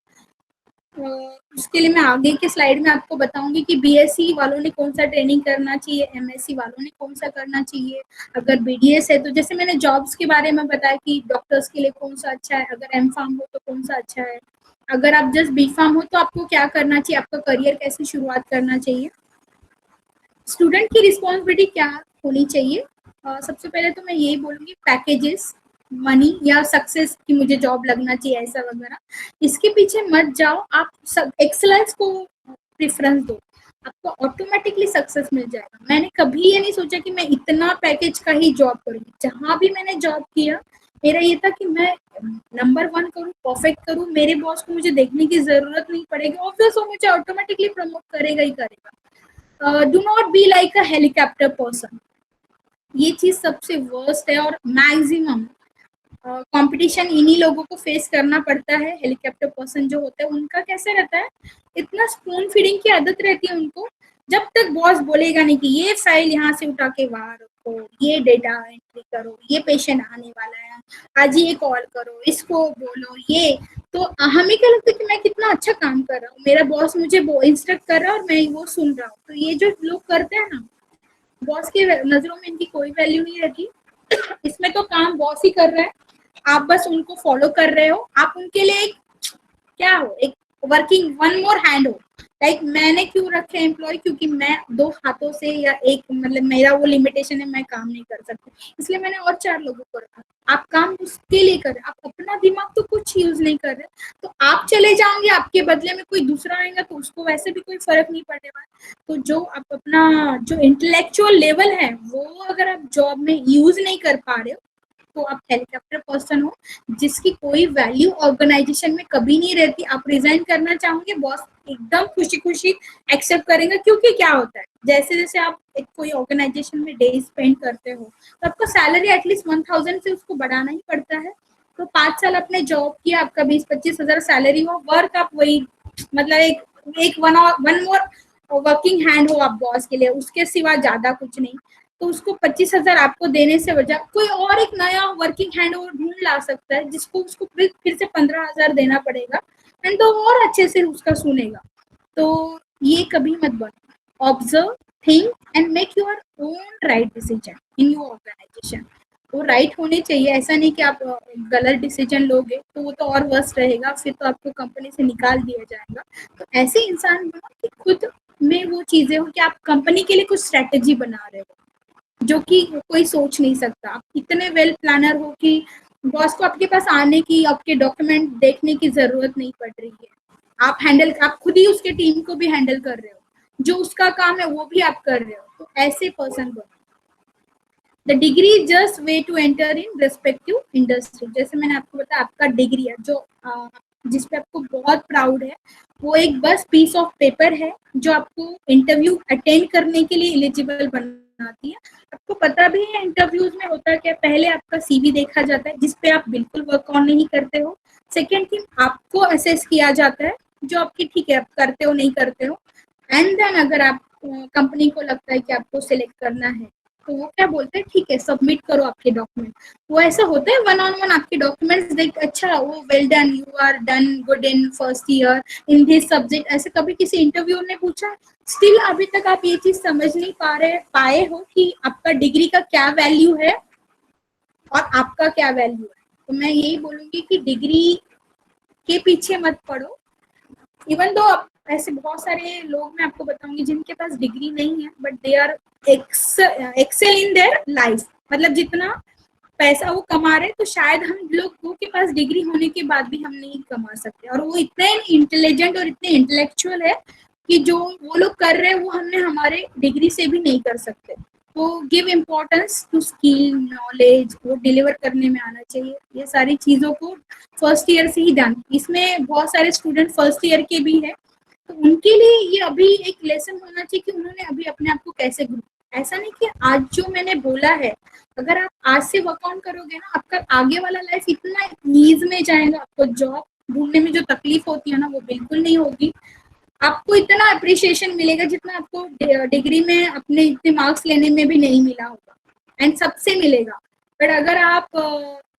Speaker 1: उसके लिए मैं आगे के स्लाइड में आपको बताऊंगी कि बीएससी वालों ने कौन सा ट्रेनिंग करना चाहिए, एमएससी वालों ने कौन सा करना चाहिए। अगर बीडीएस है तो जैसे मैंने जॉब्स के बारे में बताया कि डॉक्टर्स के लिए कौन सा अच्छा है, अगर एम फार्म हो तो कौन सा अच्छा है, अगर आप जस्ट बी फार्म हो तो आपको क्या करना चाहिए, आपका करियर कैसे शुरुआत करना चाहिए, स्टूडेंट की रिस्पॉन्सिबिलिटी क्या होनी चाहिए। सबसे पहले तो मैं यही बोलूँगी, पैकेजेस, मनी या सक्सेस कि मुझे जॉब लगना चाहिए ऐसा वगैरह, इसके पीछे मत जाओ, आप एक्सेलेंस को प्रेफरेंस दो, आपको ऑटोमेटिकली सक्सेस मिल जाएगा। मैंने कभी ये नहीं सोचा कि मैं इतना पैकेज का ही जॉब करूँगी। जहाँ भी मैंने जॉब किया मेरा ये था कि मैं नंबर 1 करूँ, परफेक्ट करूँ, मेरे बॉस को मुझे देखने की जरूरत नहीं पड़ेगी, ऑब्वियस वो मुझे ऑटोमेटिकली प्रमोट करेगा ही करेगा। Do not be like a helicopter person, ये चीज सबसे वर्स्ट है, और मैक्सिमम कंपटीशन इन्हीं लोगों को फेस करना पड़ता है। हेलीकॉप्टर पर्सन जो होते हैं उनका कैसे रहता है, इतना स्पून फीडिंग की आदत रहती है उनको, जब तक बॉस बोलेगा नहीं कि ये फाइल यहाँ से उठा के वहां रखो, ये डेटा एंट्री करो, ये पेशेंट आने वाला है, आज ये कॉल करो, इसको बोलो, ये तो हमें क्या लगता है कि मैं कितना अच्छा काम कर रहा हूँ, मेरा बॉस मुझे वो इंस्ट्रक्ट कर रहा है और मैं वो सुन रहा हूँ। तो ये जो लोग करते हैं ना, बॉस के नजरों में इनकी कोई वैल्यू नहीं रहती। इसमें तो काम बॉस ही कर रहा है, आप बस उनको फॉलो कर रहे हो, आप उनके लिए एक क्या हो, एक वर्किंग वन मोर हैंड हो। लाइक मैंने क्यों रखे एम्प्लॉय, क्योंकि मैं 2 हाथों से या एक, मतलब मेरा वो लिमिटेशन है, मैं काम नहीं कर सकती, इसलिए मैंने और 4 लोगों को रखा। आप काम उसके लिए कर रहे, आप अपना दिमाग तो कुछ यूज नहीं कर रहे, तो आप चले जाओगे, आपके बदले में कोई दूसरा आएगा तो उसको वैसे भी कोई फर्क नहीं पड़ेगा। तो जो आप अपना जो इंटेलेक्चुअल लेवल है वो अगर आप जॉब में यूज नहीं कर पा रहे हो तो आप हेलीकॉप्टर पर्सन हो, जिसकी कोई वैल्यू ऑर्गेनाइजेशन में कभी नहीं रहती। आप रिजाइन करना चाहोगे, बॉस एकदम खुशी खुशी एक्सेप्ट करेंगे, क्योंकि क्या होता है, जैसे जैसे आप एक कोई ऑर्गेनाइजेशन में डे स्पेंड करते हो तो आपको सैलरी एटलीस्ट 1000 से उसको बढ़ाना ही पड़ता है। तो 5 साल आपने जॉब किया, आपका 20-25 हजार सैलरी हो, वर्क आप वही, मतलब एक वन मोर वर्किंग हैंड हो आप बॉस के लिए, उसके सिवा ज्यादा कुछ नहीं। तो उसको 25,000 आपको देने से वजह कोई और एक नया वर्किंग हैंड और ढूंढ ला सकता है, जिसको उसको फिर से 15,000 देना पड़ेगा, एंड तो और अच्छे से उसका सुनेगा। तो ये कभी मत बनो। Observe, think and make your own right decision in your organization. वो राइट होने चाहिए, ऐसा नहीं कि आप गलत डिसीजन लोगे तो वो तो और वर्स्ट रहेगा, फिर तो आपको कंपनी से निकाल दिया जाएगा। तो ऐसे इंसान बनो कि खुद में वो चीजें हो कि आप कंपनी के लिए कुछ स्ट्रेटेजी बना रहे हो जो कि कोई सोच नहीं सकता। आप इतने वेल प्लानर हो कि बॉस को आपके पास आने की, आपके डॉक्यूमेंट देखने की जरूरत नहीं पड़ रही है, आप खुद ही उसके टीम को भी हैंडल कर रहे हो, जो उसका काम है वो भी आप कर रहे हो, तो ऐसे पर्सन बनो। The degree is just way to enter in respective industry. जैसे मैंने आपको बताया, आपका डिग्री है जो जिस पे आपको बहुत प्राउड है, वो एक बस पीस ऑफ पेपर है जो आपको इंटरव्यू अटेंड करने के लिए एलिजिबल बनाती है। आपको पता भी है इंटरव्यूज में होता क्या, पहले आपका सीवी देखा जाता है जिस पे आप बिल्कुल वर्क ऑन नहीं करते हो। सेकेंड थिंग, आपको असेस किया जाता है जो आपकी ठीक है आप करते हो नहीं करते हो, एंड देन अगर आप कंपनी को लगता है कि आपको सिलेक्ट करना है तो वो क्या बोलते हैं, ठीक है सबमिट करो आपके डॉक्यूमेंट। वो ऐसा होता है 1-on-1 आपके डॉक्यूमेंट्स देख, अच्छा वो well done, you are done good in first year in this subject, ऐसे कभी किसी इंटरव्यू ने पूछा? स्टिल अभी तक आप ये चीज समझ नहीं पाए हो कि आपका डिग्री का क्या वैल्यू है और आपका क्या वैल्यू है। तो मैं यही बोलूंगी कि डिग्री के पीछे मत पड़ो। इवन दो ऐसे बहुत सारे लोग मैं आपको बताऊंगी जिनके पास डिग्री नहीं है but they are excel in their life, मतलब जितना पैसा वो कमा रहे तो शायद हम लोगों के पास डिग्री होने के बाद भी हम नहीं कमा सकते, और वो इतने इंटेलिजेंट और इतने इंटेलेक्चुअल है कि जो वो लोग कर रहे हैं वो हमने हमारे डिग्री से भी नहीं कर सकते। तो give importance to skill knowledge, वो डिलीवर करने में आना चाहिए। ये सारी चीज़ों को फर्स्ट ईयर से ही जान, इसमें बहुत सारे स्टूडेंट फर्स्ट ईयर के भी हैं, तो उनके लिए ये अभी एक लेसन होना चाहिए कि उन्होंने अभी अपने आप को कैसे ग्रो। ऐसा नहीं कि आज जो मैंने बोला है अगर आप आज से वर्क ऑन करोगे ना, आपका आगे वाला लाइफ इतना ईज में जाएगा, आपको जॉब ढूंढने में जो तकलीफ होती है ना वो बिल्कुल नहीं होगी। आपको इतना अप्रिसिएशन मिलेगा जितना आपको डिग्री में अपने इतने मार्क्स लेने में भी नहीं मिला होगा, एंड सबसे मिलेगा। बट अगर आप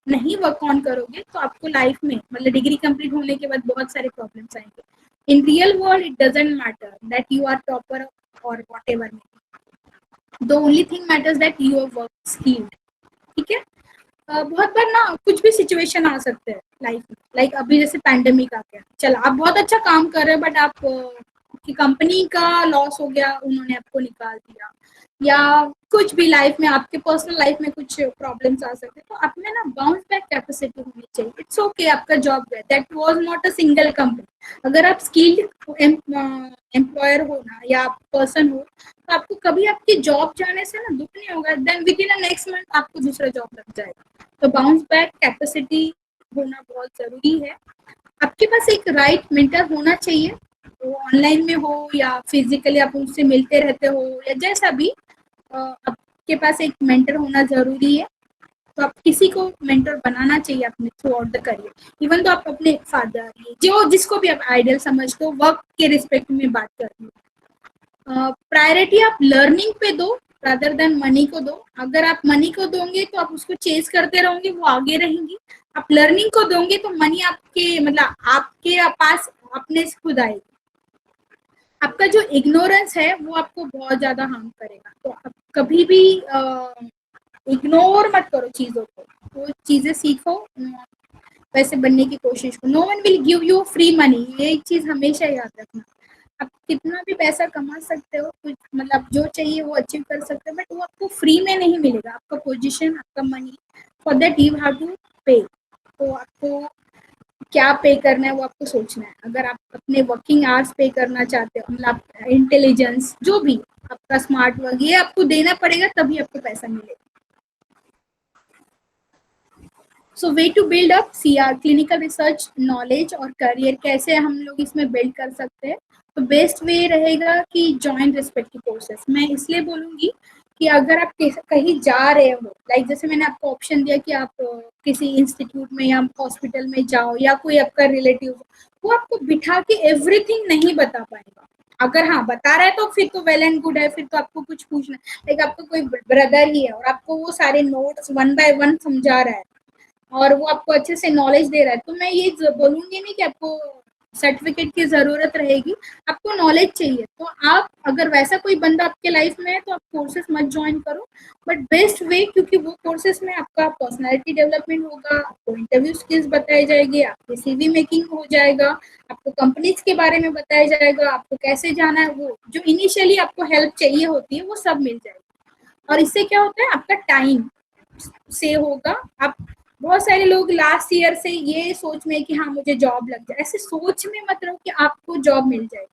Speaker 1: नहीं वर्क ऑन करोगे तो आपको लाइफ में मतलब डिग्री कंप्लीट होने के बाद बहुत सारे प्रॉब्लम्स आएंगे। In real world it doesn't matter that you are topper और whatever, the only thing matters that you are work skilled. ठीक है, बहुत बार ना कुछ भी सिचुएशन आ सकते हैं लाइफ में, लाइक अभी जैसे पैंडेमिक आ गया, चलो आप बहुत अच्छा काम कर रहे हैं बट आप की कंपनी का लॉस हो गया, उन्होंने आपको निकाल दिया, या कुछ भी लाइफ में आपके पर्सनल लाइफ में कुछ प्रॉब्लम्स आ सकते हैं, तो आप में ना बाउंस बैक कैपेसिटी होनी चाहिए। इट्स ओके, आपका जॉब गया, that was not a single company. अगर आप स्किल्ड एम्प्लॉयर हो ना या पर्सन हो तो आपको कभी आपकी जॉब जाने से ना दुख नहीं होगा, then within a next month आपको दूसरा जॉब लग जाएगा। तो बाउंस बैक कैपेसिटी होना बहुत जरूरी है। आपके पास एक राइट मेंटर होना चाहिए, वो ऑनलाइन में हो या फिजिकली आप उनसे मिलते रहते हो या जैसा भी, आपके पास एक मेंटर होना जरूरी है। तो आप किसी को मेंटर बनाना चाहिए अपने through out the career. Even तो आप अपने फादर जो जिसको भी आप आइडियल समझते हो, वर्क के रिस्पेक्ट में बात कर रही हो, प्रायोरिटी आप लर्निंग पे दो रादर देन मनी को दो। अगर आप मनी को दोगे तो आप उसको चेज करते रहोगे, वो आगे रहेंगी। आप लर्निंग को दोगे तो मनी आपके मतलब आपके पास अपने से खुद आएगी। आपका जो इग्नोरेंस है वो आपको बहुत ज्यादा हार्म करेगा। तो आप कभी भी इग्नोर मत करो चीजों को, वो चीजें सीखो, वैसे बनने की कोशिश करो। No one will give you free money, ये एक चीज हमेशा याद रखना। आप कितना भी पैसा कमा सकते हो, कुछ मतलब जो चाहिए वो अचीव कर सकते हो, बट वो आपको फ्री में नहीं मिलेगा। आपका पोजीशन, आपका money, for that you have to pay. तो आपको क्या पे करना है वो आपको सोचना है। अगर आप अपने वर्किंग आवर्स पे करना चाहते हो, मतलब इंटेलिजेंस जो भी आपका स्मार्ट वर्क, ये आपको देना पड़ेगा तभी आपको पैसा मिलेगा। So way to build up CR clinical research knowledge और करियर, कैसे हम लोग इसमें बिल्ड कर सकते हैं? तो बेस्ट वे रहेगा कि जॉइन रिस्पेक्टिव कोर्सेस। मैं इसलिए बोलूँगी कि अगर आप कहीं जा रहे हो, लाइक जैसे मैंने आपको ऑप्शन दिया कि आप किसी इंस्टीट्यूट में या हॉस्पिटल में जाओ या कोई आपका रिलेटिव, वो आपको बिठा के एवरीथिंग नहीं बता पाएगा। अगर हाँ बता रहा है तो फिर तो वेल एंड गुड है, फिर तो आपको कुछ पूछना, लाइक आपको कोई ब्रदर ही है और आपको वो सारे नोट्स 1 by 1 समझा रहा है और वो आपको अच्छे से नॉलेज दे रहा है, तो मैं ये बोलूंगी नहीं कि आपको सर्टिफिकेट की जरूरत रहेगी, आपको नॉलेज चाहिए। तो आप अगर वैसा कोई बंदा आपके लाइफ में है तो आप कोर्सेज मत ज्वाइन करो, बट बेस्ट वे, क्योंकि वो कोर्सेज में आपका पर्सनालिटी डेवलपमेंट होगा, आपको इंटरव्यू स्किल्स बताई जाएगी, आपकी सीवी मेकिंग हो जाएगा, आपको कंपनीज के बारे में बताया जाएगा, आपको कैसे जाना है, वो जो इनिशियली आपको हेल्प चाहिए होती है वो सब मिल जाएगी। और इससे क्या होता है, आपका टाइम से होगा, आप बहुत सारे लोग लास्ट ईयर से ये सोच में कि हाँ मुझे जॉब लग जाए, ऐसे सोच में मत रहो कि आपको जॉब मिल जाएगी।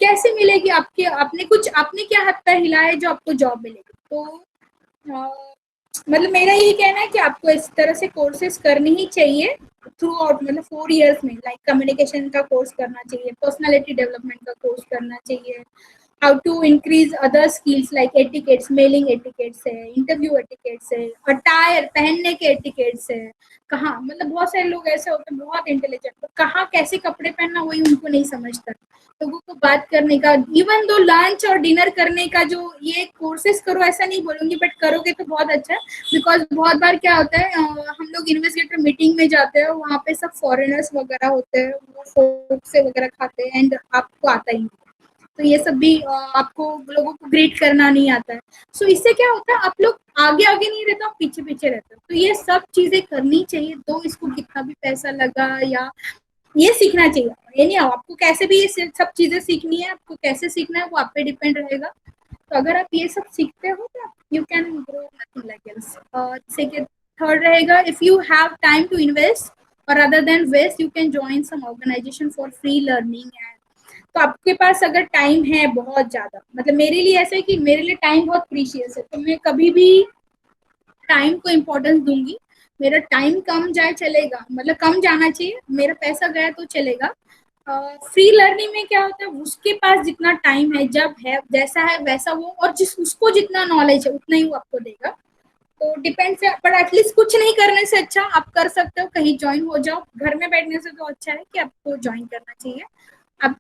Speaker 1: कैसे मिलेगी? आपने क्या हद पैर हिलाया है जो आपको जॉब मिलेगी? तो मतलब मेरा ये कहना है कि आपको इस तरह से कोर्सेज करनी ही चाहिए थ्रू आउट, मतलब 4 इयर्स में। लाइक कम्युनिकेशन का कोर्स करना चाहिए, पर्सनालिटी डेवलपमेंट का कोर्स करना चाहिए, how to increase other skills like etiquettes, mailing etiquettes है, इंटरव्यू एटिकेट्स है, अटायर पहनने के एटिकेट्स है। कहाँ मतलब बहुत सारे लोग ऐसे होते हैं बहुत इंटेलिजेंट, कहाँ कैसे कपड़े पहनना वही उनको नहीं समझता। लोगों को बात करने का, इवन दो लंच और डिनर करने का जो ये कोर्सेज करो ऐसा नहीं बोलूंगी, बट करोगे तो बहुत अच्छा है। बिकॉज बहुत बार क्या होता है हम लोग इन्वेस्टिगेटर मीटिंग में जाते हैं, वहाँ पे सब फॉरेनर्स वगैरह होते हैं, वो फोक से वगैरह खाते हैं एंड आपको आता ही नहीं, तो ये सब भी आपको लोगों को ग्रीट करना नहीं आता है। सो इससे क्या होता है आप लोग आगे आगे नहीं रहते, आप पीछे पीछे रहते हो। तो ये सब चीजें करनी चाहिए, तो इसको कितना भी पैसा लगा या ये सीखना चाहिए। ये नहीं आपको कैसे भी ये सब चीजें सीखनी है, आपको कैसे सीखना है वो आप पे डिपेंड रहेगा। तो अगर आप ये सब सीखते हो तो you can grow nothing like else. Second third रहेगा, if you have time to invest और other than waste, you can join some organisation for free learning. तो आपके पास अगर टाइम है बहुत ज्यादा, मतलब मेरे लिए ऐसा है कि मेरे लिए टाइम बहुत प्रीशियस है, तो मैं कभी भी टाइम को इम्पोर्टेंस दूंगी। मेरा टाइम कम जाए चलेगा, मतलब कम जाना चाहिए, मेरा पैसा गया तो चलेगा। फ्री लर्निंग में क्या होता है, उसके पास जितना टाइम है, जब है जैसा है वैसा वो, और जिस उसको जितना नॉलेज है उतना ही वो आपको देगा। तो डिपेंड्स है, पर एटलीस्ट कुछ नहीं करने से अच्छा आप कर सकते हो, कहीं ज्वाइन हो जाओ। घर में बैठने से तो अच्छा है कि आपको ज्वाइन करना चाहिए। आप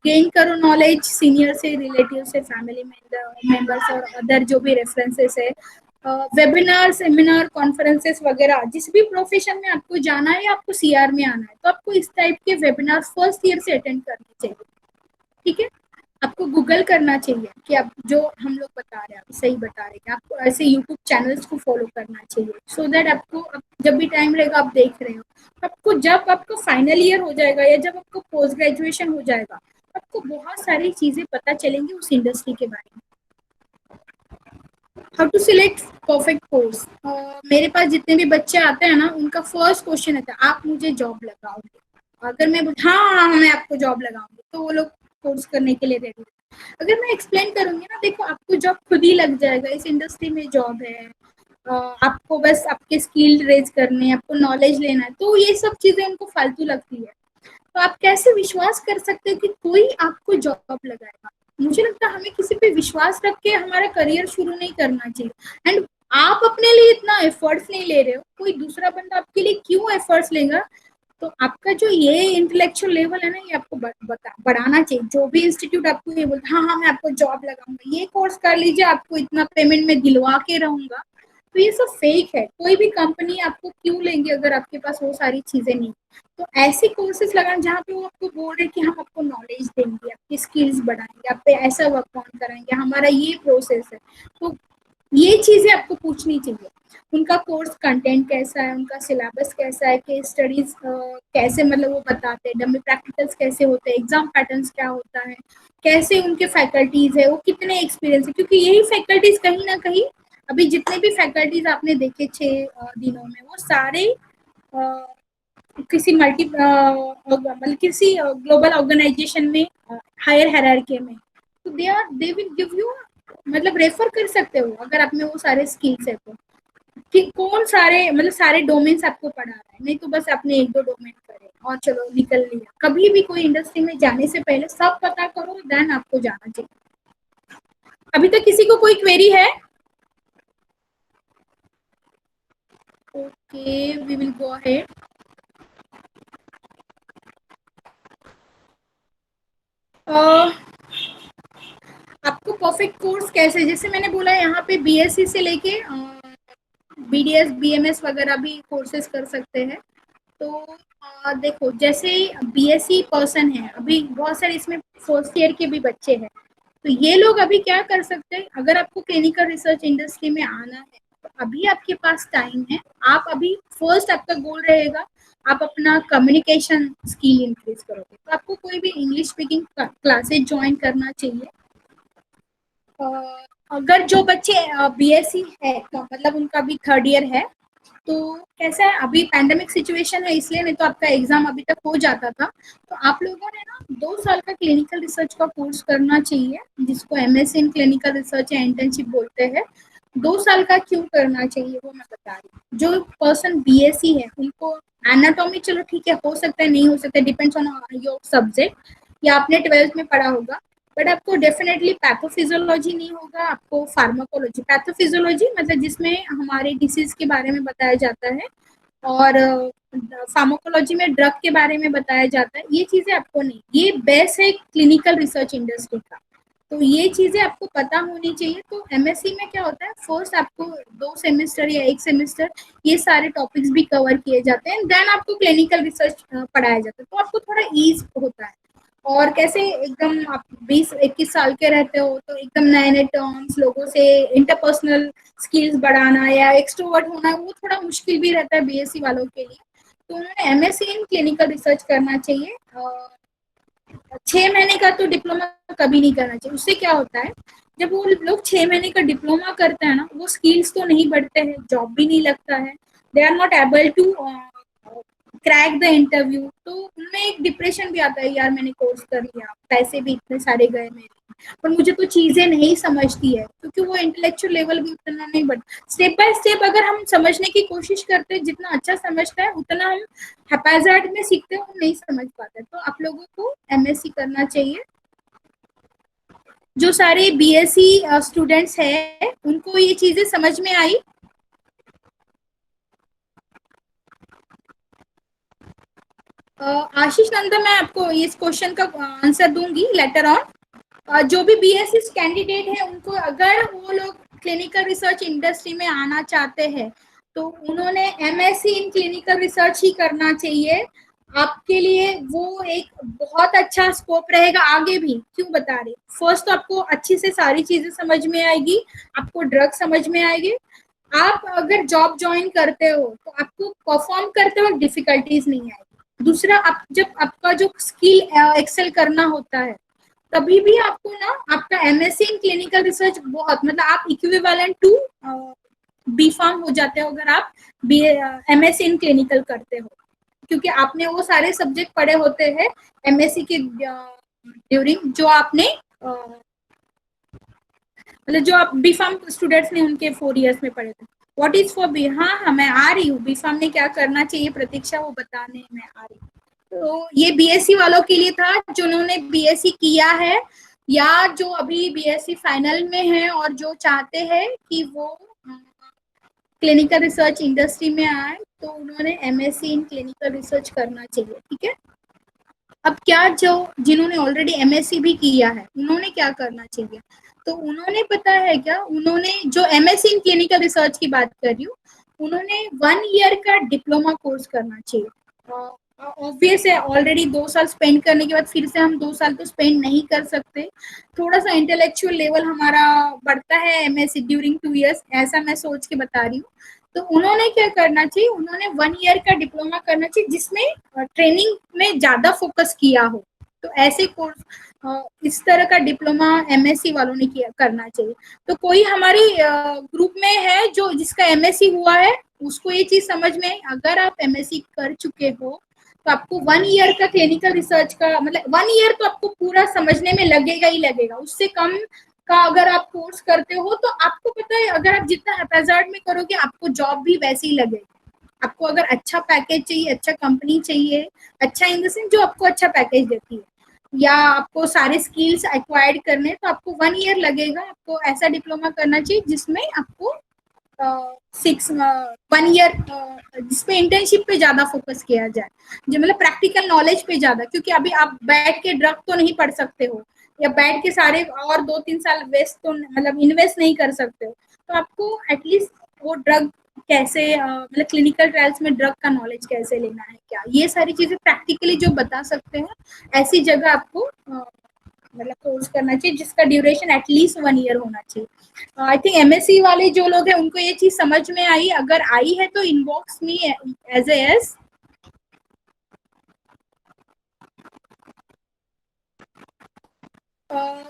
Speaker 1: गेन करो नॉलेज सीनियर से, रिलेटिव से, फैमिली मेंबर्स और अदर जो भी रेफरेंसेस है, वेबिनार, सेमिनार, कॉन्फ्रेंसेस वगैरह। जिस भी प्रोफेशन में आपको जाना है या आपको सीआर में आना है, तो आपको इस टाइप के वेबिनार फर्स्ट ईयर से अटेंड करने चाहिए। ठीक है, आपको गूगल करना चाहिए कि आप जो हम लोग बता रहे हैं आप सही बता रहे हैं। आपको ऐसे यूट्यूब चैनल्स को फॉलो करना चाहिए, सो दैट आपको जब भी टाइम रहेगा आप देख रहे हो। आपको जब आपको फाइनल ईयर हो जाएगा या जब आपको पोस्ट ग्रेजुएशन हो जाएगा, आपको बहुत सारी चीजें पता चलेंगी उस इंडस्ट्री के बारे में। How to select perfect course. मेरे पास जितने भी बच्चे आते हैं ना, उनका फर्स्ट क्वेश्चन आता है, आप मुझे जॉब लगाओगे? अगर मैं हाँ मैं आपको जॉब लगाऊंगी, तो वो लोग कोर्स करने के लिए रेडी। अगर मैं एक्सप्लेन करूंगी ना, देखो आपको जॉब खुद ही लग जाएगा, इस इंडस्ट्री में जॉब है, आपको बस आपके स्किल रेज करने हैं, आपको नॉलेज लेना है, तो ये सब चीजें उनको फालतू लगती है। तो आप कैसे विश्वास कर सकते हो कि कोई आपको जॉब लगाएगा? मुझे लगता है हमें किसी पे विश्वास रख के हमारा करियर शुरू नहीं करना चाहिए। एंड आप अपने लिए इतना एफर्ट्स नहीं ले रहे हो, कोई दूसरा बंदा आपके लिए क्यों एफर्ट्स लेगा? तो आपका जो ये इंटेलेक्चुअल लेवल है ना, ये आपको बढ़ाना चाहिए। जो भी इंस्टीट्यूट आपको ये बोलता हाँ मैं आपको जॉब लगाऊंगा, ये कोर्स कर लीजिए, आपको इतना पेमेंट में दिलवा के रहूंगा, तो ये सब फेक है। कोई भी कंपनी आपको क्यों लेंगे अगर आपके पास वो सारी चीजें नहीं। तो ऐसे कोर्सेज लगाना जहाँ पे वो आपको बोल रहे कि हम आपको नॉलेज देंगे, आपकी स्किल्स बढ़ाएंगे, आप पे ऐसा वर्क ऑन कराएंगे, हमारा ये प्रोसेस है। तो ये चीजें आपको पूछनी चाहिए। उनका कोर्स कंटेंट कैसा है, उनका सिलेबस कैसा है, केस स्टडीज कैसे मतलब वो बताते हैं, डमी प्रैक्टिकल्स कैसे होते हैं, एग्जाम पैटर्न्स क्या होता है, कैसे उनके फैकल्टीज है, वो कितने एक्सपीरियंस है। क्योंकि यही फैकल्टीज कहीं ना कहीं, अभी जितने भी फैकल्टीज आपने देखे 6 दिनों में, वो सारे किसी मतलब किसी ग्लोबल ऑर्गेनाइजेशन में हायर हायरार्की में, तो दे विल गिव यू, मतलब रेफर कर सकते हो अगर आप में वो सारे स्किल्स है तो। कि कौन सारे मतलब सारे डोमेन्स आपको पढ़ा रहा है, नहीं तो बस आपने 1-2 डोमेन करे और चलो निकल लिया। कभी भी कोई इंडस्ट्री में जाने से पहले सब पता करो, देन आपको जाना चाहिए। अभी तक किसी को कोई क्वेरी है? Okay, we will go ahead. आपको परफेक्ट कोर्स कैसे, जैसे मैंने बोला यहाँ पे बीएससी से लेके बीडीएस बीएमएस वगैरह भी कोर्सेज कर सकते हैं। तो देखो जैसे बीएससी पर्सन है, अभी बहुत सारे इसमें फर्स्ट ईयर के भी बच्चे हैं, तो ये लोग अभी क्या कर सकते हैं, अगर आपको क्लिनिकल रिसर्च इंडस्ट्री में आना है तो अभी आपके पास टाइम है। आप अभी फर्स्ट आपका गोल रहेगा आप अपना कम्युनिकेशन स्किल इंक्रीज करोगे, तो आपको कोई भी इंग्लिश स्पीकिंग क्लासेज ज्वाइन करना चाहिए। अगर जो बच्चे बीएससी है तो मतलब उनका भी 3rd ईयर है, तो कैसा है, अभी पैंडेमिक सिचुएशन है इसलिए, नहीं तो आपका एग्जाम अभी तक हो जाता था। तो आप लोगों ने ना 2 साल का क्लिनिकल रिसर्च का कोर्स करना चाहिए, जिसको एमएससी इन क्लिनिकल रिसर्च या इंटर्नशिप बोलते हैं। 2 साल का क्यों करना चाहिए वो मैं बता रही हूँ। जो पर्सन बीएससी है उनको एनाटॉमी चलो ठीक है, हो सकता है नहीं हो सकता है, डिपेंड्स ऑन योर सब्जेक्ट, या आपने 12th में पढ़ा होगा, बट आपको डेफिनेटली पैथोफिजियोलॉजी नहीं होगा, आपको फार्माकोलॉजी, पैथोफिजियोलॉजी मतलब जिसमें हमारे डिसीज के बारे में बताया जाता है, और फार्माकोलॉजी में ड्रग के बारे में बताया जाता है। ये चीजें आपको नहीं, ये बेस है क्लिनिकल रिसर्च इंडस्ट्री का, तो ये चीजें आपको पता होनी चाहिए। तो एमएससी में क्या होता है, फर्स्ट आपको 2 सेमेस्टर या 1 सेमेस्टर ये सारे टॉपिक्स भी कवर किए जाते हैं, देन आपको क्लिनिकल रिसर्च पढ़ाया जाता है, तो आपको थोड़ा ईज होता है। और कैसे एकदम आप 20-21 साल के रहते हो तो एकदम नए नए टर्म्स, लोगों से इंटरपर्सनल स्किल्स बढ़ाना या एक्सट्रोवर्ट होना वो थोड़ा मुश्किल भी रहता है बीएससी वालों के लिए। तो उन्होंने एमएससी इन क्लिनिकल रिसर्च करना चाहिए। 6 महीने का तो डिप्लोमा कभी नहीं करना चाहिए। उससे क्या होता है, जब वो लोग 6 महीने का डिप्लोमा करते हैं ना, वो स्किल्स तो नहीं बढ़ते हैं, जॉब भी नहीं लगता है, they are not able to crack the interview. तो उनमें एक डिप्रेशन भी आता है, यार मैंने कोर्स कर लिया, पैसे भी इतने सारे गए मेरे, पर मुझे तो चीजें नहीं समझती है, क्योंकि वो इंटेलेक्चुअल लेवल भी उतना नहीं बढ़ता। स्टेप बाय स्टेप अगर हम समझने की कोशिश करते हैं, जितना अच्छा समझता है उतना हम हैप्पैजार्ड में सीखते हैं, वो नहीं समझ पाते। तो आप लोगों को एमएससी करना चाहिए। जो सारे बीएससी स्टूडेंट्स हैं उनको ये चीजें समझ में आई। आशीष नंदा, मैं आपको इस क्वेश्चन का आंसर दूंगी लेटर ऑन। जो भी बीएससी कैंडिडेट है उनको, अगर वो लोग क्लिनिकल रिसर्च इंडस्ट्री में आना चाहते हैं तो उन्होंने एमएससी इन क्लिनिकल रिसर्च ही करना चाहिए। आपके लिए वो एक बहुत अच्छा स्कोप रहेगा आगे भी। क्यों बता रही, फर्स्ट तो आपको अच्छी से सारी चीजें समझ में आएगी, आपको ड्रग समझ में आएगी। आप अगर जॉब ज्वाइन करते हो तो आपको परफॉर्म करते वक्त डिफिकल्टीज नहीं आएगी। दूसरा, आप जब आपका जो स्किल एक्सेल करना होता है, तभी भी आपको ना आपका एमएससी इन क्लिनिकल रिसर्च बहुत, मतलब आप इक्विवेलेंट टू बी फार्म हो जाते हो अगर आप एमएससी इन क्लिनिकल करते हो, क्योंकि आपने वो सारे सब्जेक्ट पढ़े होते हैं एमएससी के ड्यूरिंग, जो आपने मतलब जो आप बी फार्म स्टूडेंट्स ने उनके 4 इयर्स में पढ़े थे। व्हाट इज फॉर बी, हाँ मैं आ रही हूँ, बी फार्म में क्या करना चाहिए प्रतीक्षा वो बताने मैं आ रही हूँ। तो ये बीएससी वालों के लिए था जिन्होंने बीएससी किया है, या जो अभी बीएससी फाइनल में है और जो चाहते हैं कि वो क्लिनिकल रिसर्च इंडस्ट्री में आए, तो उन्होंने एमएससी इन क्लिनिकल रिसर्च करना चाहिए। ठीक है, अब क्या जो जिन्होंने ऑलरेडी एमएससी भी किया है उन्होंने क्या करना चाहिए, तो उन्होंने पता है क्या, उन्होंने जो एमएससी इन क्लिनिकल रिसर्च की बात कर रही हूँ, उन्होंने 1 ईयर का डिप्लोमा कोर्स करना चाहिए। ऑब्वियस है, ऑलरेडी 2 साल स्पेंड करने के बाद फिर से हम 2 साल तो स्पेंड नहीं कर सकते, थोड़ा सा इंटेलेक्चुअल लेवल हमारा बढ़ता है एमएससी ड्यूरिंग 2 इयर्स, ऐसा मैं सोच के बता रही हूँ। तो उन्होंने क्या करना चाहिए, उन्होंने 1 ईयर का डिप्लोमा करना चाहिए जिसमें ट्रेनिंग में ज्यादा फोकस किया हो। तो ऐसे कोर्स, इस तरह का डिप्लोमा एमएससी वालों ने किया करना चाहिए। तो कोई हमारी ग्रुप में है जो जिसका एमएससी हुआ है, उसको ये चीज समझ में, अगर आप एमएससी कर चुके हो तो आपको 1 ईयर का क्लिनिकल रिसर्च का मतलब 1 ईयर तो आपको पूरा समझने में लगेगा ही लगेगा। उससे कम का अगर आप कोर्स करते हो तो आपको पता है, अगर आप जितना हैप्पैजार्ड में करोगे आपको जॉब भी वैसे ही लगेगी। आपको अगर अच्छा पैकेज चाहिए, अच्छा कंपनी चाहिए, अच्छा इन द सेंस जो आपको अच्छा पैकेज देती है, या आपको सारे स्किल्स एक्वायर्ड करने, तो आपको 1 ईयर लगेगा। आपको ऐसा डिप्लोमा करना चाहिए जिसमें आपको 1 ईयर जिसपे इंटर्नशिप पे ज्यादा फोकस किया जाए, जो मतलब प्रैक्टिकल नॉलेज पे ज्यादा, क्योंकि अभी आप बैठ के ड्रग तो नहीं पढ़ सकते हो, या बैठ के सारे और 2-3 साल वेस्ट तो मतलब इन्वेस्ट नहीं कर सकते हो। तो आपको एटलीस्ट वो ड्रग कैसे मतलब क्लिनिकल ट्रायल्स में ड्रग का नॉलेज कैसे लेना है, क्या ये सारी चीजें प्रैक्टिकली जो बता सकते हैं, ऐसी जगह आपको मतलब कोर्स करना चाहिए जिसका ड्यूरेशन एटलीस्ट 1 ईयर होना चाहिए। आई थिंक एमएससी वाले जो लोग हैं उनको ये चीज समझ में आई, अगर आई है तो inbox me as a yes.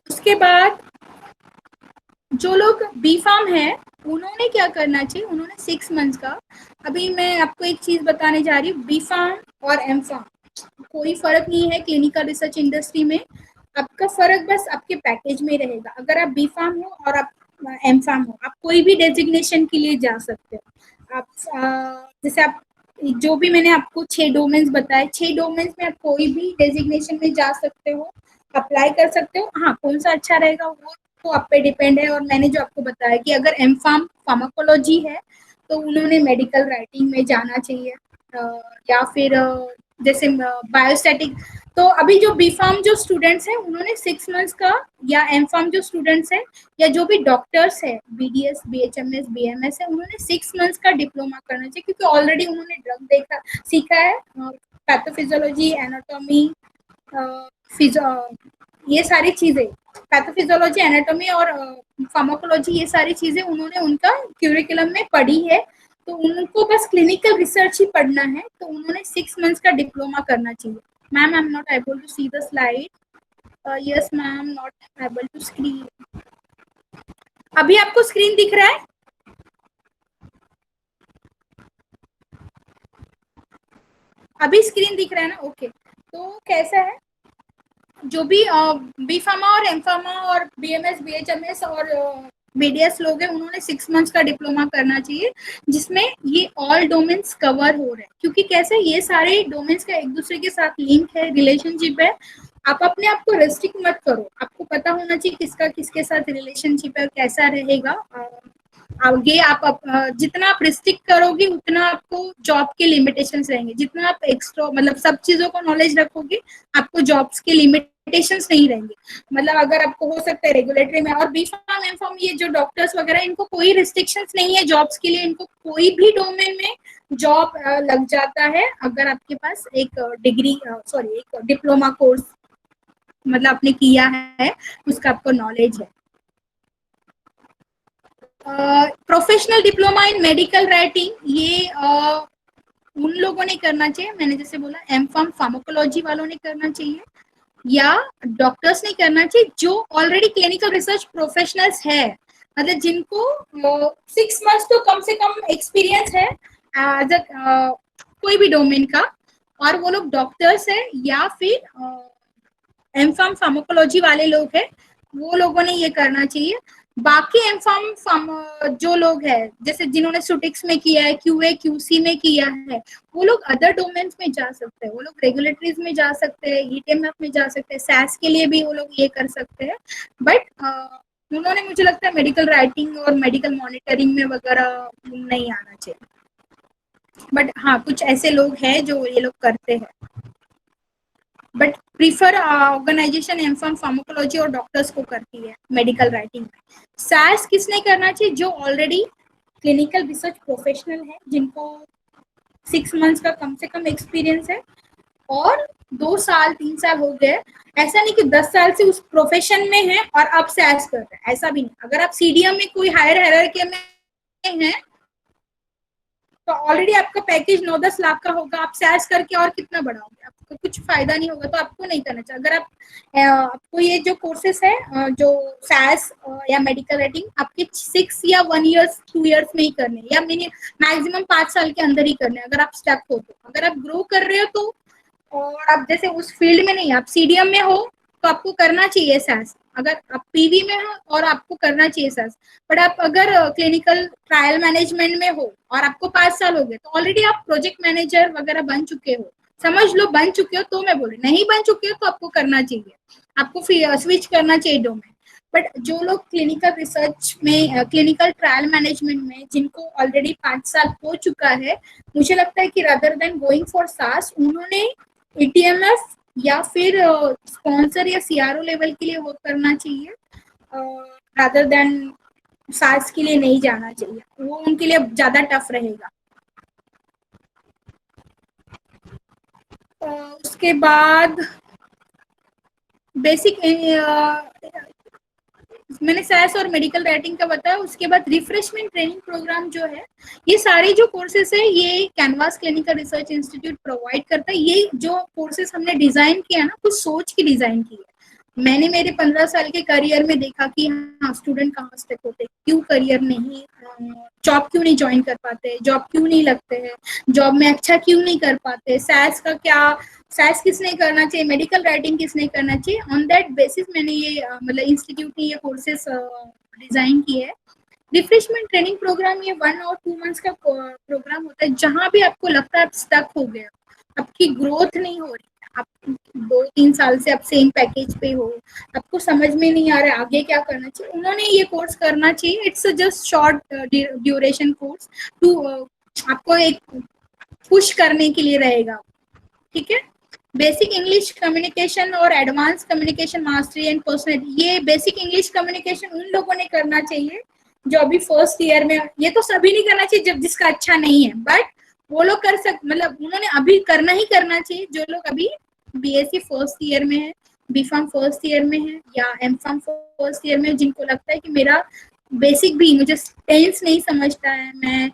Speaker 1: उसके बाद जो लोग बी फार्म है उन्होंने क्या करना चाहिए, उन्होंने 6 मंथ्स का अभी मैं आपको एक चीज बताने जा रही हूँ, बी फार्म और एम फार्म कोई फर्क नहीं है क्लिनिकल रिसर्च इंडस्ट्री में। आपका फर्क बस आपके पैकेज में रहेगा। अगर आप बी फार्म हो और आप एम फार्म हो, आप कोई भी डेजिग्नेशन के लिए जा सकते हो। आप जैसे आप जो भी मैंने आपको 6 डोमेन्स बताए, 6 डोमेन्स में आप कोई भी डेजिग्नेशन में जा सकते हो, अप्लाई कर सकते हो। हाँ, कौन सा अच्छा रहेगा वो तो आप पे डिपेंड है। और मैंने जो आपको बताया कि अगर एम फार्म फार्माकोलॉजी है तो उन्होंने मेडिकल राइटिंग में जाना चाहिए, या फिर जैसे बायोस्टैटिक। तो अभी जो बी फार्म जो स्टूडेंट्स हैं उन्होंने 6 मंथ्स का, या एम फार्म जो स्टूडेंट्स हैं या जो भी डॉक्टर्स है बीडीएस बीएचएमएस बीएमएस है, उन्होंने 6 मंथ्स का डिप्लोमा करना चाहिए, क्योंकि ऑलरेडी उन्होंने ड्रग देखा सीखा है, पैथोफिजियोलॉजी, एनाटॉमी, ये सारी चीजें, पैथोफिजियोलॉजी, एनाटॉमी और फार्माकोलॉजी, ये सारी चीजें उन्होंने उनका क्यूरिकुलम में पढ़ी है। तो उनको बस क्लिनिकल रिसर्च ही पढ़ना है, तो उन्होंने 6 मंथ्स का डिप्लोमा करना चाहिए। Ma'am, I am not able to see the slide. Yes ma'am, not able to screen. अभी आपको स्क्रीन दिख रहा है? अभी स्क्रीन दिख रहा है ना? ओके। तो कैसा है, जो भी बी फार्मा और एम फार्मा और बीएमएस बीएचएमएस और बीडीएस लोग हैं, उन्होंने 6 मंथ्स का डिप्लोमा करना चाहिए, जिसमें ये ऑल डोमेन्स कवर हो रहे हैं। क्योंकि कैसे, ये सारे डोमेन्स का एक दूसरे के साथ लिंक है, रिलेशनशिप है। आप अपने आप को रेस्ट्रिक्ट मत करो, आपको पता होना चाहिए किसका किसके साथ रिलेशनशिप है और कैसा रहेगा। आगे आप जितना आप रिस्ट्रिक्ट करोगे उतना आपको जॉब के लिमिटेशंस रहेंगे। जितना आप एक्स्ट्रा मतलब सब चीजों को नॉलेज रखोगे, आपको जॉब्स के लिमिटेशंस नहीं रहेंगे। मतलब अगर आपको हो सकता है रेगुलेटरी में, और बी फार्म एम फार्म ये जो डॉक्टर्स वगैरह, इनको कोई रिस्ट्रिक्शंस नहीं है जॉब्स के लिए। इनको कोई भी डोमेन में जॉब लग जाता है अगर आपके पास एक डिग्री एक डिप्लोमा कोर्स मतलब आपने किया है, उसका आपको नॉलेज है। Professional diploma in medical writing, ये उन लोगों ने करना चाहिए, मैंने जैसे बोला एम फार्म फार्माकोलॉजी वालों ने करना चाहिए, या डॉक्टर्स ने करना चाहिए जो ऑलरेडी क्लिनिकल रिसर्च प्रोफेशनल्स है, मतलब जिनको 6 मंथ्स तो कम से कम एक्सपीरियंस है एज कोई भी डोमेन का, और वो लोग डॉक्टर्स है या फिर एम फार्म फार्माकोलॉजी वाले लोग हैं, वो लोगों ने ये करना चाहिए। बाकी एम फार्म जो लोग हैं, जैसे जिन्होंने सुटिक्स में किया है, क्यूए क्यूसी में किया है, वो लोग अदर डोमेन्स में जा सकते हैं। वो लोग रेगुलेटरीज में जा सकते हैं, ईटीएमएफ में जा सकते हैं, सैस के लिए भी वो लोग ये कर सकते हैं। बट उन्होंने, मुझे लगता है, मेडिकल राइटिंग और मेडिकल मॉनिटरिंग में वगैरह नहीं आना चाहिए। बट हाँ, कुछ ऐसे लोग हैं जो ये लोग करते हैं, but prefer organization M Pharm pharmacology और डॉक्टर्स को करती है मेडिकल राइटिंग में। सैस किसने करना चाहिए? जो ऑलरेडी क्लिनिकल रिसर्च प्रोफेशनल है, जिनको 6 मंथ्स का कम से कम एक्सपीरियंस है और 2 साल 3 साल हो गए। ऐसा नहीं कि 10 साल से उस प्रोफेशन में है और अब सैस कर रहे हैं, ऐसा भी नहीं। अगर आप सीडीएम में कोई हायर हायरार्की में है तो ऑलरेडी आपका पैकेज 9-10 लाख का होगा, आप सैस करके और कितना बढ़ाओगे? आपको कुछ फायदा नहीं होगा, तो आपको नहीं करना चाहिए। अगर आपको ये जो कोर्सेस है, जो सैस या मेडिकल राइटिंग, आपके 6 या 1 ईयर्स 2 ईयर्स में ही करने, या मैक्सिमम 5 साल के अंदर ही करने, अगर आप स्टक हो तो। अगर आप ग्रो कर रहे हो तो, और आप जैसे उस फील्ड में नहीं, आप सीडीएम में हो तो आपको करना चाहिए सैस। अगर आप पीवी में हो और आपको करना चाहिए सैस। बट आप अगर क्लिनिकल ट्रायल मैनेजमेंट में हो और आपको 5 साल हो गए, तो ऑलरेडी आप प्रोजेक्ट मैनेजर वगैरह बन चुके हो, समझ लो बन चुके हो। तो मैं बोले, नहीं बन चुके हो तो आपको करना चाहिए, आपको स्विच करना चाहिए डोमेन। बट जो लोग क्लिनिकल रिसर्च में, क्लिनिकल ट्रायल मैनेजमेंट में, जिनको ऑलरेडी 5 साल हो चुका है, मुझे लगता है कि रादर देन गोइंग फॉर सास, उन्होंने ईटीएमएफ या फिर स्पॉन्सर या सीआरओ लेवल के लिए वर्क करना चाहिए, रादर देन सास के लिए नहीं जाना चाहिए। वो उनके लिए ज्यादा टफ रहेगा। उसके बाद बेसिक मैंने सैस और मेडिकल राइटिंग का बताया। उसके बाद रिफ्रेशमेंट ट्रेनिंग प्रोग्राम जो है, ये सारे जो कोर्सेस है ये canvas clinical research institute provide करता है। ये जो कोर्सेस हमने डिजाइन किया ना, कुछ सोच के डिजाइन किया है। मैंने मेरे 15 साल के करियर में देखा कि हाँ स्टूडेंट कहाँ स्टक होते, क्यों करियर नहीं, जॉब क्यों नहीं ज्वाइन कर पाते, जॉब क्यों नहीं लगते हैं, जॉब में अच्छा क्यों नहीं कर पाते, सैस का क्या, सैस किसने करना चाहिए, मेडिकल राइटिंग किसने करना चाहिए। ऑन दैट बेसिस मैंने ये मतलब इंस्टीट्यूट ने ये कोर्सेस डिजाइन किए है। रिफ्रेशमेंट ट्रेनिंग प्रोग्राम ये 1 और 2 मंथ्स का प्रोग्राम होता है, जहां भी आपको लगता है आप स्टक हो गए, आपकी ग्रोथ नहीं हो रही, आप 2-3 साल से आप सेम पैकेज पे हो, आपको समझ में नहीं आ रहा है आगे क्या करना चाहिए, उन्होंने ये कोर्स करना चाहिए। It's just short duration course to आपको एक पुश करने के लिए रहेगा, ठीक है। बेसिक इंग्लिश कम्युनिकेशन और advance communication mastery and personality, ये बेसिक इंग्लिश कम्युनिकेशन उन लोगों ने करना चाहिए जो अभी फर्स्ट ईयर में, ये तो सभी नहीं करना चाहिए जब जिसका अच्छा नहीं है, बट वो लोग कर सक मतलब उन्होंने अभी करना ही करना चाहिए जो लोग अभी बीएससी फर्स्ट ईयर में है, बीफार्म फर्स्ट ईयर में है या एमफार्म फर्स्ट ईयर में, जिनको लगता है कि मेरा बेसिक भी, मुझे टेंस नहीं समझता है, मैं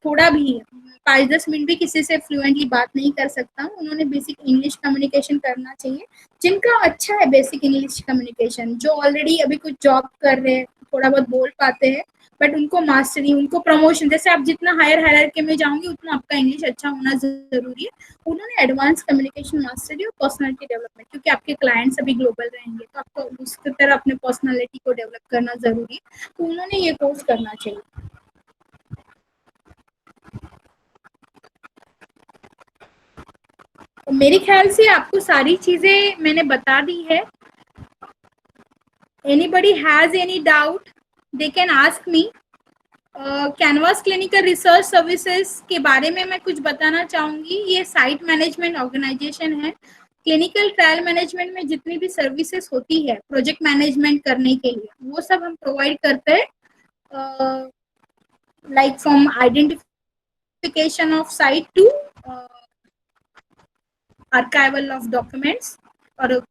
Speaker 1: थोड़ा भी 5-10 मिनट भी किसी से फ्लुएंटली बात नहीं कर सकता हूँ, उन्होंने बेसिक इंग्लिश कम्युनिकेशन करना चाहिए। जिनका अच्छा है बेसिक इंग्लिश कम्युनिकेशन, जो ऑलरेडी अभी कुछ जॉब कर रहे हैं, थोड़ा बहुत बोल पाते हैं, बट उनको मास्टरी, उनको प्रमोशन, जैसे आप जितना हायर हायरार्की में जाओगे उतना आपका इंग्लिश अच्छा होना जरूरी है, उन्होंने एडवांस कम्युनिकेशन मास्टरी और पर्सनालिटी डेवलपमेंट, क्योंकि आपके क्लाइंट्स अभी ग्लोबल रहेंगे तो आपको उसकी तरह अपने पर्सनालिटी को डेवलप करना जरूरी है, तो उन्होंने ये कोर्स करना चाहिए। तो मेरे ख्याल से आपको सारी चीजें मैंने बता दी है। Anybody has any doubt they can ask me. Canvas clinical research services के बारे में मैं कुछ बताना चाहूंगी। ये साइट मैनेजमेंट ऑर्गेनाइजेशन है। क्लिनिकल ट्रायल मैनेजमेंट में जितनी भी सर्विसेज होती है प्रोजेक्ट मैनेजमेंट करने के लिए, वो सब हम प्रोवाइड करते हैं, like from identification of site to archival of documents, और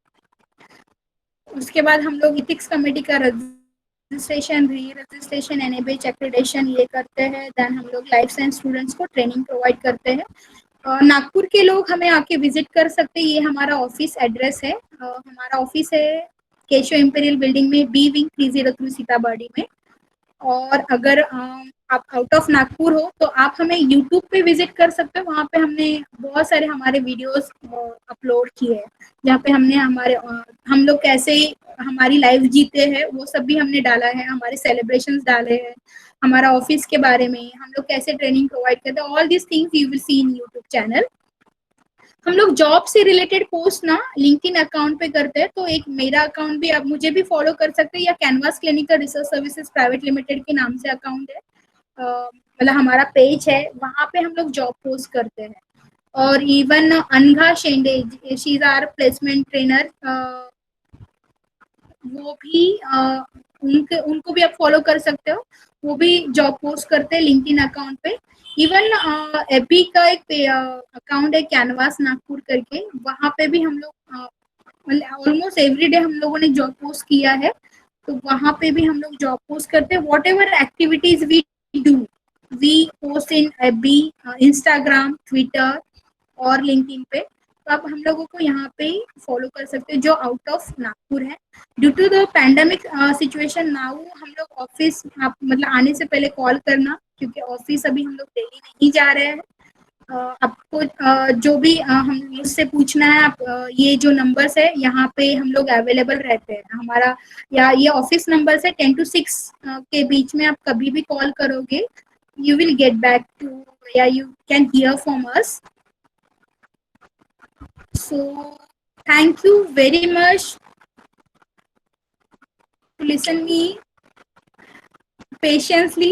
Speaker 1: उसके बाद हम लोग इथिक्स कमेटी का registration, re registration, NABH accreditation ये करते हैं। देन हम लोग लाइफ साइंस स्टूडेंट्स को ट्रेनिंग प्रोवाइड करते हैं। नागपुर के लोग हमें आके विजिट कर सकते हैं, ये हमारा ऑफिस एड्रेस है। हमारा ऑफिस है केशव इंपीरियल बिल्डिंग में, बी विंग 303 सीताबर्डी में। और अगर आप आउट ऑफ नागपुर हो तो आप हमें यूट्यूब पे विजिट कर सकते हो, वहाँ पे हमने बहुत सारे हमारे वीडियोस अपलोड किए हैं, जहाँ पे हमने हमारे हम लोग कैसे हमारी लाइफ जीते हैं वो सब भी हमने डाला है, हमारे सेलिब्रेशंस डाले हैं, हमारा ऑफिस के बारे में, हम लोग कैसे ट्रेनिंग प्रोवाइड करते हैं, all this things you will see in YouTube channel. हम लोग जॉब से रिलेटेड पोस्ट ना लिंक्डइन अकाउंट पे करते हैं, तो एक मेरा अकाउंट भी आप मुझे भी फॉलो कर सकते हैं, या canvas clinical research services private limited के नाम से अकाउंट है, मतलब हमारा पेज है, वहाँ पे हम लोग जॉब पोस्ट करते हैं। और even Anagha Shende, she is our placement trainer, वो भी उनको भी आप फॉलो कर सकते हो, वो भी जॉब पोस्ट करते हैं लिंक्डइन अकाउंट पे। इवन एपी का एक अकाउंट है कैनवास नागपुर करके, वहाँ पे भी हम लोग ऑलमोस्ट एवरी डे हम लोगों ने जॉब पोस्ट किया है, तो वहाँ पे भी हम लोग जॉब पोस्ट करते हैं। Whatever activities we do we post in FB, Instagram, Twitter और लिंक्डइन पे, तो आप हम लोगों को यहाँ पे फॉलो कर सकते हैं जो आउट ऑफ नागपुर है। Due to the pandemic situation now हम लोग ऑफिस, आप मतलब आने से पहले कॉल करना, क्योंकि ऑफिस अभी हम लोग डेली नहीं जा रहे हैं। आपको जो भी हम मुझसे पूछना है, आप ये जो नंबर्स है यहाँ पे हम लोग अवेलेबल रहते हैं। हमारा या ये ऑफिस नंबर से 10 to 6 के बीच में आप कभी भी कॉल करोगे, you will get back to, या you can hear from us. So thank you very much to listen me patiently.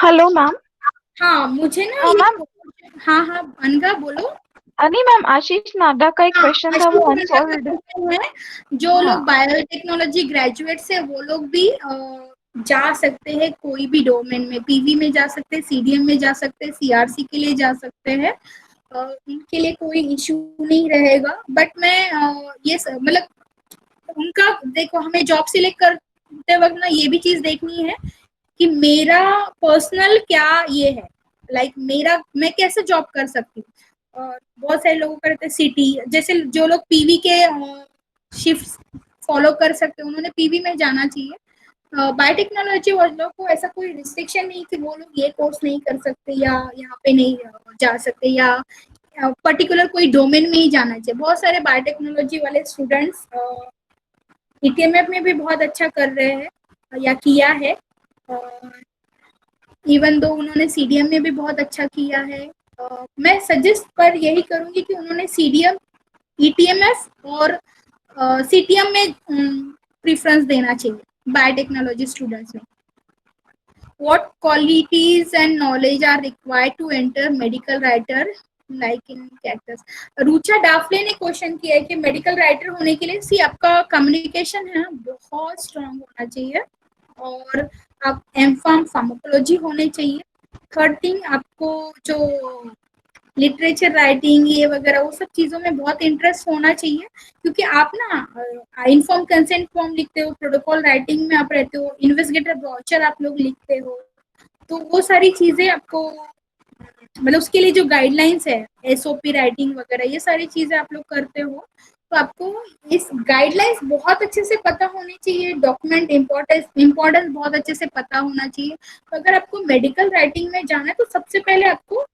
Speaker 2: Hello ma'am.
Speaker 1: हाँ मुझे ना
Speaker 2: हाँ मैम।
Speaker 1: हाँ हाँ अनघा बोलो।
Speaker 2: नहीं मैम, आशीष नाडा का एक क्वेश्चन था, वो अनसॉल्व्ड
Speaker 1: है। जो लोग बायोटेक्नोलॉजी ग्रेजुएट्स है वो लोग भी जा सकते हैं कोई भी डोमेन में, पीवी में जा सकते हैं, सीडीएम में जा सकते हैं, सीआरसी के लिए जा सकते हैं, उनके लिए कोई इशू नहीं रहेगा। बट मैं ये मतलब उनका देखो, हमें जॉब सिलेक्ट करते वक्त ना ये भी चीज देखनी है कि मेरा पर्सनल क्या ये है, लाइक मेरा मैं कैसे जॉब कर सकती हूँ। बहुत बहुत सारे लोगों का रहता है सिटी, जैसे जो लोग पीवी के शिफ्ट फॉलो कर सकते हैं उन्होंने पीवी में जाना चाहिए। बायोटेक्नोलॉजी वालों को ऐसा कोई रिस्ट्रिक्शन नहीं कि वो लोग ये कोर्स नहीं कर सकते या यहाँ पे नहीं जा सकते या पर्टिकुलर कोई डोमेन में ही जाना चाहिए। बहुत सारे बायोटेक्नोलॉजी वाले स्टूडेंट्स ईटीएमएफ में भी बहुत अच्छा कर रहे हैं या किया है, इवन दो उन्होंने सीडीएम में भी बहुत अच्छा किया है। मैं सजेस्ट पर यही करूंगी कि उन्होंने सीडीएम, ईटीएमएफ और सीटीएम में प्रेफरेंस देना चाहिए बायोटेक्नोलॉजी स्टूडेंट्स में। What qualities and knowledge are required to enter medical writer like in Cactus? Rucha Dafle ने क्वेश्चन किया है कि मेडिकल राइटर होने के लिए आपका कम्युनिकेशन है बहुत स्ट्रांग होना चाहिए और आप एम.फार्म फार्माकोलॉजी होने चाहिए। थर्ड थिंग, आपको जो लिटरेचर राइटिंग ये वगैरह वो सब चीज़ों में बहुत इंटरेस्ट होना चाहिए, क्योंकि आप ना इन्फॉर्म कंसेंट फॉर्म लिखते हो, प्रोटोकॉल राइटिंग में आप रहते हो, इन्वेस्टिगेटर ब्रोचर आप लोग लिखते हो, तो वो सारी चीज़ें आपको मतलब उसके लिए जो गाइडलाइंस है एसओपी राइटिंग वगैरह ये सारी चीज़ें आप लोग करते हो, तो आपको इस गाइडलाइंस बहुत अच्छे से पता होनी चाहिए, डॉक्यूमेंट इम्पोर्टेंस बहुत अच्छे से पता होना चाहिए। तो अगर आपको मेडिकल राइटिंग में जाना है तो सबसे पहले आपको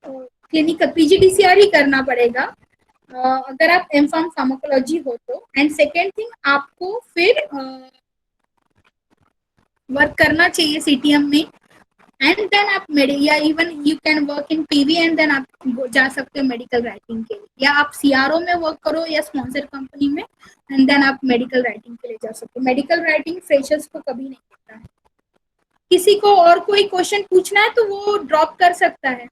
Speaker 1: क्लिनिकल पीजीडीसीआर ही करना पड़ेगा अगर आप एम.फार्म फार्माकोलॉजी हो तो। एंड सेकेंड थिंग, आपको फिर वर्क करना चाहिए सीटीएम में एंड देन आप या even you can work in PV and then आप जा सकते हो मेडिकल राइटिंग के लिए, या आप सीआरओ में वर्क करो या स्पॉन्सर कंपनी में एंड देन आप मेडिकल राइटिंग के लिए जा सकते हो। मेडिकल राइटिंग फ्रेशर्स को कभी नहीं मिलता है। किसी को और कोई क्वेश्चन पूछना है तो वो ड्रॉप कर सकता है।